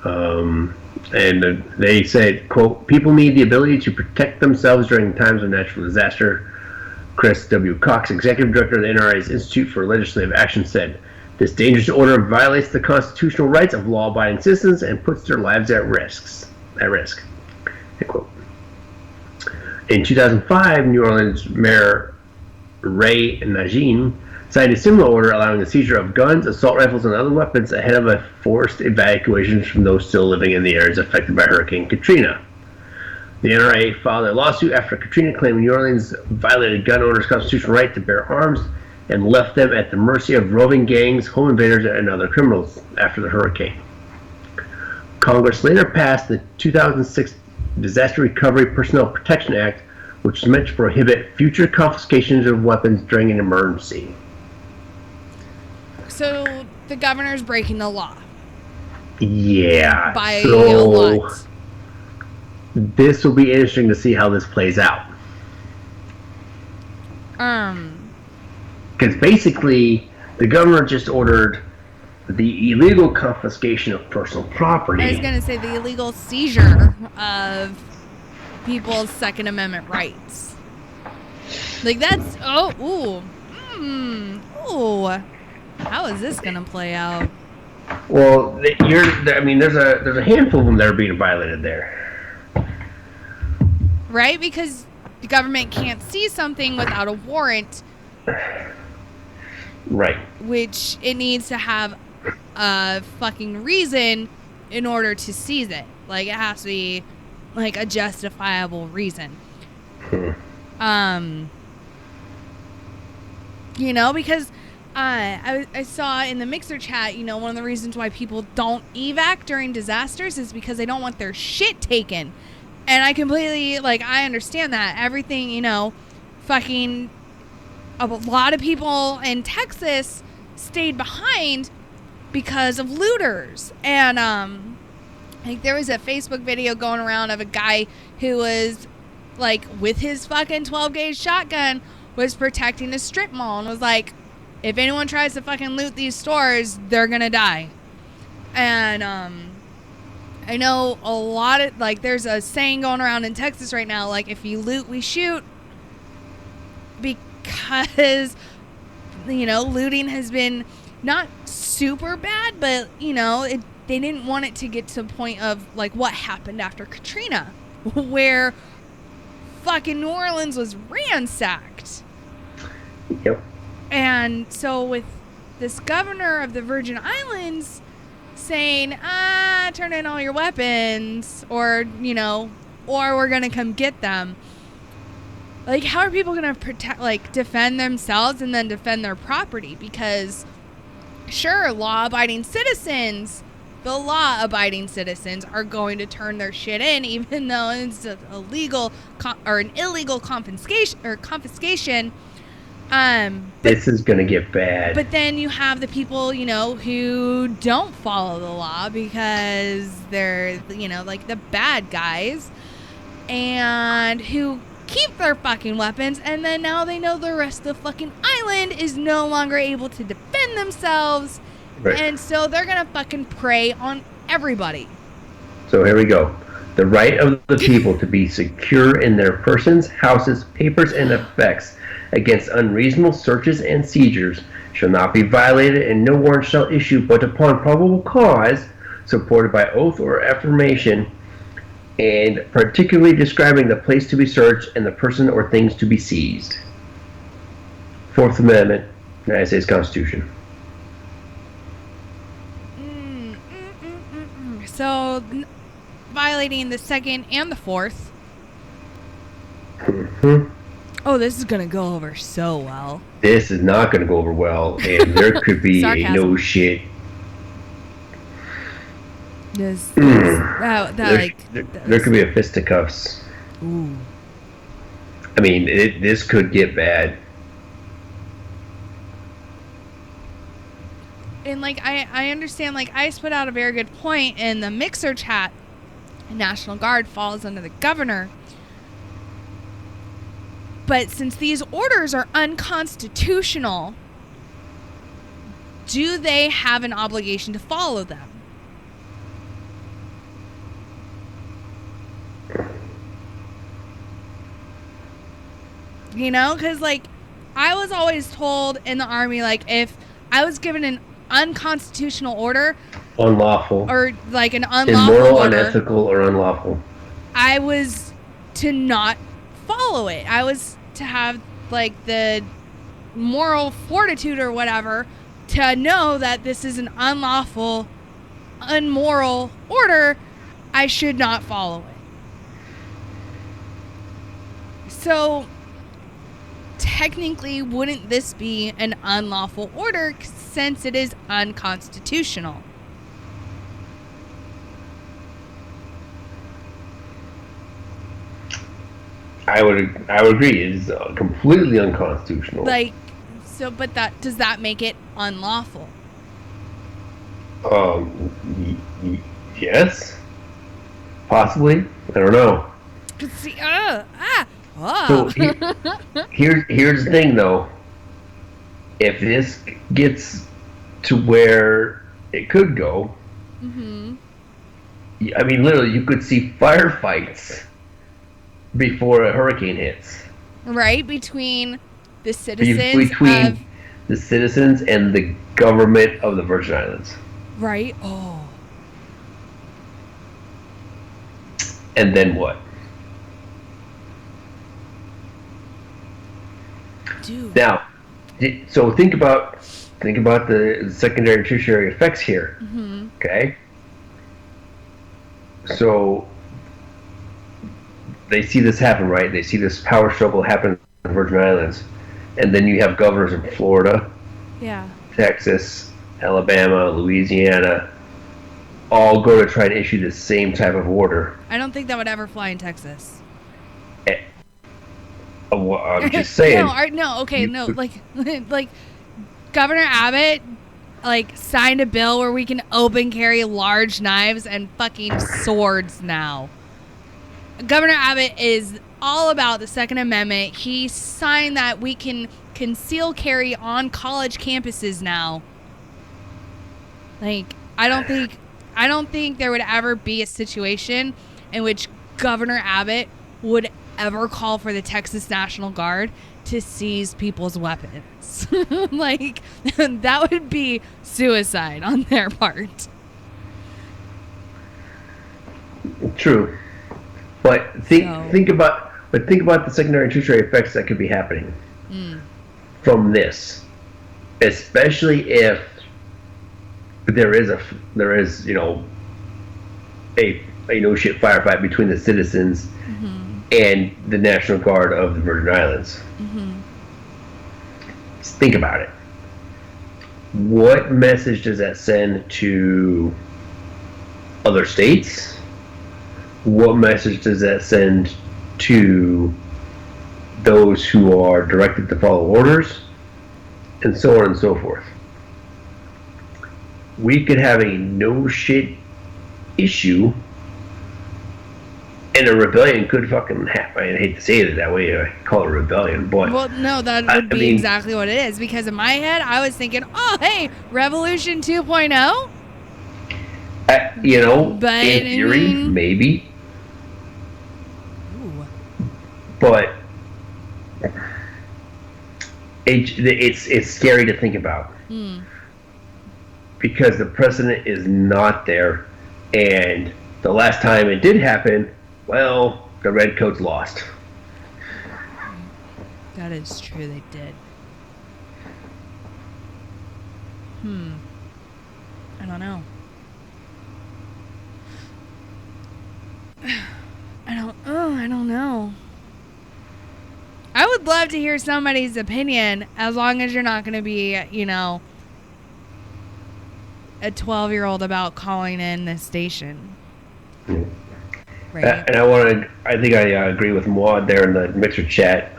And they said, quote, people need the ability to protect themselves during times of natural disaster. Chris W. Cox, executive director of the NRA's Institute for Legislative Action, said, this dangerous order violates the constitutional rights of law-abiding citizens and puts their lives at risk. End quote. In 2005, New Orleans Mayor Ray Nagin signed a similar order allowing the seizure of guns, assault rifles, and other weapons ahead of a forced evacuation from those still living in the areas affected by Hurricane Katrina. The NRA filed a lawsuit after Katrina claimed New Orleans violated gun owners' constitutional right to bear arms and left them at the mercy of roving gangs, home invaders, and other criminals after the hurricane. Congress later passed the 2006 Disaster Recovery Personnel Protection Act, which is meant to prohibit future confiscations of weapons during an emergency. So the governor's breaking the law. Yeah. By a lot. This will be interesting to see how this plays out. Because basically, the governor just ordered the illegal confiscation of personal property. I was going to say the illegal seizure of people's Second Amendment rights. Like that's, how is this going to play out? Well, there's a handful of them that are being violated there. Right? Because the government can't seize something without a warrant. Right. Which it needs to have a fucking reason in order to seize it. Like, it has to be, like, a justifiable reason. You know, because I saw in the Mixer chat, you know, one of the reasons why people don't evac during disasters is because they don't want their shit taken. And I completely, like, I understand that. Everything, you know, fucking a lot of people in Texas stayed behind because of looters. And like there was a Facebook video going around of a guy who was like with his fucking 12-gauge shotgun was protecting a strip mall and was like, if anyone tries to fucking loot these stores, they're gonna die. And I know a lot of, like, there's a saying going around in Texas right now, like, if you loot, we shoot. Because, you know, looting has been not super bad, but, you know, they didn't want it to get to the point of, like, what happened after Katrina, where fucking New Orleans was ransacked. Yep. And so with this governor of the Virgin Islands saying, turn in all your weapons, or, you know, or we're going to come get them. Like, how are people going to protect, like, defend themselves and then defend their property? Because, sure, law-abiding citizens, the law-abiding citizens are going to turn their shit in, even though it's an illegal confiscation. This is going to get bad. But then you have the people, you know, who don't follow the law because they're, you know, like the bad guys, and who keep their fucking weapons, and then now they know the rest of the fucking island is no longer able to defend themselves, right. And so they're gonna fucking prey on everybody. So here we go. The right of the people to be secure in their persons, houses, papers, and effects against unreasonable searches and seizures shall not be violated, and no warrant shall issue but upon probable cause, supported by oath or affirmation, and particularly describing the place to be searched and the person or things to be seized. Fourth Amendment, United States Constitution. So, violating the Second and the Fourth Oh, this is going to go over so well. This is not going to go over well, and there could be a no shit. There could be a fisticuffs. Ooh. I mean, this could get bad. And like I understand, like ICE put out a very good point in the Mixer chat. National Guard falls under the governor. But since these orders are unconstitutional, do they have an obligation to follow them? You know, because like I was always told in the Army, like if I was given an unconstitutional order, unlawful, or like an unlawful immoral, order, unethical, or unlawful, I was to not follow it. I was to have like the moral fortitude or whatever to know that this is an unlawful, unmoral order. I should not follow it. So technically, wouldn't this be an unlawful order since it is unconstitutional? I would agree. It is completely unconstitutional. Like, so, but does that make it unlawful? Yes, possibly. I don't know. See, So here's the thing, though. If this gets to where it could go, I mean, literally, you could see firefights before a hurricane hits. Right, between the citizens between the citizens and the government of the Virgin Islands. Right. Oh. And then what? Dude. Now, so think about the secondary and tertiary effects here. Okay. So they see this happen, right? They see this power struggle happen in the Virgin Islands, and then you have governors in Florida, Texas, Alabama, Louisiana, all go to try and issue the same type of order. I don't think that would ever fly in Texas. Well, I'm just saying. Like Governor Abbott, like signed a bill where we can open carry large knives and fucking swords now. Governor Abbott is all about the Second Amendment. He signed that we can conceal carry on college campuses now. Like, I don't think there would ever be a situation in which Governor Abbott would ever call for the Texas National Guard to seize people's weapons. Like, that would be suicide on their part. True. But think about the secondary and tertiary effects that could be happening from this, especially if there is a no shit firefight between the citizens and the National Guard of the Virgin Islands. Just think about it. What message does that send to other states? What message does that send to those who are directed to follow orders, and so on and so forth? We could have a no shit issue, and a rebellion could fucking happen. I hate to say it that way. I call it a rebellion, but well, no, that would be exactly what it is. Because in my head, I was thinking, oh, hey, Revolution 2.0. But in theory, maybe. Ooh. But it's scary to think about because the precedent is not there, and the last time it did happen, well, the Redcoats lost. That is true, they did. I don't know. I don't know. love to hear somebody's opinion as long as you're not going to be, a 12-year-old about calling in this station. Right. And I think I agree with Maude there in the Mixer chat.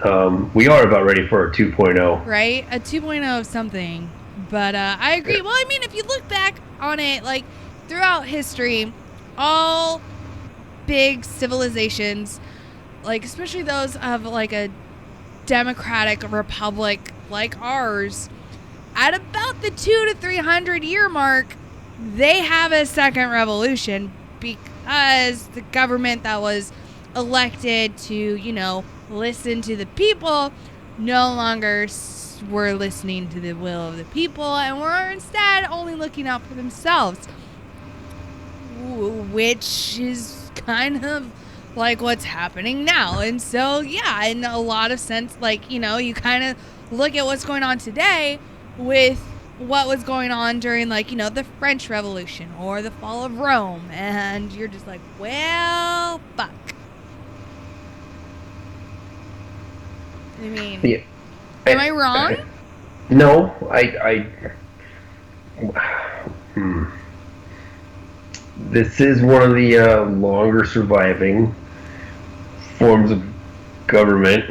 We are about ready for a 2.0. Right? A 2.0 of something. But I agree. Well, I mean, if you look back on it, like, throughout history, all big civilizations, like, especially those of, like, a democratic republic like ours, at about the 200 to 300 year mark, they have a second revolution because the government that was elected to, listen to the people no longer were listening to the will of the people and were instead only looking out for themselves, which is kind of like what's happening now. And so, yeah, in a lot of sense, like, you kind of look at what's going on today with what was going on during, like, the French Revolution or the fall of Rome, and you're just like, well, fuck. I mean, yeah. Am I wrong? No, This is one of the longer surviving forms of government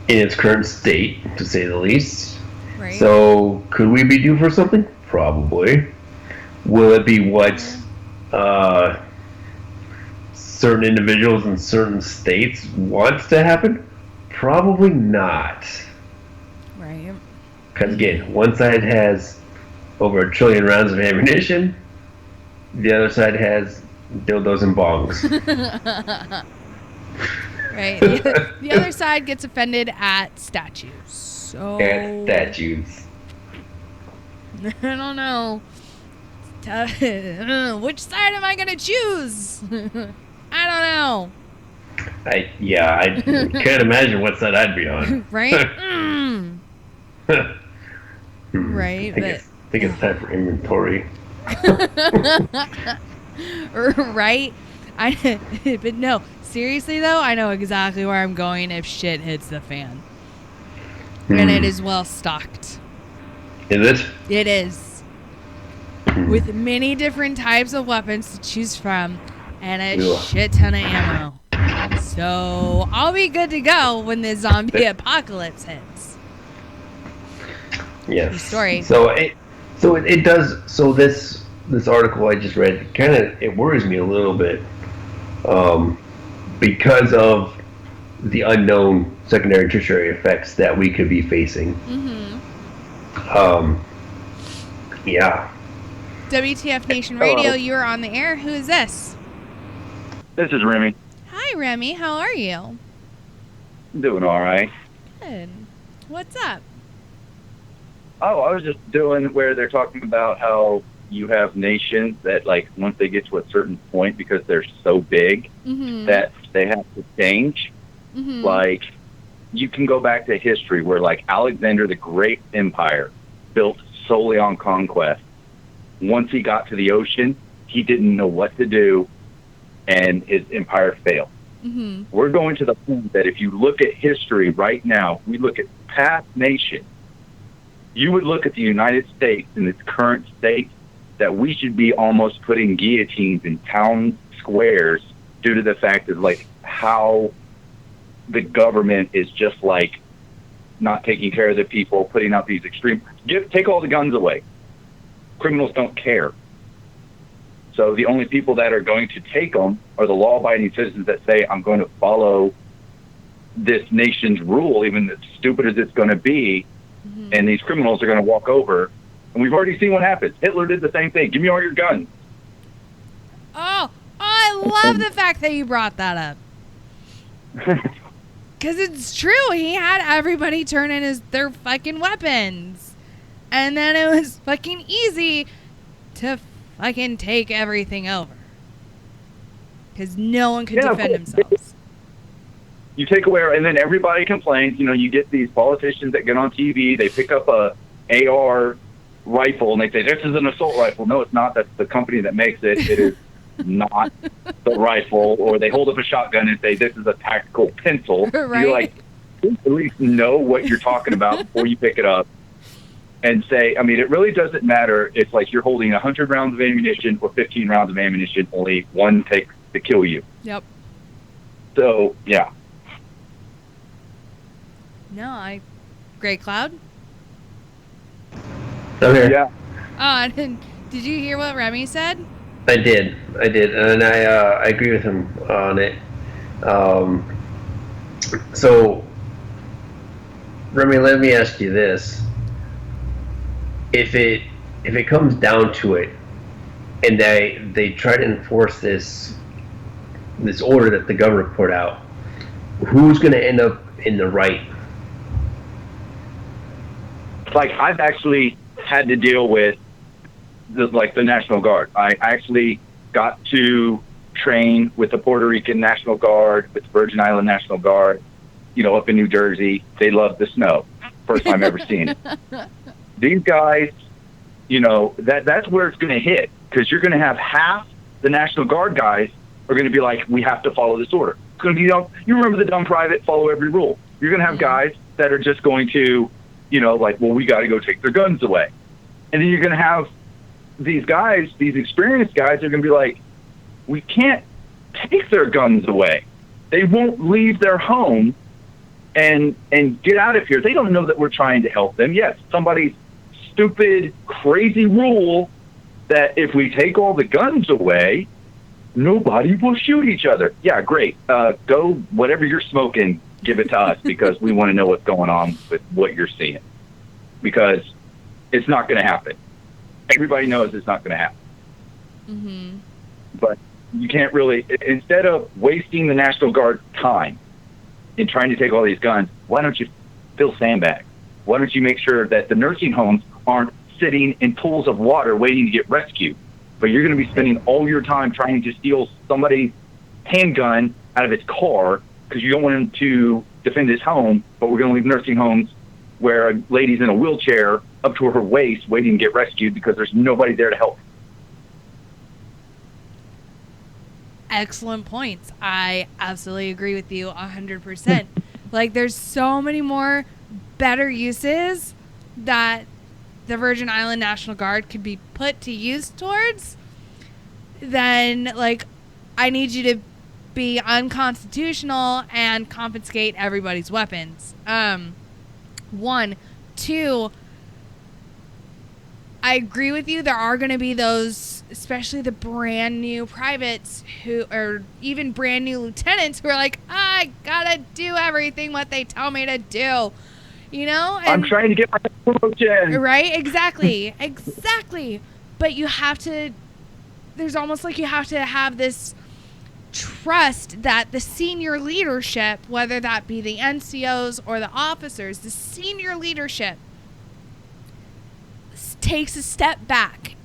in its current state, to say the least. Right. So, could we be due for something? Probably. Will it be what certain individuals in certain states wants to happen? Probably not. Right. Because again, one side has over 1 trillion rounds of ammunition, the other side has dildos and bongs. Right. The other side gets offended at statues. So At statues. I don't know. Which side am I going to choose? I don't know. I can't imagine what side I'd be on. Right? Right. I think it's time for inventory. Right? But no, seriously though, I know exactly where I'm going if shit hits the fan. And it is well stocked. Is it? It is. With many different types of weapons to choose from and a shit ton of ammo. So I'll be good to go when the zombie apocalypse hits. Yes. The story. So it does. So this article I just read it worries me a little bit, because of the unknown secondary, tertiary effects that we could be facing. Yeah. WTF Nation Radio, you are on the air. Who is this? This is Remy. Hi, Remy. How are you? Doing all right. Good. What's up? Oh, I was just doing where they're talking about how you have nations that, like, once they get to a certain point, because they're so big, that they have to change. Like, you can go back to history where, like, Alexander the Great Empire built solely on conquest. Once he got to the ocean, he didn't know what to do, and his empire failed. We're going to the point that if you look at history right now, we look at past nations, you would look at the United States in its current state, that we should be almost putting guillotines in town squares due to the fact of, like, how the government is just, like, not taking care of the people, putting out these extreme... Take all the guns away. Criminals don't care. So the only people that are going to take them are the law-abiding citizens that say, I'm going to follow this nation's rule, even as stupid as it's going to be, and these criminals are going to walk over. And we've already seen what happens. Hitler did the same thing. Give me all your guns. Oh, I love the fact that you brought that up. Because it's true. He had everybody turn in their fucking weapons. And then it was fucking easy to fucking take everything over. Because no one could defend themselves. You take away, and then everybody complains. You know, you get these politicians that get on TV, they pick up a AR rifle, and they say, this is an assault rifle. No, it's not. That's the company that makes it. It is not the rifle, or they hold up a shotgun and say, this is a tactical pencil. Right. You're like, at least know what you're talking about before you pick it up. And say, I mean, it really doesn't matter if, like, you're holding 100 rounds of ammunition or 15 rounds of ammunition, only one takes to kill you. Yep. So, yeah. No, Gray Cloud? Okay. Yeah. Did you hear what Remy said? I did, and I agree with him on it. So, Remy, let me ask you this: if it comes down to it, and they try to enforce this order that the governor put out, who's going to end up in the right? Like, I've actually had to deal with the National Guard. I actually got to train with the Puerto Rican National Guard, with the Virgin Island National Guard, up in New Jersey. They love the snow. First time ever seen it. These guys, that's where it's going to hit, because you're going to have half the National Guard guys are going to be like, we have to follow this order. It's going to be, you remember the dumb private, follow every rule. You're going to have guys that are just going to, like, well, we got to go take their guns away. And then you're going to have these guys, these experienced guys, are going to be like, we can't take their guns away. They won't leave their home and get out of here. They don't know that we're trying to help them. Yes, somebody's stupid, crazy rule that if we take all the guns away, nobody will shoot each other. Yeah, great. Go, whatever you're smoking, give it to us, because we want to know what's going on with what you're seeing. Because it's not going to happen. Everybody knows it's not going to happen. Mm-hmm. But you can't really, instead of wasting the National Guard time in trying to take all these guns, why don't you fill sandbags? Why don't you make sure that the nursing homes aren't sitting in pools of water waiting to get rescued? But you're going to be spending all your time trying to steal somebody's handgun out of its car because you don't want him to defend his home, but we're going to leave nursing homes where a lady's in a wheelchair up to her waist waiting to get rescued because there's nobody there to help. Excellent points. I absolutely agree with you 100%. Like, there's so many more better uses that the Virgin Island National Guard could be put to use towards than, like, I need you to be unconstitutional and confiscate everybody's weapons. 1, 2, I agree with you. There are going to be those, especially the brand new privates who, or even brand new lieutenants who are like, I gotta do everything what they tell me to do, And I'm trying to get my promotion. Right? Exactly. Exactly. But you have to, there's almost like you have to have this trust that the senior leadership, whether that be the NCOs or the officers, the senior leadership takes a step back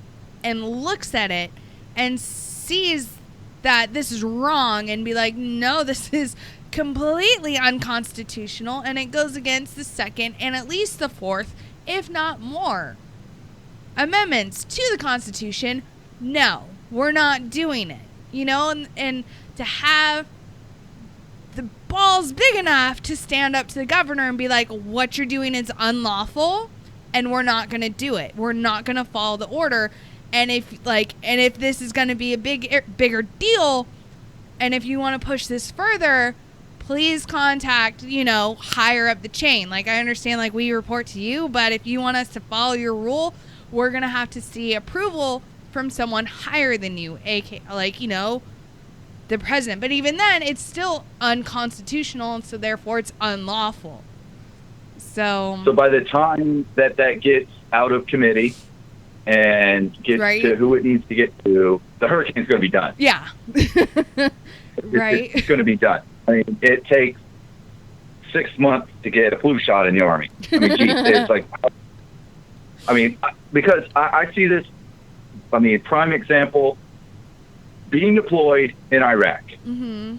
and looks at it and sees that this is wrong and be like, no, this is completely unconstitutional, and it goes against the Second and at least the Fourth, if not more, amendments to the Constitution. No, we're not doing it. And to have the balls big enough to stand up to the governor and be like, what you're doing is unlawful, and we're not going to do it. We're not going to follow the order. And if this is going to be a bigger deal, and if you want to push this further, please contact, higher up the chain. Like, I understand, like, we report to you, but if you want us to follow your rule, we're going to have to see approval from someone higher than you, the president. But even then, it's still unconstitutional, and so therefore it's unlawful. So by the time that gets out of committee and gets to who it needs to get to, the hurricane's going to be done. Yeah. Right. It's going to be done. I mean, it takes 6 months to get a flu shot in the Army. I mean, geez, it's like, because I see this, prime example, being deployed in Iraq. Mm-hmm.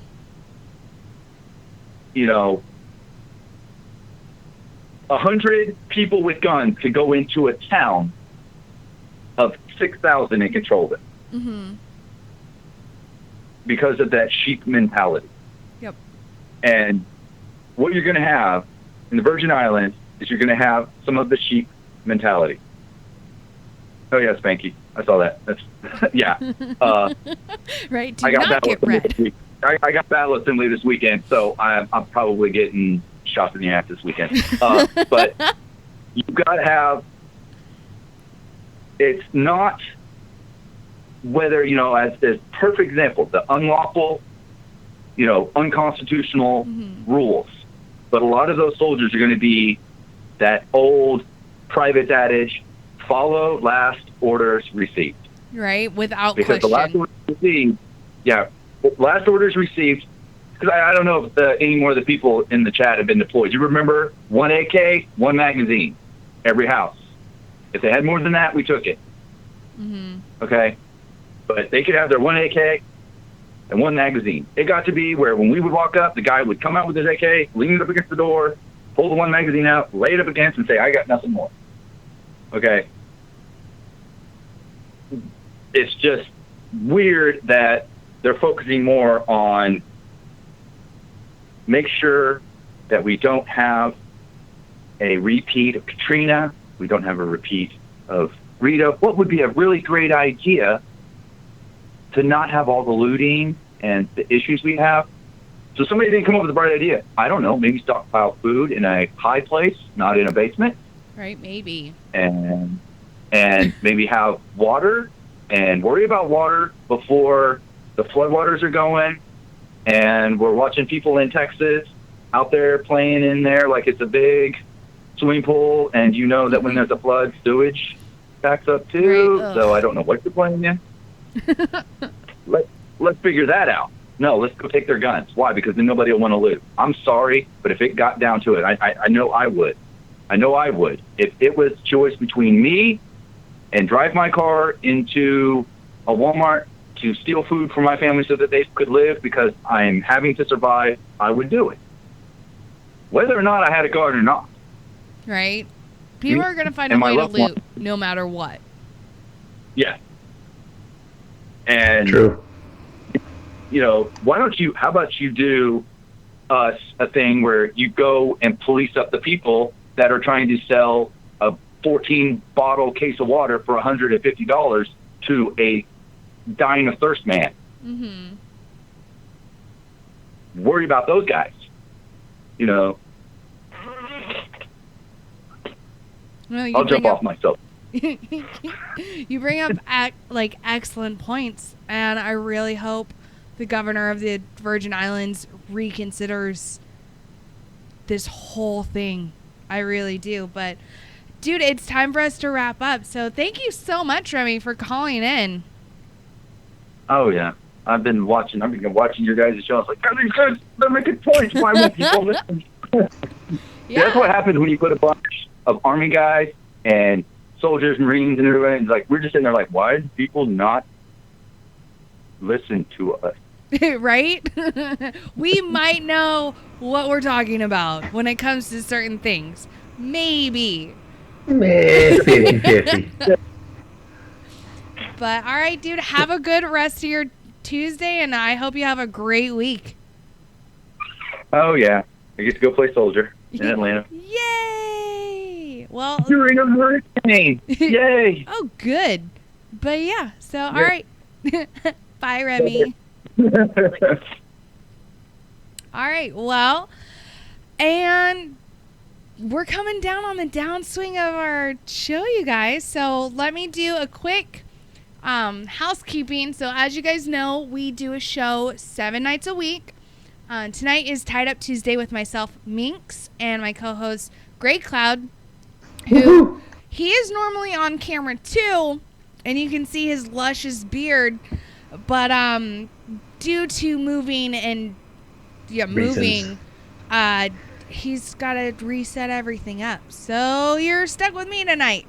100 people with guns could go into a town of 6,000 and control it. Mm-hmm. because of that sheep mentality. Yep. And what you're going to have in the Virgin Islands is you're going to have some of the sheep mentality. Oh yeah, Spanky, I saw that. That's yeah. Right. Do not get red. I got Battle Assembly this weekend, so I'm probably getting shots in the ass this weekend. But you've got to have. It's not whether, as perfect example, the unlawful, unconstitutional rules. But a lot of those soldiers are going to be that old private adage, follow last orders received. Right, without because question. The last orders received, last orders received, because I don't know if any more of the people in the chat have been deployed. You remember 1 AK, 1 magazine, every house. If they had more than that, we took it. Mm-hmm. Okay? But they could have their 1 AK and 1 magazine. It got to be where when we would walk up, the guy would come out with his AK, lean it up against the door, pull the 1 magazine out, lay it up against, and say, I got nothing more. Okay? It's just weird that they're focusing more on make sure that we don't have a repeat of Katrina. We don't have a repeat of Rita. What would be a really great idea to not have all the looting and the issues we have? So somebody didn't come up with a bright idea. I don't know, maybe stockpile food in a high place, not in a basement. Right, maybe. And maybe have water and worry about water before the floodwaters are going. And we're watching people in Texas out there playing in there like it's a big swimming pool, and that when there's a flood, sewage backs up too. Right. So I don't know what you're playing in. Let's figure that out. No, let's go take their guns. Why? Because then nobody will want to loot. I'm sorry, but if it got down to it, I know I would. I know I would. If it was choice between me and drive my car into a Walmart to steal food for my family so that they could live because I'm having to survive, I would do it. Whether or not I had a guard or not. Right? People are going to find a way to loot no matter what. Yeah. And, true. How about you do us a thing where you go and police up the people that are trying to sell a 14-bottle case of water for $150 to a dying of thirst man. Mm-hmm. Worry about those guys. Well, I'll jump off myself. You bring up excellent points, and I really hope the governor of the Virgin Islands reconsiders this whole thing. I really do. But, dude, it's time for us to wrap up. So thank you so much, Remy, for calling in. Oh, yeah. I've been watching your guys' show. It's like, these guys, they're making points. Why won't people listen? Yeah. That's what happens when you put a bunch of Army guys and soldiers and Marines and everybody. It's like, we're just sitting there like, why do people not listen to us? Right? We might know what we're talking about when it comes to certain things. Maybe. 50-50. But, all right, dude, have a good rest of your Tuesday, and I hope you have a great week. Oh, yeah. I get to go play soldier in Atlanta. Yay! Well, during a hurricane. Yay! Oh, good. But, yeah, so, all right. Bye, Remy. All right, well, and we're coming down on the downswing of our show, you guys. So let me do a quick housekeeping. So as you guys know, we do a show 7 nights a week. Tonight is Tied Up Tuesday with myself, Minx, and my co-host, Gray Cloud, who he is normally on camera too, and you can see his luscious beard, but due to moving, he's got to reset everything up. So you're stuck with me tonight,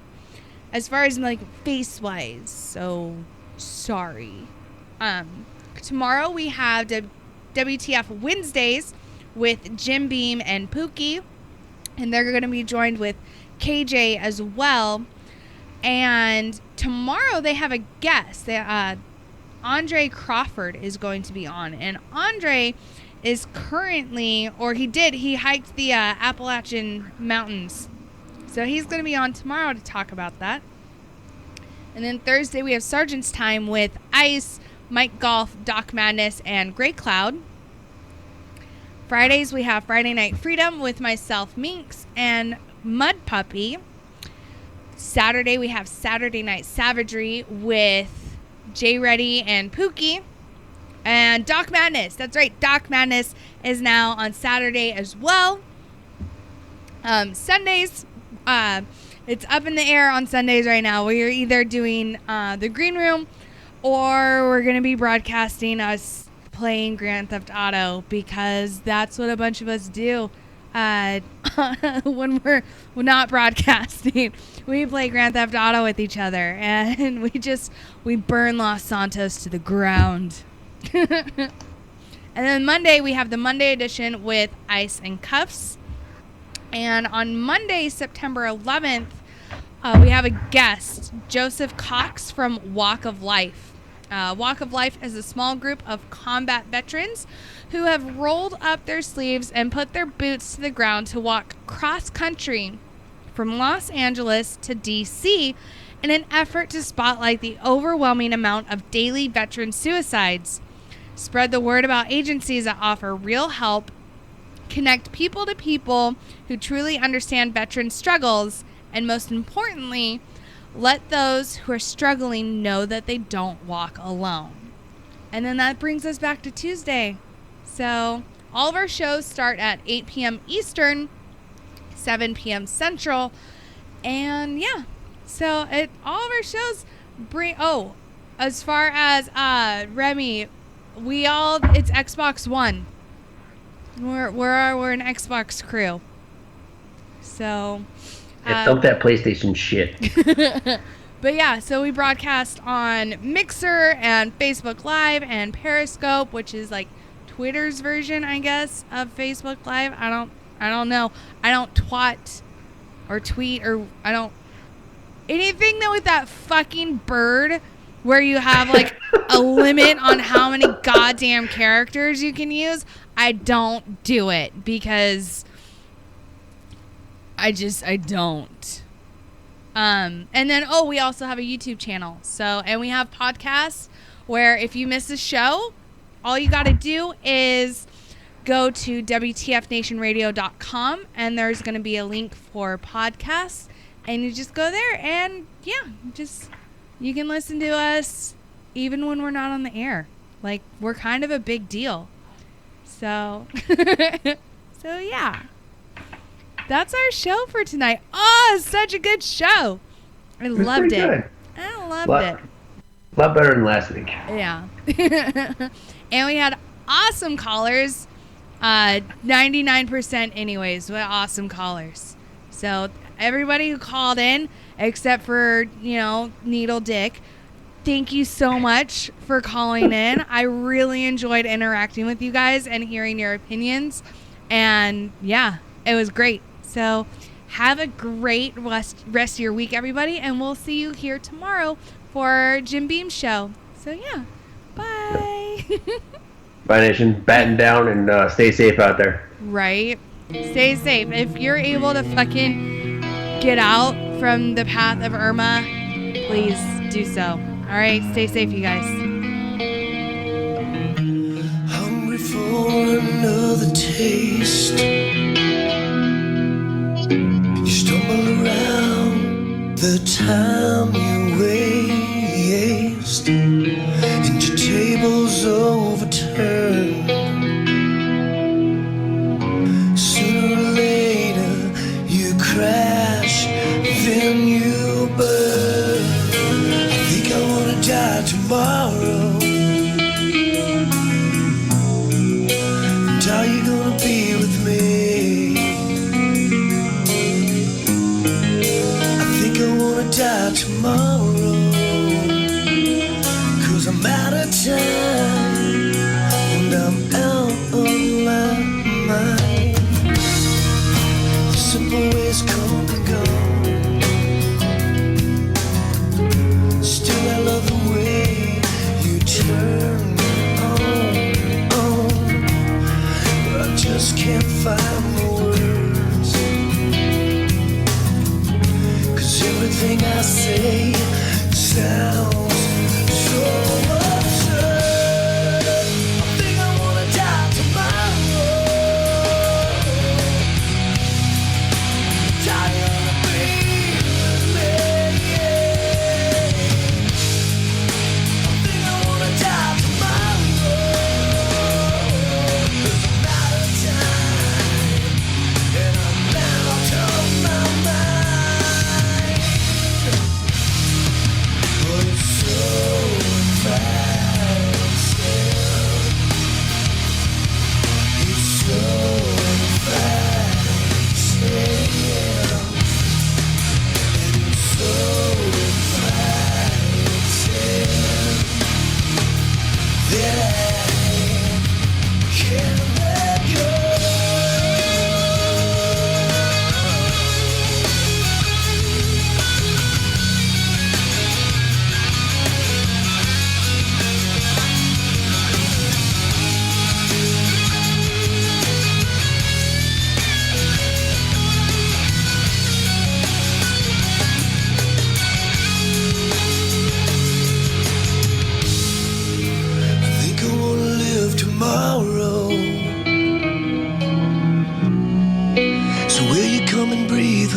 as far as face wise. So sorry. Tomorrow we have WTF Wednesdays with Jim Beam and Pookie, and they're going to be joined with KJ as well. And tomorrow they have a guest. Andre Crawford is going to be on. And Andre is currently, or he hiked the Appalachian Mountains. So he's going to be on tomorrow to talk about that. And then Thursday we have Sergeant's Time with Ice, Mike Golf, Doc Madness, and Grey Cloud. Fridays we have Friday Night Freedom with myself, Minx, and Mud Puppy. Saturday we have Saturday Night Savagery with Jay Reddy and Pookie. And Doc Madness, that's right, Doc Madness is now on Saturday as well. Sundays, it's up in the air on Sundays right now. We're either doing the Green Room, or we're going to be broadcasting us playing Grand Theft Auto, because that's what a bunch of us do when we're not broadcasting. We play Grand Theft Auto with each other, and we burn Los Santos to the ground. And then Monday, we have the Monday edition with Ice and Cuffs. And on Monday, September 11th, we have a guest, Joseph Cox from Walk of Life. Walk of Life is a small group of combat veterans who have rolled up their sleeves and put their boots to the ground to walk cross-country from Los Angeles to D.C. in an effort to spotlight the overwhelming amount of daily veteran suicides, spread the word about agencies that offer real help, connect people to people who truly understand veteran struggles, and most importantly, let those who are struggling know that they don't walk alone. And then that brings us back to Tuesday. So all of our shows start at 8 p.m. Eastern, 7 p.m. Central. And yeah, so all of our shows as far as Remy, it's Xbox One. We're an Xbox crew. So dump that PlayStation shit. But yeah, so we broadcast on Mixer and Facebook Live and Periscope, which is like Twitter's version, I guess, of Facebook Live. I don't know. I don't twat or tweet or anything that with that fucking bird where you have like a limit on how many goddamn characters you can use. I don't do it because I don't. And then, we also have a YouTube channel. And we have podcasts where if you miss a show, all you got to do is go to WTFNationRadio.com, and there's going to be a link for podcasts, and you just go there, and you can listen to us even when we're not on the air. Like, we're kind of a big deal. So yeah. That's our show for tonight. Oh, such a good show. I loved it. Good. I loved it. A lot better than last week. Yeah. And we had awesome callers. 99% anyways. What awesome callers. So everybody who called in, except for, Needle Dick, thank you so much for calling in. I really enjoyed interacting with you guys and hearing your opinions. And yeah, it was great. So have a great rest of your week, everybody, and we'll see you here tomorrow for Jim Beam Show. So yeah, bye. Bye, Nation. Batten down and stay safe out there. Right. Stay safe. If you're able to fucking get out from the path of Irma, please do so. All right, stay safe, you guys. Hungry for another taste. You stumble around the time you waste, and your table's overturned. Sooner or later you crash, then you burn. I think I wanna die tomorrow. And are you gonna be with me? Die tomorrow, 'cause I'm out of time and I'm out of my mind. The simple ways come and go. Still I love the way you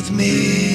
with me.